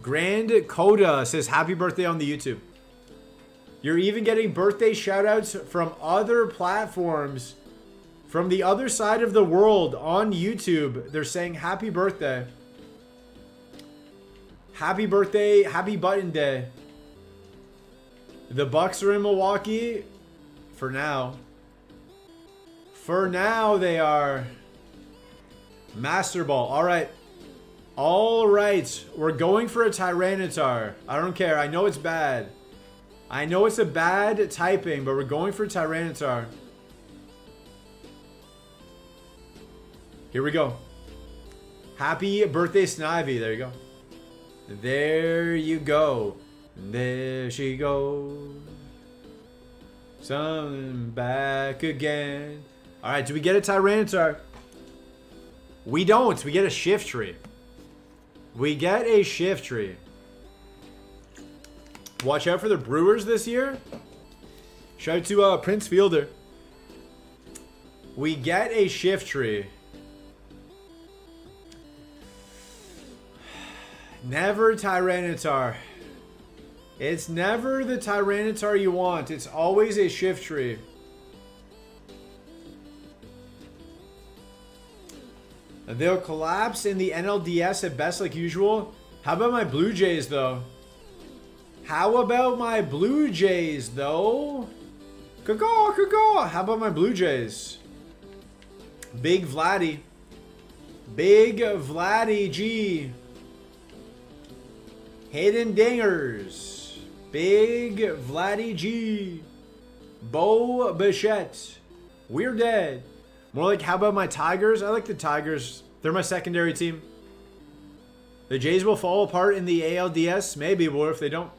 Grand Coda says happy birthday on the YouTube. You're even getting birthday shoutouts from other platforms. From the other side of the world on YouTube. They're saying happy birthday. Happy birthday. Happy button day. The Bucks are in Milwaukee. For now. For now, they are. Master Ball. Alright. Alright. We're going for a Tyranitar. I don't care. I know it's bad. I know it's a bad typing, but we're going for Tyranitar. Here we go. Happy birthday, Snivy. There you go. There you go. There she goes. Some back again. Alright, do we get a Tyranitar? We don't. We get a Shift Tree. We get a Shift Tree. Watch out for the Brewers this year. Shout out to Prince Fielder. We get a Shift Tree. Never Tyranitar. It's never the Tyranitar you want. It's always a Shift Tree. They'll collapse in the NLDS at best like usual. How about my Blue Jays, though? How about my Blue Jays, though? Caw-caw, caw-caw. How about my Blue Jays? Big Vladdy. Big Vladdy G. Hidden Dingers. Big Vladdy G. Bo Bichette. We're dead. More like, how about my Tigers? I like the Tigers. They're my secondary team. The Jays will fall apart in the ALDS? Maybe, but what if they don't?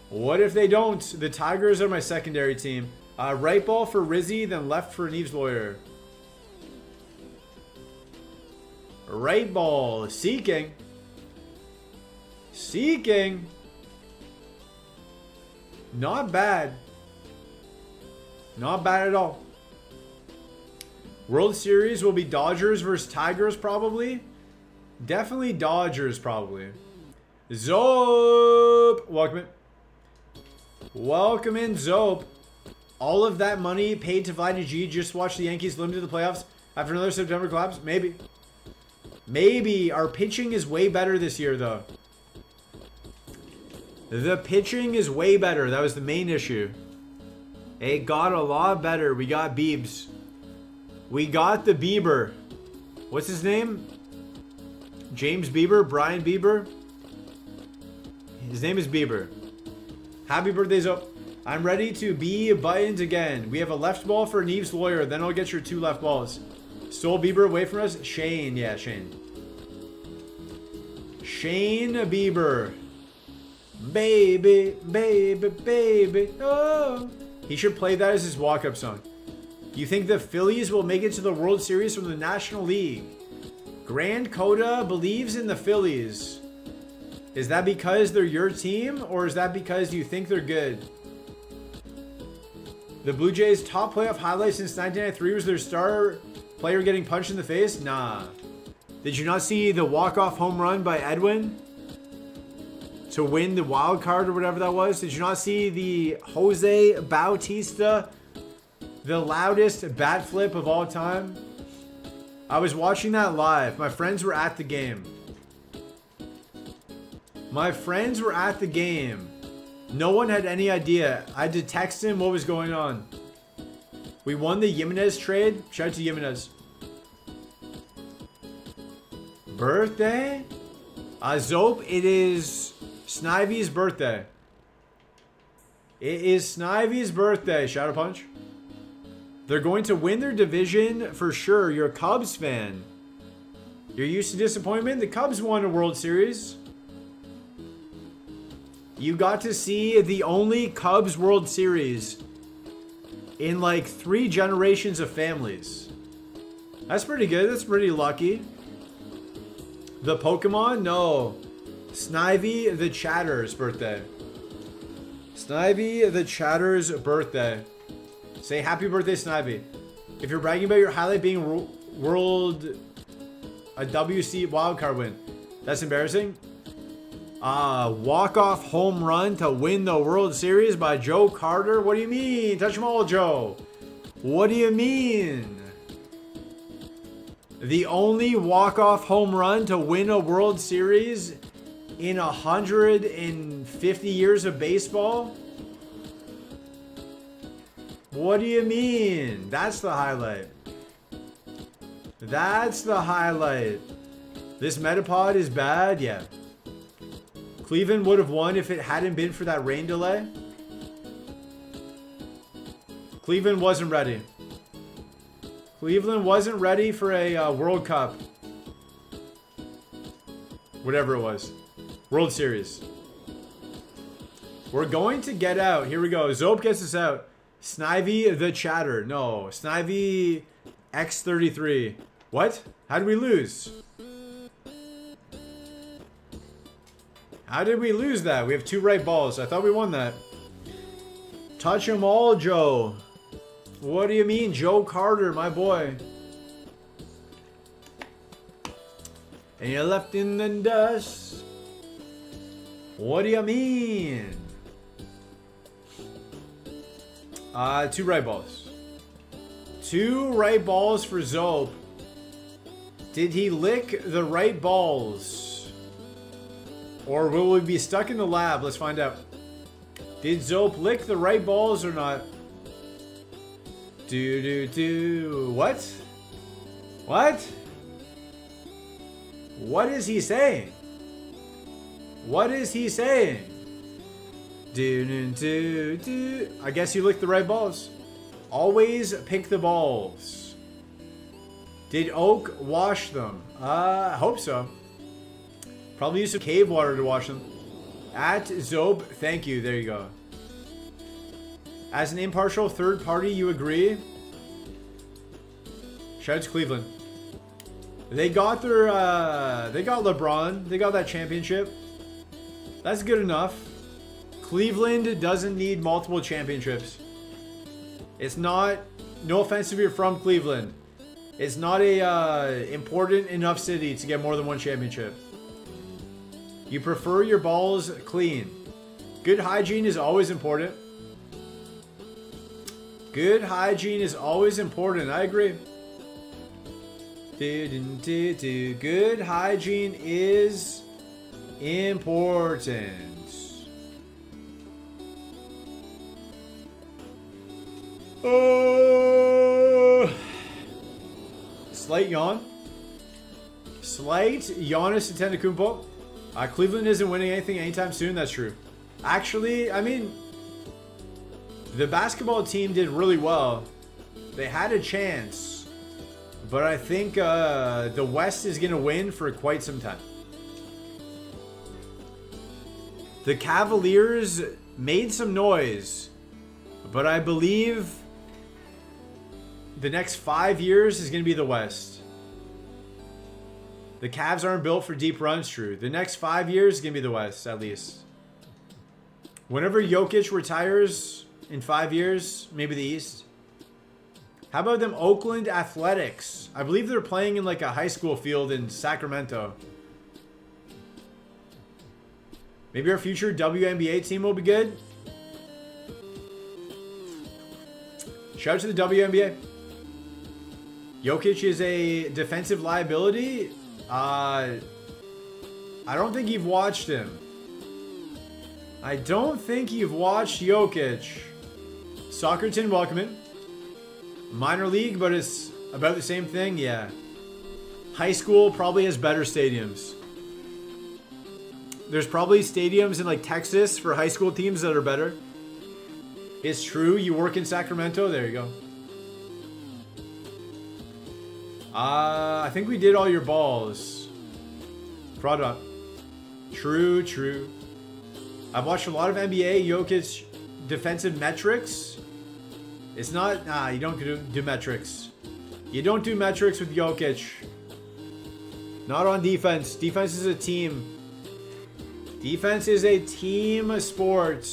What if they don't? The Tigers are my secondary team. Right ball for Rizzy, then left for Neves Lawyer. Right ball. Seeking. Seeking. Not bad. Not bad at all. World Series will be Dodgers versus Tigers probably. Definitely Dodgers probably. Zope. Welcome in. Welcome in, Zope. All of that money paid to Vladdy G just to watch the Yankees limit to the playoffs after another September collapse? Maybe. Maybe. Our pitching is way better this year, though. The pitching is way better. That was the main issue. It got a lot better. We got Biebs. We got the Bieber. What's his name? James Bieber? Brian Bieber? His name is Bieber. Happy birthday, Zope. I'm ready to be buttons again. We have a left ball for Neve's lawyer. Then I'll get your 2 left balls. Stole Bieber away from us? Shane. Yeah, Shane. Shane Bieber. Baby, baby, baby. Oh. He should play that as his walk-up song. You think the Phillies will make it to the World Series from the National League? Grand Coda believes in the Phillies. Is that because they're your team, or is that because you think they're good? The Blue Jays' top playoff highlight since 1993 was their star player getting punched in the face? Nah. Did you not see the walk-off home run by Edwin to win the wild card or whatever that was? Did you not see the Jose Bautista, the loudest bat flip of all time? I was watching that live. My friends were at the game. My friends were at the game. No one had any idea. I had to text him what was going on. We won the Jimenez trade. Shout out to Jimenez. Birthday? Zope, it is Snivy's birthday. It is Snivy's birthday. Shadow Punch. They're going to win their division for sure. You're a Cubs fan. You're used to disappointment. The Cubs won a World Series. You got to see the only Cubs World Series in like 3 generations of families. That's pretty good. That's pretty lucky. The Pokemon? No. Snivy the Chatter's birthday. Snivy the Chatter's birthday. Say happy birthday, Snivy. If you're bragging about your highlight being a WC wildcard win, that's embarrassing. Walk-off home run to win the World Series by Joe Carter? What do you mean? Touch them all, Joe. What do you mean? The only walk-off home run to win a World Series in 150 years of baseball? What do you mean? That's the highlight. That's the highlight. This Metapod is bad? Yeah. Cleveland would have won if it hadn't been for that rain delay. Cleveland wasn't ready. Cleveland wasn't ready for a World Cup. Whatever it was. World Series. We're going to get out. Here we go. Zope gets us out. Snivy the Chatter. No. Snivy X33. What? How did we lose? How did we lose that? We have 2 right balls. I thought we won that. Touch them all, Joe. What do you mean? Joe Carter, my boy. And you're left in the dust. What do you mean? 2 right balls. 2 right balls for Zope. Did he lick the right balls? Or will we be stuck in the lab? Let's find out. Did Zope lick the right balls or not? What? What? What is he saying? What is he saying? I guess you licked the right balls. Always pick the balls. Did Oak wash them? I hope so. Probably use some cave water to wash them. At Zobe, thank you. There you go. As an impartial third party, you agree? Shout out to Cleveland. They got their, they got LeBron. They got that championship. That's good enough. Cleveland doesn't need multiple championships. It's not, no offense if you're from Cleveland. It's not a important enough city to get more than 1 championship. You prefer your balls clean. Good hygiene is always important. Good hygiene is always important. I agree. Good hygiene is important. slight yawn. Slight Giannis Antetokounmpo. Cleveland isn't winning anything anytime soon. That's true. Actually, I mean, the basketball team did really well. They had a chance. But I think the West is going to win for quite some time. The Cavaliers made some noise. But I believe the next 5 years is going to be the West. The Cavs aren't built for deep runs, true. The next 5 years is going to be the West, at least. Whenever Jokic retires in 5 years, maybe the East. How about them Oakland Athletics? I believe they're playing in like a high school field in Sacramento. Maybe our future WNBA team will be good. Shout out to the WNBA. Jokic is a defensive liability. I don't think you've watched him. I don't think you've watched Jokic. Soccerton, welcome in. Minor league, but it's about the same thing, yeah. High school probably has better stadiums. There's probably stadiums in like Texas for high school teams that are better. It's true, you work in Sacramento, there you go. I think we did all your balls. Product. True, true. I've watched a lot of NBA Jokic defensive metrics. It's not, you don't do metrics. You don't do metrics with Jokic. Not on defense. Defense is a team. Defense is a team sport.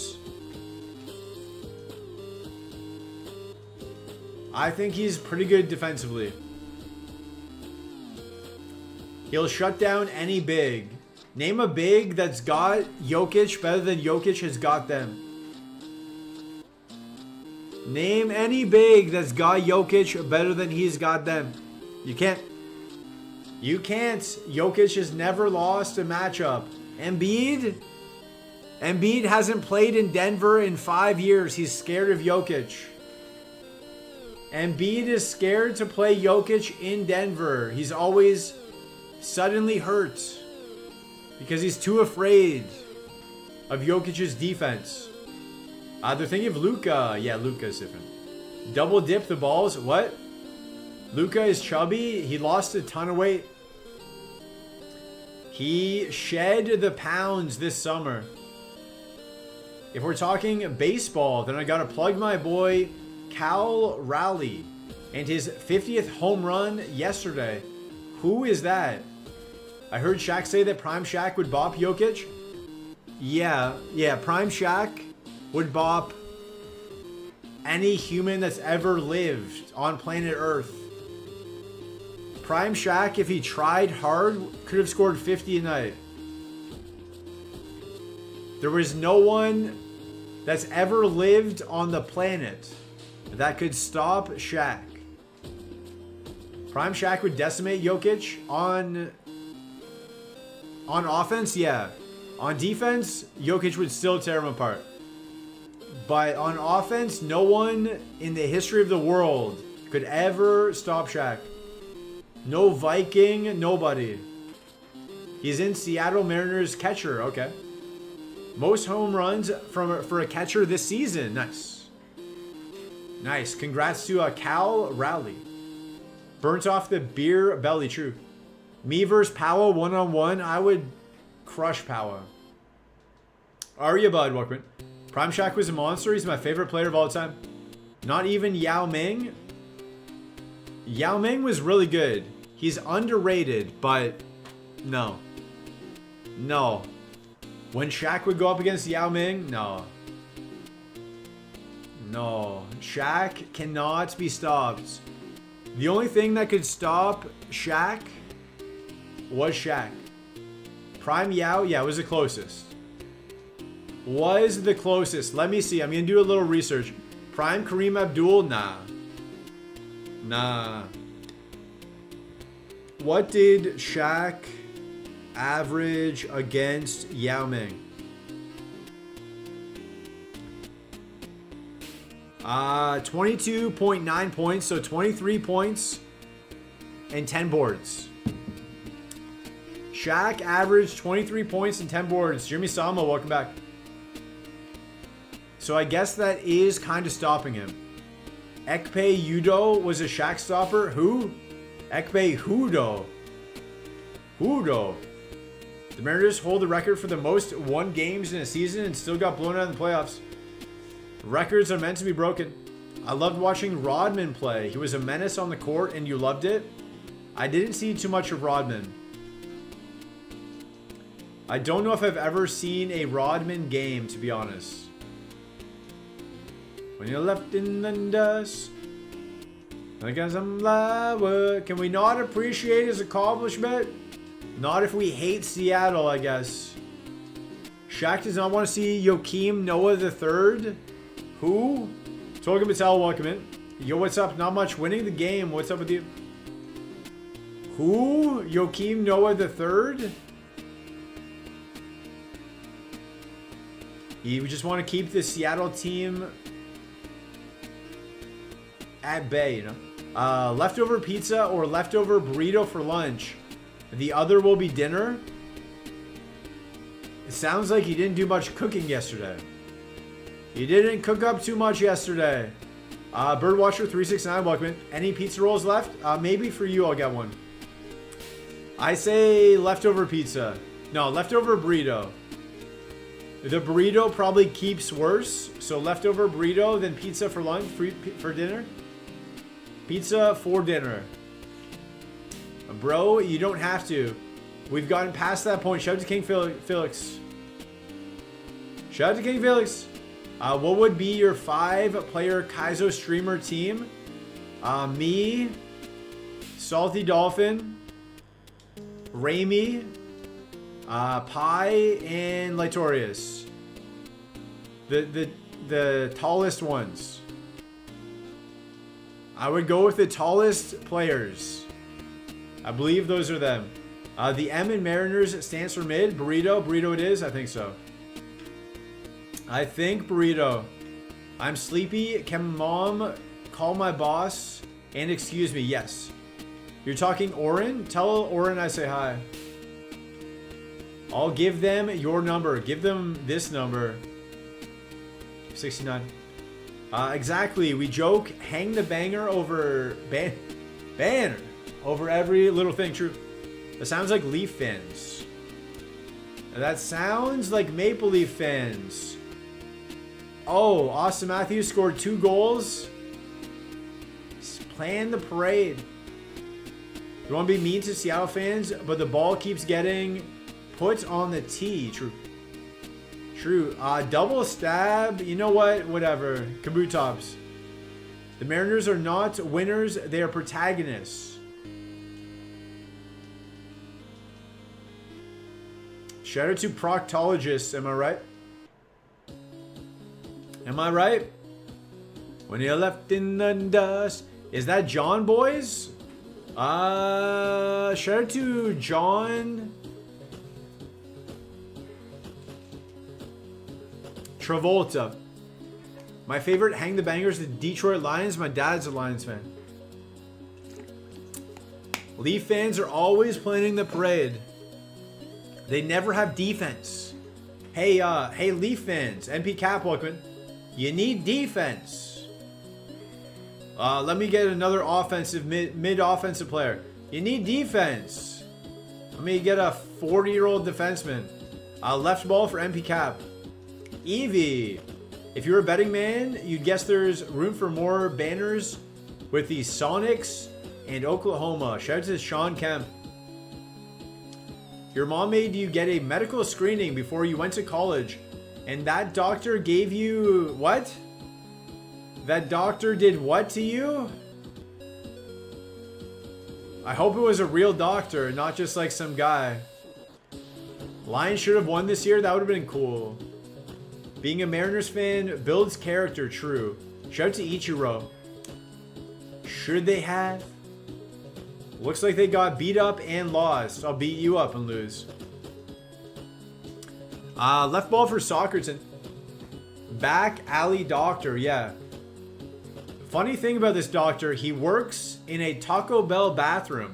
I think he's pretty good defensively. He'll shut down any big. Name a big that's got Jokic better than Jokic has got them. Name any big that's got Jokic better than he's got them. You can't. You can't. Jokic has never lost a matchup. Embiid hasn't played in Denver in 5 years. He's scared of Jokic. Embiid is scared to play Jokic in Denver. He's always suddenly hurt because he's too afraid of Jokic's defense. They're thinking of Luka. Yeah, Luka's different. Double dip the balls. What? Luka is chubby. He lost a ton of weight. He shed the pounds this summer. If we're talking baseball, then I gotta plug my boy Cal Raleigh and his 50th home run yesterday. Who is that? I heard Shaq say that Prime Shaq would bop Jokic. Yeah, Prime Shaq would bop any human that's ever lived on planet Earth. Prime Shaq, if he tried hard, could have scored 50 a night. There was no one that's ever lived on the planet that could stop Shaq. Prime Shaq would decimate Jokic on offense, yeah. On defense, Jokic would still tear him apart. But on offense, no one in the history of the world could ever stop Shaq. No Viking, nobody. He's in Seattle Mariners catcher, okay. Most home runs for a catcher this season. Nice. Nice. Congrats to Cal Raleigh. Burnt off the beer belly, true. Me versus Powa one-on-one, I would crush Powa. Arya Bud, welcome. Prime Shaq was a monster. He's my favorite player of all time. Not even Yao Ming. Yao Ming was really good. He's underrated, but no. No. When Shaq would go up against Yao Ming, no. No. Shaq cannot be stopped. The only thing that could stop Shaq was Shaq. Prime Yao, yeah, was the closest. Was the closest. Let me see. I'm going to do a little research. Prime Kareem Abdul, nah. Nah. What did Shaq average against Yao Ming? 22.9 points, so 23 points and 10 boards. Shaq averaged 23 points and 10 boards. Jimmy Sama, welcome back. So I guess that is kind of stopping him. Ekpe Udo was a Shaq stopper. Who? Ekpe Hudo. Hudo. The Mariners hold the record for the most won games in a season and still got blown out in the playoffs. Records are meant to be broken. I loved watching Rodman play. He was a menace on the court and you loved it. I didn't see too much of Rodman. I don't know if I've ever seen a Rodman game, to be honest. When you're left in the dust, I got some flower. Can we not appreciate his accomplishment? Not if we hate Seattle, I guess. Shaq does not want to see Joakim Noah III. Who? Tolga Patel, welcome in. Yo, what's up? Not much. Winning the game. What's up with you? Who? Joakim Noah III? You just want to keep the Seattle team at bay, you know? Leftover pizza or leftover burrito for lunch. The other will be dinner. It sounds like you didn't do much cooking yesterday. You didn't cook up too much yesterday. Birdwatcher369, welcome in. Any pizza rolls left? Maybe for you I'll get one. I say leftover pizza. No, leftover burrito. The burrito probably keeps worse. So leftover burrito, then pizza for lunch, for dinner. Pizza for dinner. Bro, you don't have to. We've gotten past that point. Shout out to King Felix. Shout out to King Felix. What would be your 5-player Kaizo streamer team? Me, Salty Dolphin, Raimi, Pi, and Litorius. The tallest ones. I would go with the tallest players. I believe those are them. The M in Mariners stands for mid. Burrito. Burrito it is. I think so. I think burrito. I'm sleepy. Can mom call my boss and excuse me? Yes. You're talking Oren? Tell Oren I say hi. I'll give them your number. Give them this number. 69. Exactly. We joke. Hang the banger over banner over every little thing. True. That sounds like Leaf fans. That sounds like Maple Leaf fans. Oh, Austin Matthews scored 2 goals. Plan the parade. You want to be mean to Seattle fans, but the ball keeps getting put on the tee. True. True. Double stab. You know what? Whatever. Kaboot tops. The Mariners are not winners. They are protagonists. Shout out to proctologists. Am I right? Am I right? When you're left in the dust. Is that John, boys? Shout out to John Travolta. My favorite Hang the Bangers, the Detroit Lions. My dad's a Lions fan. Leaf fans are always planning the parade. They never have defense. Hey, Leaf fans, NP Cap, welcome. You need defense. Let me get another offensive, mid-offensive player. You need defense. Let me get a 40-year-old defenseman. Left ball for NP Cap. Evie. If you're a betting man, you'd guess there's room for more banners with the Sonics and Oklahoma. Shout out to Sean Kemp. Your mom made you get a medical screening before you went to college, and that doctor gave you what? That doctor did what to you? I hope it was a real doctor, not just like some guy. Lions should have won this year. That would have been cool. Being a Mariners fan builds character, true. Shout out to Ichiro. Should they have? Looks like they got beat up and lost. I'll beat you up and lose. Left ball for Soccerton. Back alley doctor, yeah. Funny thing about this doctor, he works in a Taco Bell bathroom.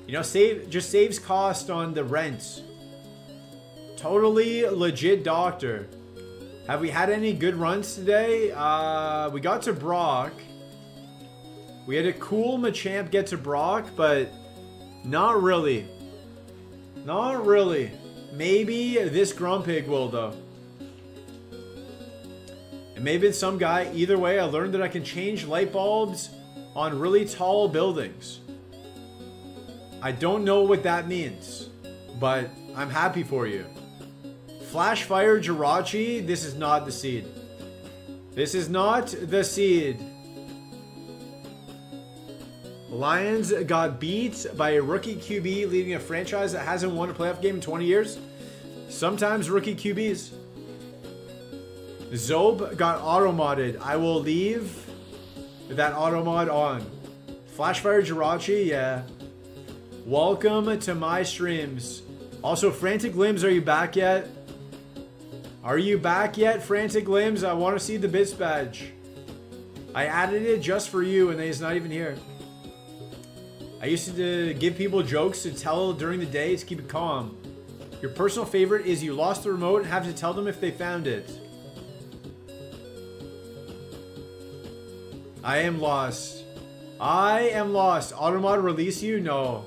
You know, just saves cost on the rent. Totally legit doctor. Have we had any good runs today? We got to Brock. We had a cool Machamp get to Brock, but not really. Not really. Maybe this Grumpig will, though. It may have been some guy. Either way, I learned that I can change light bulbs on really tall buildings. I don't know what that means, but I'm happy for you. Flash Fire Jirachi, this is not the seed. This is not the seed. Lions got beat by a rookie QB leading a franchise that hasn't won a playoff game in 20 years. Sometimes rookie QBs. Zob got auto-modded. I will leave that auto-mod on. Flashfire Jirachi, yeah. Welcome to my streams. Also, Frantic Limbs, are you back yet? Are you back yet, Frantic Limbs? I want to see the bits badge. I added it just for you and it's not even here. I used to give people jokes to tell during the day to keep it calm. Your personal favorite is you lost the remote and have to tell them if they found it. I am lost. I am lost. Automod release you? No.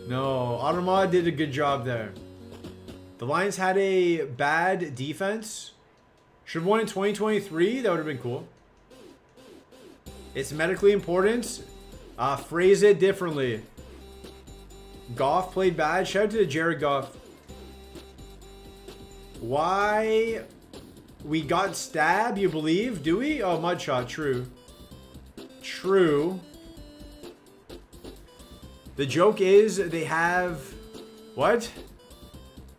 No. Automod did a good job there. The Lions had a bad defense. Should have won in 2023. That would have been cool. It's medically important. Phrase it differently. Goff played bad. Shout out to Jared Goff. Why we got stabbed, you believe? Do we? Oh, Mudshot. True. True. The joke is they have... What?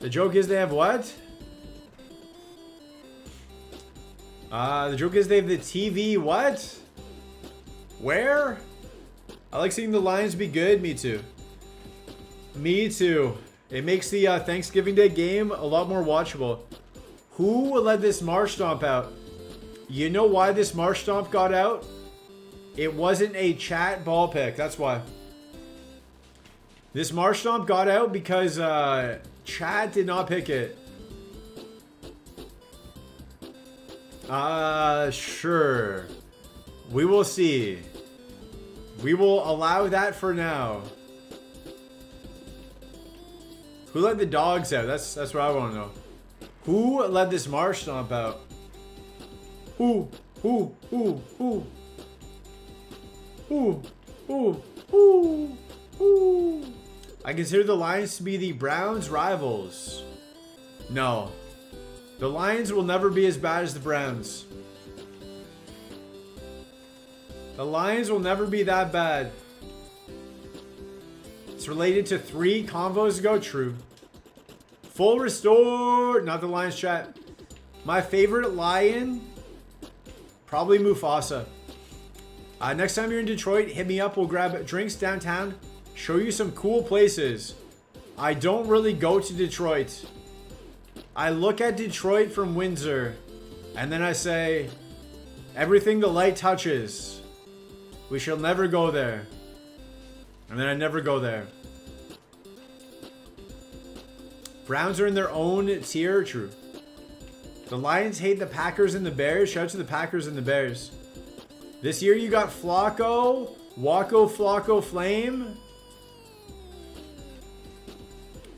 The joke is they have what? The joke is they have the TV what? Where? I like seeing the Lions be good. Me too. Me too. It makes the Thanksgiving Day game a lot more watchable. Who let this Marsh Stomp out? You know why this Marsh Stomp got out? It wasn't a chat ball pick. That's why. This Marsh Stomp got out because chat did not pick it. Sure. We will see. We will allow that for now. Who let the dogs out? That's what I want to know. Who let this Marsh Stomp out? Who? I consider the Lions to be the Browns' rivals. No. The Lions will never be as bad as the Browns. The Lions will never be that bad. It's related to 3 convos ago. True. Full restore. Not the Lions chat. My favorite lion? Probably Mufasa. Next time you're in Detroit, hit me up. We'll grab drinks downtown. Show you some cool places. I don't really go to Detroit. I look at Detroit from Windsor. And then I say, everything the light touches. We shall never go there. And then I never go there. Browns are in their own tier. True. The Lions hate the Packers and the Bears. Shout out to the Packers and the Bears. This year you got Flacco, Wacko Flacco Flame.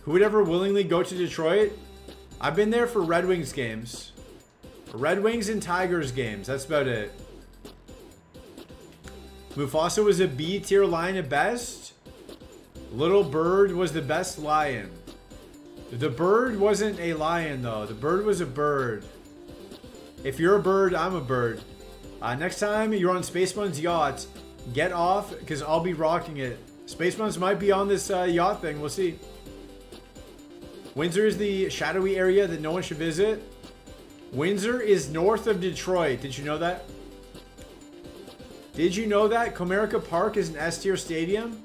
Who would ever willingly go to Detroit? I've been there for Red Wings games. Red Wings and Tigers games. That's about it. Mufasa was a B tier lion at best. Little Bird was the best lion. The bird wasn't a lion though. The bird was a bird. If you're a bird, I'm a bird. Next time you're on Spaceman's yacht, get off because I'll be rocking it. Spaceman's might be on this yacht thing. We'll see. Windsor is the shadowy area that no one should visit. Windsor is north of Detroit. Did you know that? Did you know that Comerica Park is an S-tier stadium?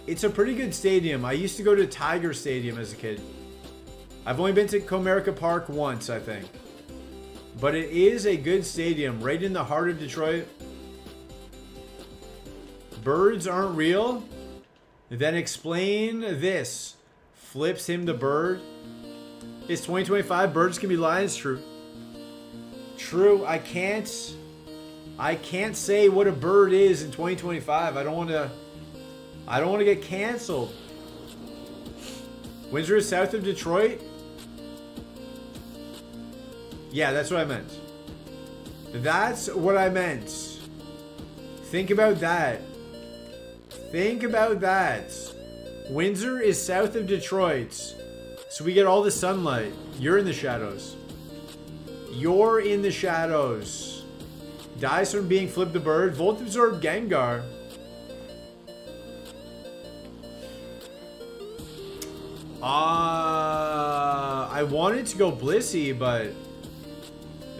It's a pretty good stadium. I used to go to Tiger Stadium as a kid. I've only been to Comerica Park once, I think. But it is a good stadium, right in the heart of Detroit. Birds aren't real? Then explain this. Flips him the bird. It's 2025. Birds can be lions. True. True. I can't say what a bird is in 2025. I don't want to get canceled. Windsor is south of Detroit? Yeah, that's what I meant. That's what I meant. Think about that. Think about that. Windsor is south of Detroit. So we get all the sunlight. You're in the shadows. You're in the shadows. Dies from being flipped the bird. Volt absorbed Gengar. I wanted to go Blissey, but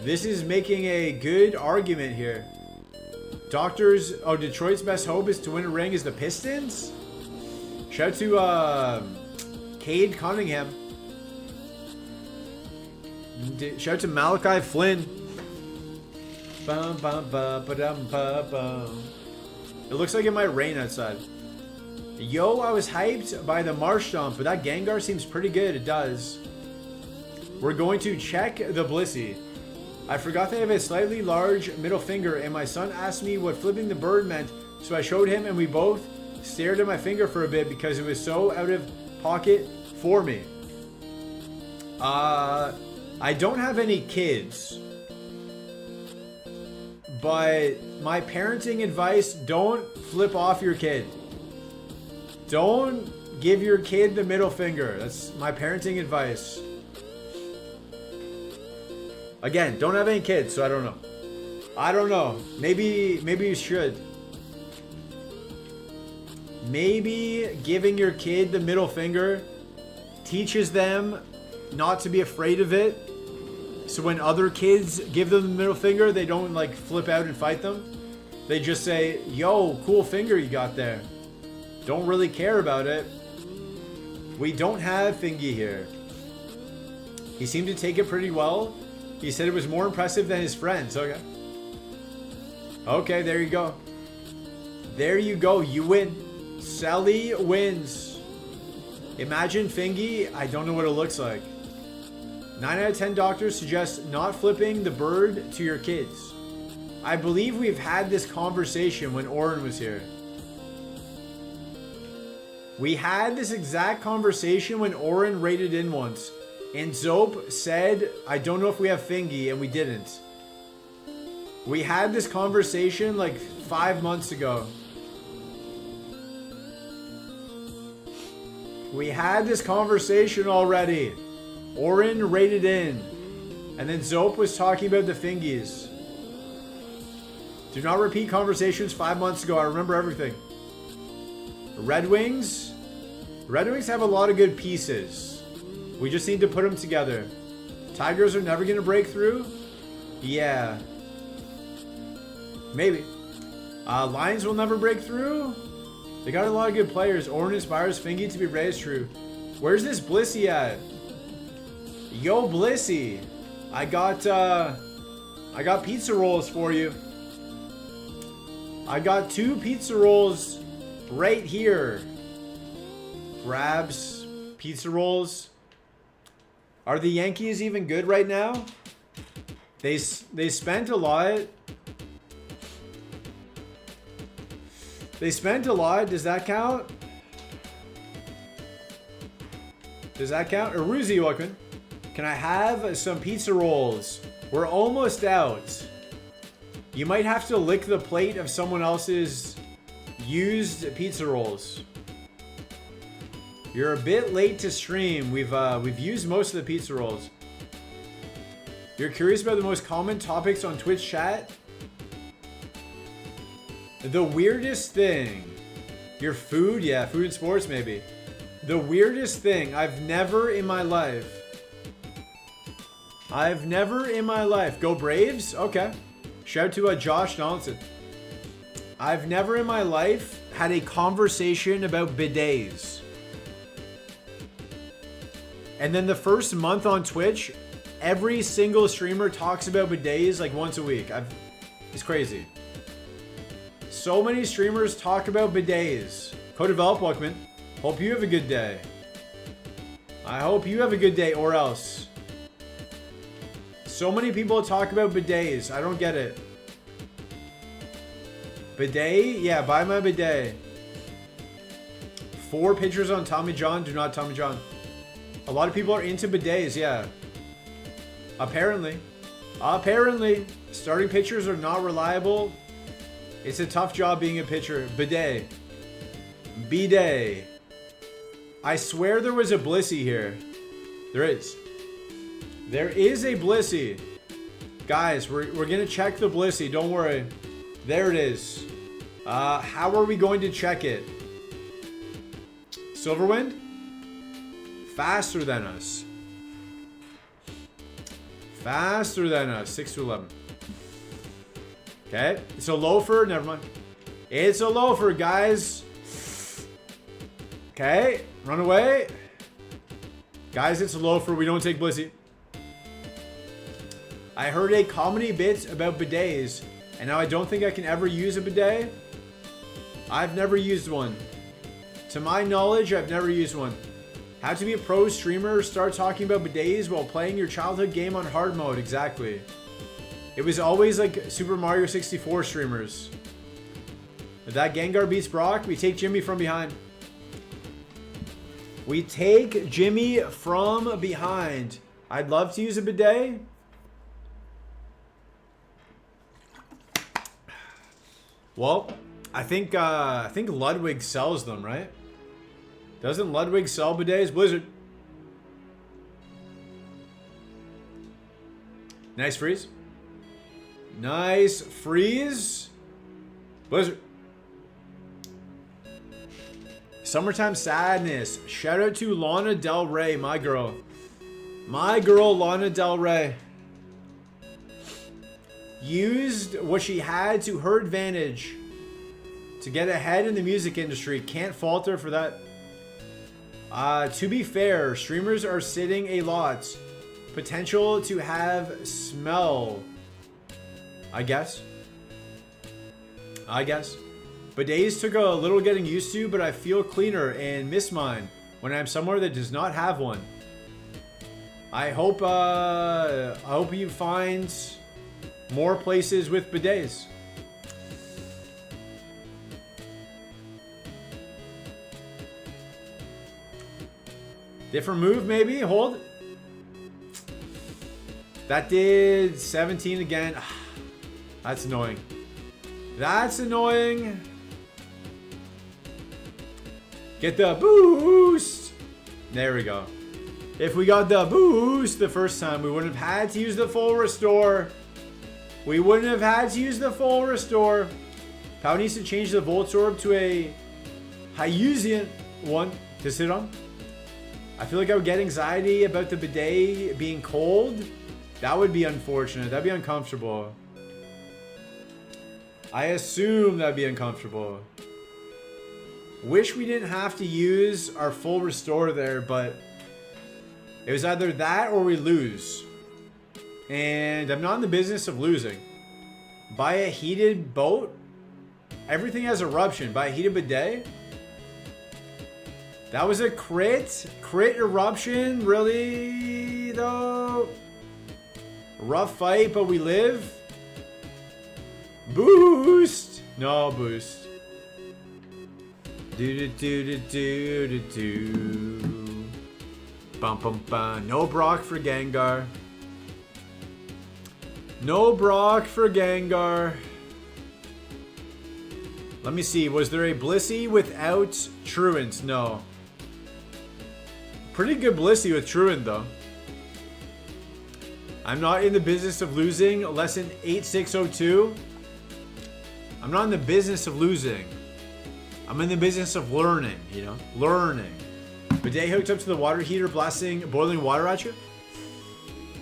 this is making a good argument here. Doctors, oh, Detroit's best hope is to win a ring is the Pistons? Shout to Cade Cunningham. Shout to Malachi Flynn. Bum, bum, bum, ba-dum, ba-bum. It looks like it might rain outside. Yo, I was hyped by the Marshtomp, but that Gengar seems pretty good. It does. We're going to check the Blissey. I forgot that I have a slightly large middle finger, and my son asked me what flipping the bird meant, so I showed him, and we both stared at my finger for a bit because it was so out of pocket for me. I don't have any kids, but my parenting advice, don't flip off your kid. Don't give your kid the middle finger. That's my parenting advice. Again, don't have any kids, so I don't know. I don't know. Maybe you should. Maybe giving your kid the middle finger teaches them not to be afraid of it. So when other kids give them the middle finger, they don't like flip out and fight them. They just say, yo, cool finger you got there. Don't really care about it. We don't have Fingy here. He seemed to take it pretty well. He said it was more impressive than his friends. Okay. Okay, there you go. There you go. You win. Sally wins. Imagine Fingy. I don't know what it looks like. 9 out of 10 doctors suggest not flipping the bird to your kids. I believe we've had this conversation when Oren was here. We had this exact conversation when Oren rated in once. And Zope said, I don't know if we have Fingy, and we didn't. We had this conversation like 5 months ago. We had this conversation already. Oren rated in. And then Zope was talking about the Fingies. Do not repeat conversations 5 months ago. I remember everything. Red Wings? Red Wings have a lot of good pieces. We just need to put them together. Tigers are never going to break through? Yeah. Maybe. Lions will never break through? They got a lot of good players. Oren inspires Fingy to be raised true. Where's this Blissey at? Yo, Blissey. I got pizza rolls for you. I got 2 pizza rolls right here. Grabs, pizza rolls. Are the Yankees even good right now? They spent a lot. They spent a lot. Does that count? Does that count? Aruzi, welcome. Can I have some pizza rolls? We're almost out. You might have to lick the plate of someone else's used pizza rolls. You're a bit late to stream. We've used most of the pizza rolls. You're curious about the most common topics on Twitch chat? The weirdest thing. Your food? Yeah, food and sports maybe. The weirdest thing I've never in my life. Go Braves? Okay. Shout to Josh Donaldson. I've never in my life had a conversation about bidets. And then the first month on Twitch, Every single streamer talks about bidets like once a week. It's crazy. So many streamers talk about bidets. Co-develop, welcome in. Hope you have a good day. I hope you have a good day, or else. So many people talk about bidets. I don't get it. Bidet? Yeah, buy my bidet. 4 pictures on Tommy John. Do not Tommy John. A lot of people are into bidets, yeah. Apparently. Apparently. Starting pitchers are not reliable. It's a tough job being a pitcher. Bidet. Bidet. I swear there was a Blissey here. There is. There is a Blissey. Guys, we're going to check the Blissey. Don't worry. There it is. How are we going to check it? Silverwind? Faster than us. Faster than us. 6 to 11. Okay. It's a loafer. Never mind. It's a loafer, guys. Okay. Run away. Guys, it's a loafer. We don't take Blissey. I heard a comedy bit about bidets, and now I don't think I can ever use a bidet. I've never used one. To my knowledge, I've never used one. How to be a pro streamer, start talking about bidets while playing your childhood game on hard mode. Exactly. It was always like Super Mario 64 streamers. If that Gengar beats Brock, we take Jimmy from behind. We take Jimmy from behind. I'd love to use a bidet. Well, I think Ludwig sells them, right? Doesn't Ludwig sell bidets? Blizzard. Nice freeze. Nice freeze. Blizzard. Summertime sadness. Shout out to Lana Del Rey, my girl. My girl, Lana Del Rey. Used what she had to her advantage to get ahead in the music industry. Can't fault her for that. To be fair, streamers are sitting a lot. Potential to have smell. I guess. Bidets took a little getting used to, but I feel cleaner and miss mine when I'm somewhere that does not have one. I hope you find more places with bidets. Different move, maybe? Hold. That did 17 again. That's annoying. That's annoying. Get the boost. There we go. If we got the boost the first time, we wouldn't have had to use the full restore. We wouldn't have had to use the full restore. Pau needs to change the Voltorb to a Hyusian one to sit on. I feel like I would get anxiety about the bidet being cold. That would be unfortunate. That'd be uncomfortable. I assume that'd be uncomfortable. Wish we didn't have to use our full restore there, but it was either that or we lose. And I'm not in the business of losing. Buy a heated boat. Everything has eruption. Buy a heated bidet. That was a crit. Crit eruption. Really, though? Rough fight, but we live. Boost. No boost. Do do do do do do. Bum bum bum. No Brock for Gengar. No Brock for Gengar. Let me see. Was there a Blissey without Truant? No. Pretty good Blissey with Truant, though. I'm not in the business of losing. Lesson 8602. I'm not in the business of losing. I'm in the business of learning, you know? Learning. Bidet hooked up to the water heater, blasting boiling water at you?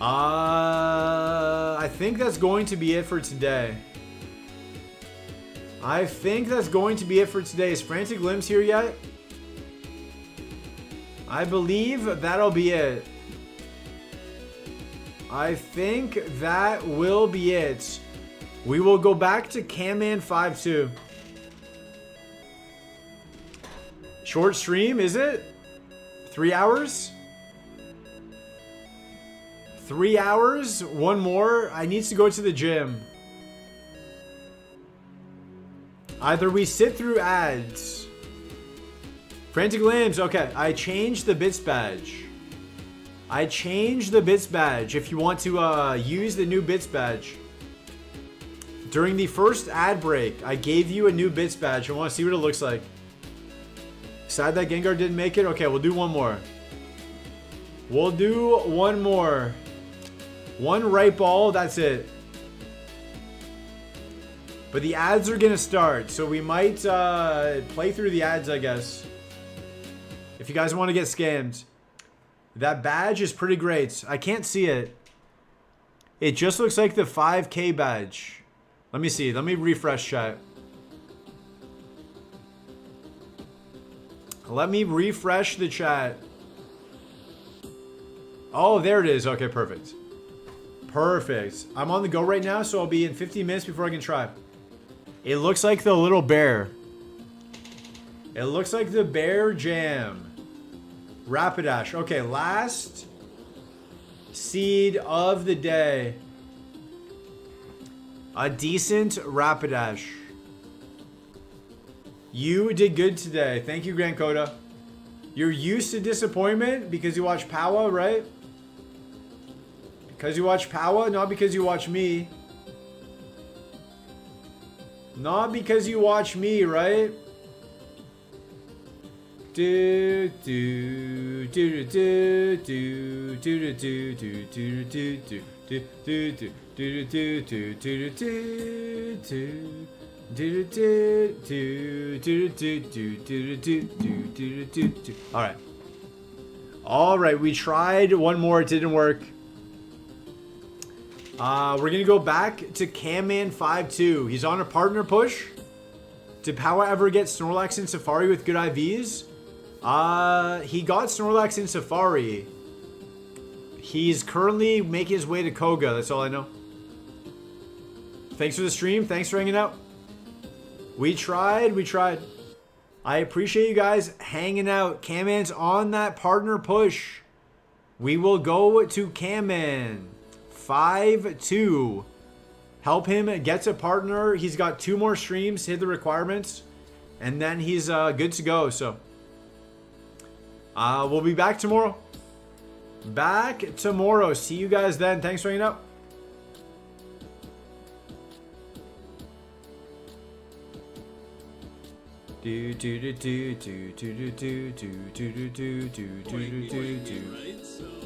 I think that's going to be it for today. I think that's going to be it for today. Is Frantic Limbs here yet? I believe that'll be it. I think that will be it. We will go back to Camman 5-2. Short stream, is it? 3 hours? 3 hours? One more? I need to go to the gym. Either we sit through ads. Frantic Lambs, okay. I changed the bits badge. I changed the bits badge if you want to use the new bits badge. During the first ad break, I gave you a new bits badge. I want to see what it looks like. Sad that Gengar didn't make it. Okay, we'll do one more. We'll do one more. One right ball, that's it. But the ads are going to start, so we might play through the ads, I guess. If you guys want to get scammed. That badge is pretty great. I can't see it. It just looks like the 5K badge. Let me see. Let me refresh chat. Let me refresh the chat. Oh, there it is. Okay, perfect. Perfect. I'm on the go right now, so I'll be in 15 minutes before I can try. It looks like the little bear. It looks like the bear jam. Rapidash. Okay, last seed of the day. A decent Rapidash. You did good today. Thank you, Grand Coda. You're used to disappointment because you watch Powa, right? Because you watch Powa, not because you watch me. Not because you watch me, right? Do do do do do do do do do do do do do do do do do do. All right, we tried one more, it didn't work. We're gonna go back to Camman 5-2. He's on a partner push. Did Powa ever get Snorlax in Safari with good IVs? He got Snorlax in Safari. He's currently making his way to Koga. That's all I know. Thanks for the stream. Thanks for hanging out. We tried. We tried. I appreciate you guys hanging out. Camman's on that partner push. We will go to Camman. 5-2. Help him get a partner. He's got 2 more streams, hit the requirements, and then he's good to go. So we'll be back tomorrow. Back tomorrow. See you guys then. Thanks for hanging out. Do do do do do do do do do do do do do do do do.